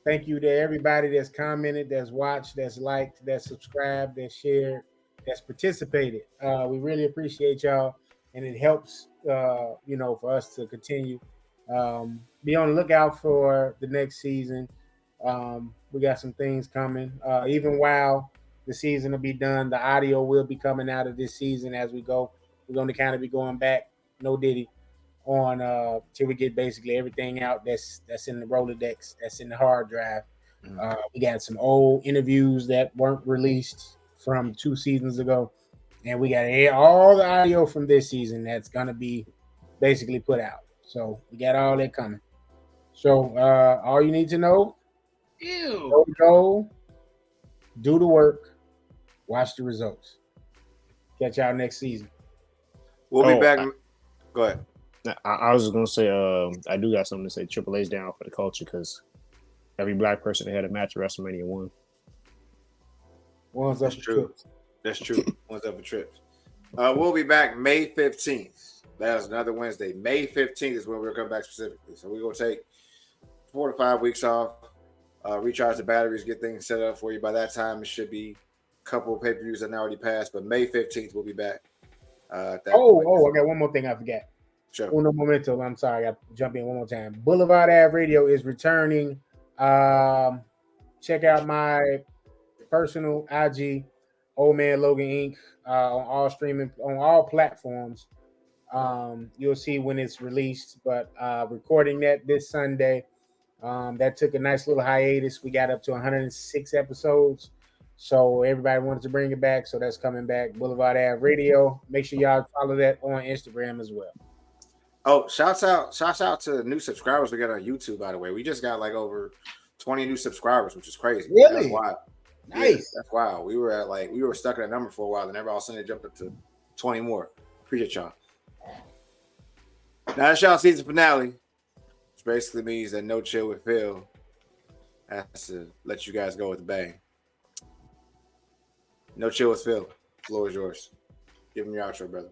Thank you to everybody that's commented, that's watched, that's liked, that's subscribed, that's shared, that's participated. We really appreciate y'all, and it helps, for us to continue. Be on the lookout for the next season. We got some things coming. Even while the season will be done, the audio will be coming out of this season as we go. We're going to kind of be going back, no Diddy, on till we get basically everything out that's in the Rolodex, that's in the hard drive. We got some old interviews that weren't released from 2 seasons ago, and we got all the audio from this season that's gonna be basically put out. So we got all that coming. So all you need to know, go do the work, watch the results. Catch y'all next season. We'll be back. Go ahead. I was just gonna say, I do got something to say. Triple H's down for the culture because every black person that had a match at Wrestlemania won. One's up for trips. That's true. One's up for trips. We'll be back May 15th. That is another Wednesday. May 15th is when we'll come back specifically. So we're gonna take 4 to 5 weeks off, recharge the batteries, get things set up for you. By that time, it should be a couple of pay-per-views that already passed. But May 15th, we'll be back. I got one more thing I forgot. Sure. Uno momento. I'm sorry. I jump in one more time. Boulevard Ave Radio is returning. Check out my personal IG, Old Man Logan Inc. On all platforms. You'll see when it's released. But recording that this Sunday. That took a nice little hiatus. We got up to 106 episodes. So everybody wanted to bring it back. So that's coming back. Boulevard Ave Radio. Make sure y'all follow that on Instagram as well. Oh, shouts out to the new subscribers we got on YouTube, by the way. We just got like over 20 new subscribers, which is crazy. Really? That's wild. Nice. Yeah, that's wild. We were stuck at a number for a while, and everybody all of a sudden jumped up to 20 more. Appreciate y'all. Now that's y'all season finale, which basically means that No Chill with Phil has to let you guys go with a bang. No Chill with Phil. Floor is yours. Give him your outro, brother.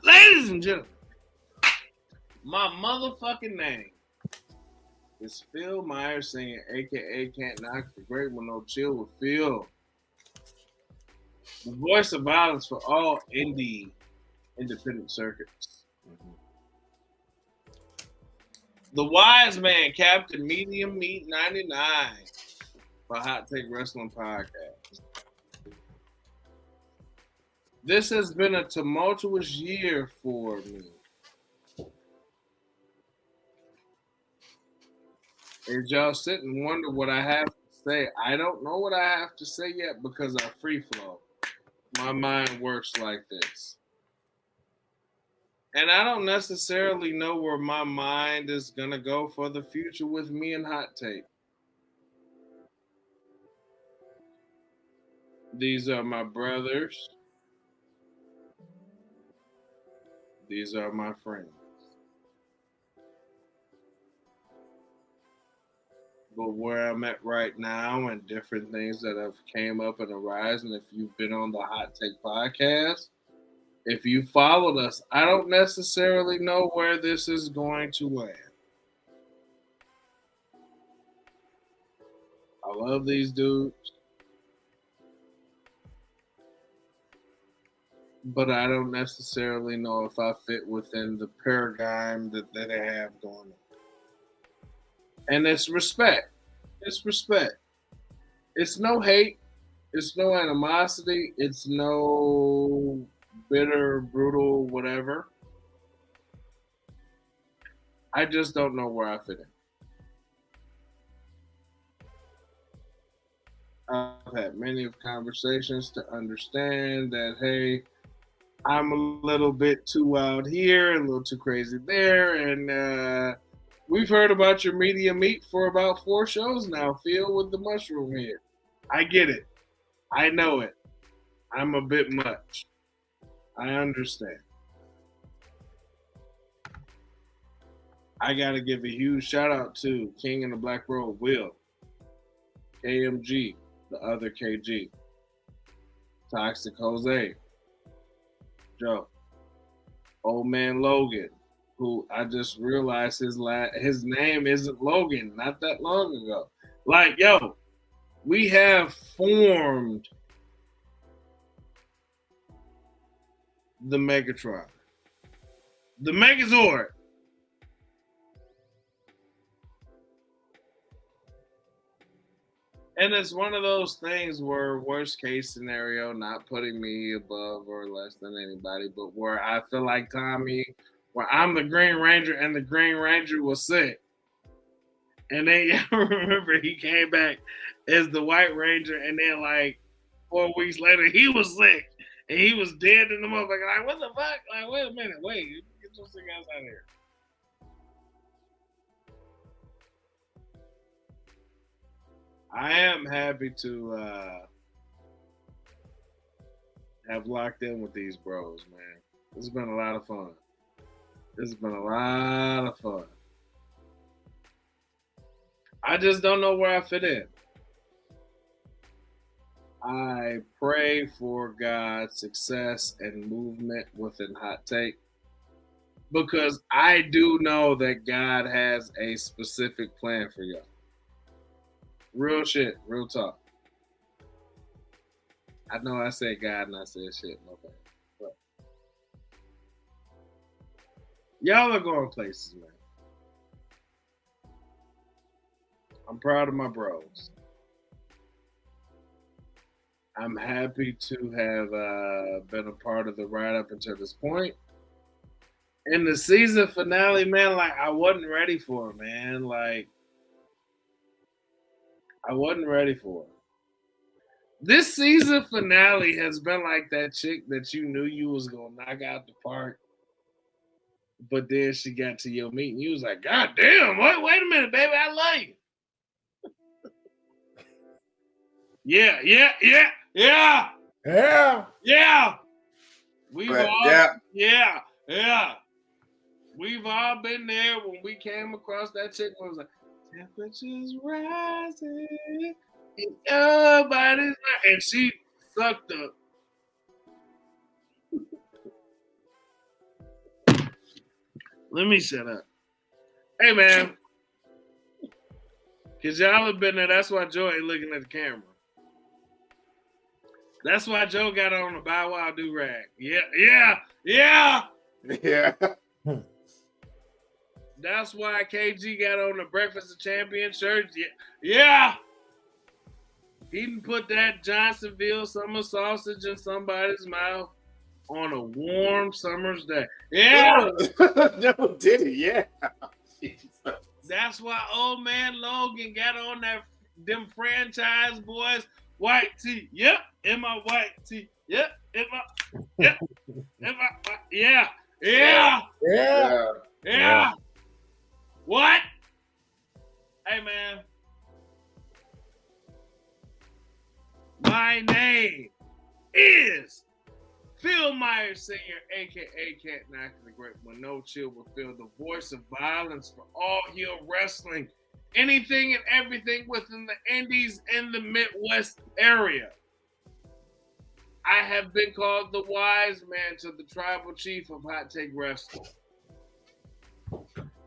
Ladies and gentlemen, my motherfucking name is Phil Myers singing, aka Can't Knock the Great with No Chill with Phil. The voice of violence for all independent circuits. The wise man, Captain Medium Meat 99 for Hot Take Wrestling Podcast. This has been a tumultuous year for me. As y'all sit and wonder what I have to say, I don't know what I have to say yet because I free flow. My mind works like this. And I don't necessarily know where my mind is going to go for the future with me and Hot Take. These are my brothers. These are my friends. But where I'm at right now and different things that have came up and arisen, if you've been on the Hot Take podcast, if you followed us, I don't necessarily know where this is going to land. I love these dudes, but I don't necessarily know if I fit within the paradigm that they have going on. And it's respect. It's respect. It's no hate. It's no animosity. It's no bitter, brutal, whatever. I just don't know where I fit in. I've had many of conversations to understand that, hey, I'm a little bit too out here, a little too crazy there, and we've heard about your media meet for about 4 shows now, Phil, with the mushroom head. I get it. I know it. I'm a bit much. I understand. I got to give a huge shout out to King in the Black Robe, Will, KMG, the other KG, Toxic Jose, Joe, Old Man Logan, who I just realized his name isn't Logan not that long ago. Like, yo, we have formed the Megatron, the Megazord. And it's one of those things where worst case scenario, not putting me above or less than anybody, but where I feel like Tommy, where I'm the Green Ranger and the Green Ranger was sick. And then remember he came back as the White Ranger, and then like 4 weeks later he was sick and he was dead in the motherfucker. Like, what the fuck? Like, wait a minute, get your sick ass out of here. I am happy to have locked in with these bros, man. This has been a lot of fun. I just don't know where I fit in. I pray for God's success and movement within Hot Take, because I do know that God has a specific plan for y'all. Real shit, real talk. I know I said God and I said shit, my bad. But y'all are going places, man. I'm proud of my bros. I'm happy to have been a part of the ride up until this point. In the season finale, man, like, I wasn't ready for it, man. Like, I wasn't ready for it. This season finale has been like that chick that you knew you was gonna knock out the park, but then she got to your meeting. You was like, God damn, wait a minute, baby, I love you. Yeah. We've all been there when we came across that chick and was like, temperatures rising, and nobody's right. And she sucked up. Let me shut up. Hey, man. Because y'all have been there. That's why Joe ain't looking at the camera. That's why Joe got on the Bow Wow do-rag. Yeah. That's why KG got on the Breakfast of Champions shirt. Yeah. He didn't put that Johnsonville summer sausage in somebody's mouth on a warm summer's day. Yeah. No, did he? Yeah. That's why old man Logan got on them franchise boys white tee. Yep, in my white tee. Yep, in my yeah. What? Hey, man. My name is Phil Myers Sr., a.k.a. Cat Knocking the Great One. No Chill with Phil, the voice of violence for all heel wrestling. Anything and everything within the Indies and the Midwest area. I have been called the wise man to the tribal chief of Hot Take Wrestling.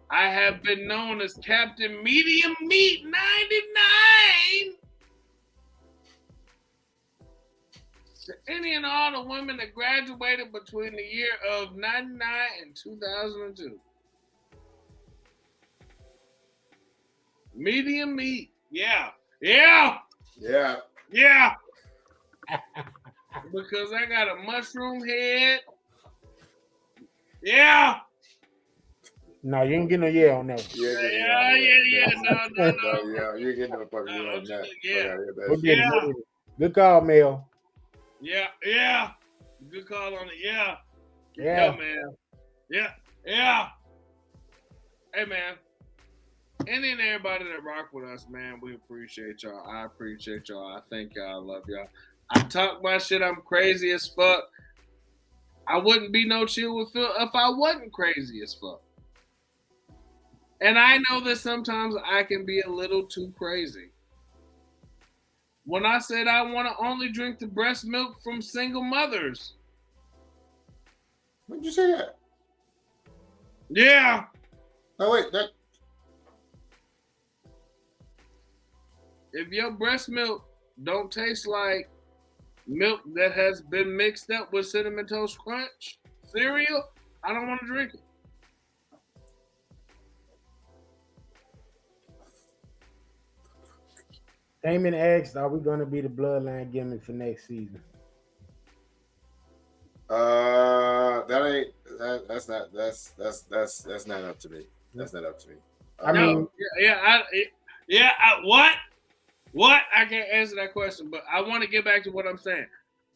I have been known as Captain Medium Meat 99. To any and all the women that graduated between the year of 99 and 2002. Medium meat. Yeah. Yeah. Yeah. Yeah. Because I got a mushroom head. Yeah. No, you ain't getting no yeah on that. Yeah. No. Yeah, you're getting no fucking yeah on that. Yeah. Go get it. Good call, Mel. Yeah. Yeah. Good call on it. Yeah. Yeah, man. Yeah. Hey, man. Any and everybody that rock with us, man, we appreciate y'all. I appreciate y'all. I thank y'all. I love y'all. I talk my shit. I'm crazy as fuck. I wouldn't be no chill with Phil if I wasn't crazy as fuck. And I know that sometimes I can be a little too crazy. When I said I want to only drink the breast milk from single mothers. When did you say that? Yeah. Oh, wait. That. If your breast milk don't taste like milk that has been mixed up with Cinnamon Toast Crunch cereal, I don't want to drink it. Damon asked, "Are we going to be the bloodline gimmick for next season?" That's not up to me. That's not up to me. I mean, What? I can't answer that question, but I want to get back to what I'm saying.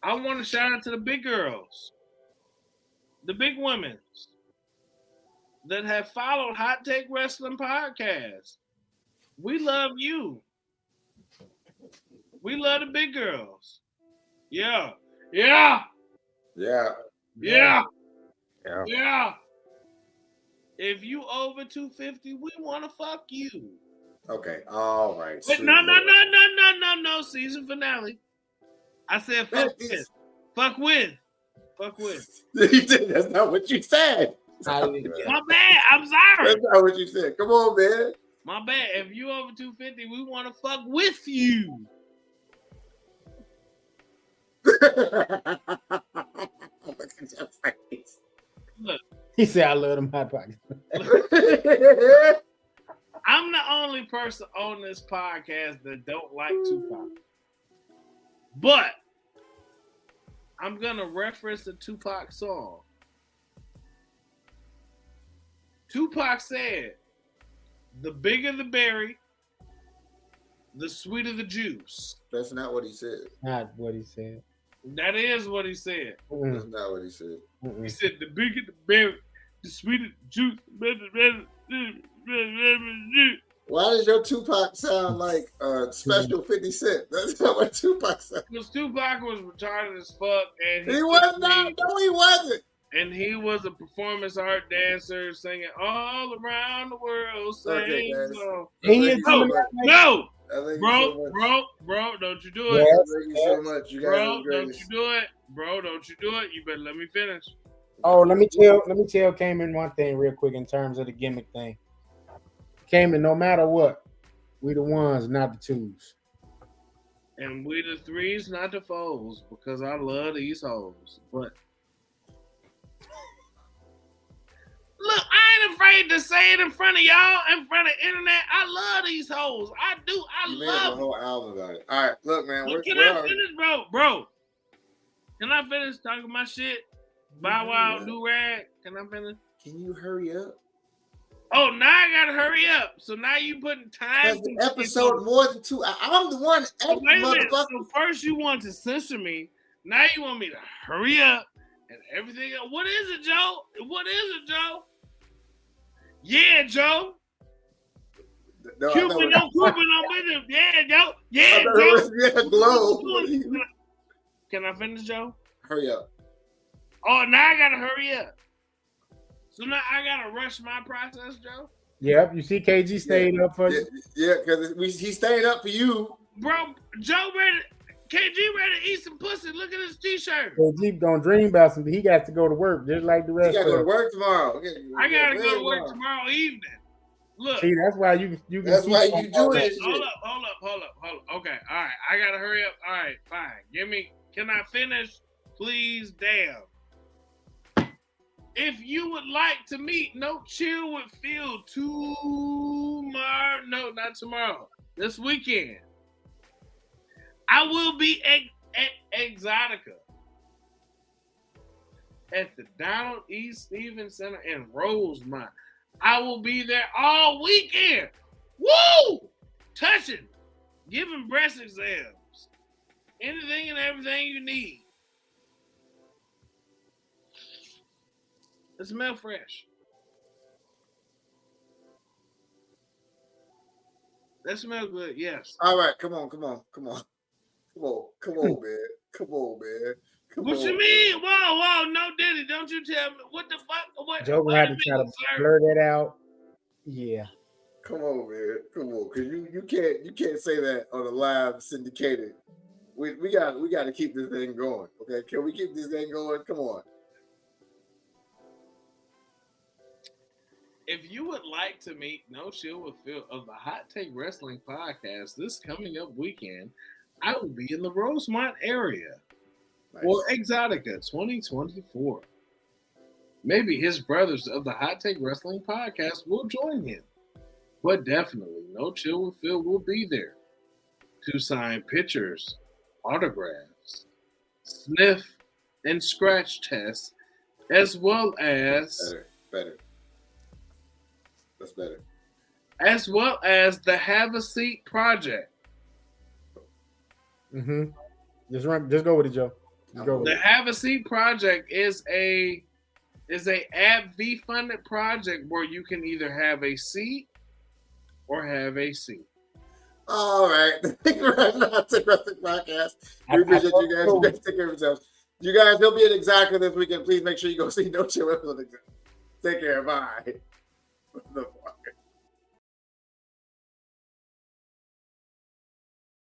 I want to shout out to the big girls, the big women that have followed Hot Take Wrestling Podcast. We love you. We love the big girls. Yeah. If you over 250, we want to fuck you. Okay. All right. But no. Season finale. I said fuck with. Fuck with. You did. That's not what you said. My bad. I'm sorry. That's not what you said. Come on, man. My bad. If you over 250, we want to fuck with you. Look at your face. Look. He said, "I love them hot pockets." I'm the only person on this podcast that don't like Tupac. But I'm going to reference a Tupac song. Tupac said, "The bigger the berry, the sweeter the juice." That's not what he said. Not what he said. That is what he said. That's not what he said. He said, "The bigger the berry, the sweeter the juice." Why does your Tupac sound like Special 50 Cent? That's not what Tupac sounds. Because Tupac was retarded as fuck, and he was not. No, he wasn't. And he was a performance art dancer singing all around the world. Okay, no, bro, don't you do it. Thank you so much. You guys bro, don't you do it. Bro, don't you do it. You better let me finish. Oh, let me tell Cayman one thing real quick in terms of the gimmick thing. Cayman, no matter what, we the ones, not the twos. And we the threes, not the foes, because I love these hoes. But look, I ain't afraid to say it in front of y'all, in front of the internet. I love these hoes. I do. You made up a whole album about it. All right, look, man. Can I finish, bro? Can I finish talking my shit? Bow Wow, do-rag. Can I finish? Can you hurry up? Oh, now I gotta hurry up. So now you putting time. The episode more than 2 hours. I'm the one. Wait a minute. So first you want to censor me. Now you want me to hurry up and everything else. What is it, Joe? Yeah, Joe. No, Cupid on business. Yeah, Joe. Yeah, Joe. Glow. Can I finish, Joe? Hurry up. Oh, now I gotta hurry up. So now I gotta rush my process, Joe? Yep, you see KG stayed up for you. Yeah, because he stayed up for you. Bro, Joe ready. KG ready to eat some pussy. Look at his t-shirt. Jeep gonna dream about something. He got to go to work just like the You rest got of to go to us. work tomorrow. I gotta go to work tomorrow evening. Look. See, that's why you can. That's why you do Wait, this. hold up. Okay, all right. I gotta hurry up. All right, fine. Can I finish? Please, damn. If you would like to meet No Chill with Phil tomorrow, no, not tomorrow, this weekend, I will be at Exotica at the Donald E. Stevens Center in Rosemont. I will be there all weekend. Woo! Touching, giving breast exams, anything and everything you need. It smells fresh. That smells good, yes. All right, come on, man. Come on, man. What you mean? Whoa, no Diddy, don't you tell me. What the fuck? What? Joe had to try to blur that out. Yeah. Come on, man. Come on, because you can't say that on a live syndicated. We got to keep this thing going. Okay, can we keep this thing going? Come on. If you would like to meet No Chill with Phil of the Hot Take Wrestling Podcast this coming up weekend, I will be in the Rosemont area for Exotica 2024. Maybe his brothers of the Hot Take Wrestling Podcast will join him. But definitely, No Chill with Phil will be there to sign pictures, autographs, sniff and scratch tests, as well as better. That's better. As well as the Have a Seat project. Mm-hmm. Just go with it, Joe. The Have a Seat project is a AbbVie funded project where you can either have a seat or have a seat. All right. Thank you very much. Take Wrestling Podcast. We appreciate you guys. You guys take care of yourselves. You guys, he'll be at Exotica this weekend. Please make sure you go see No Chill with Phil. Take care. Bye.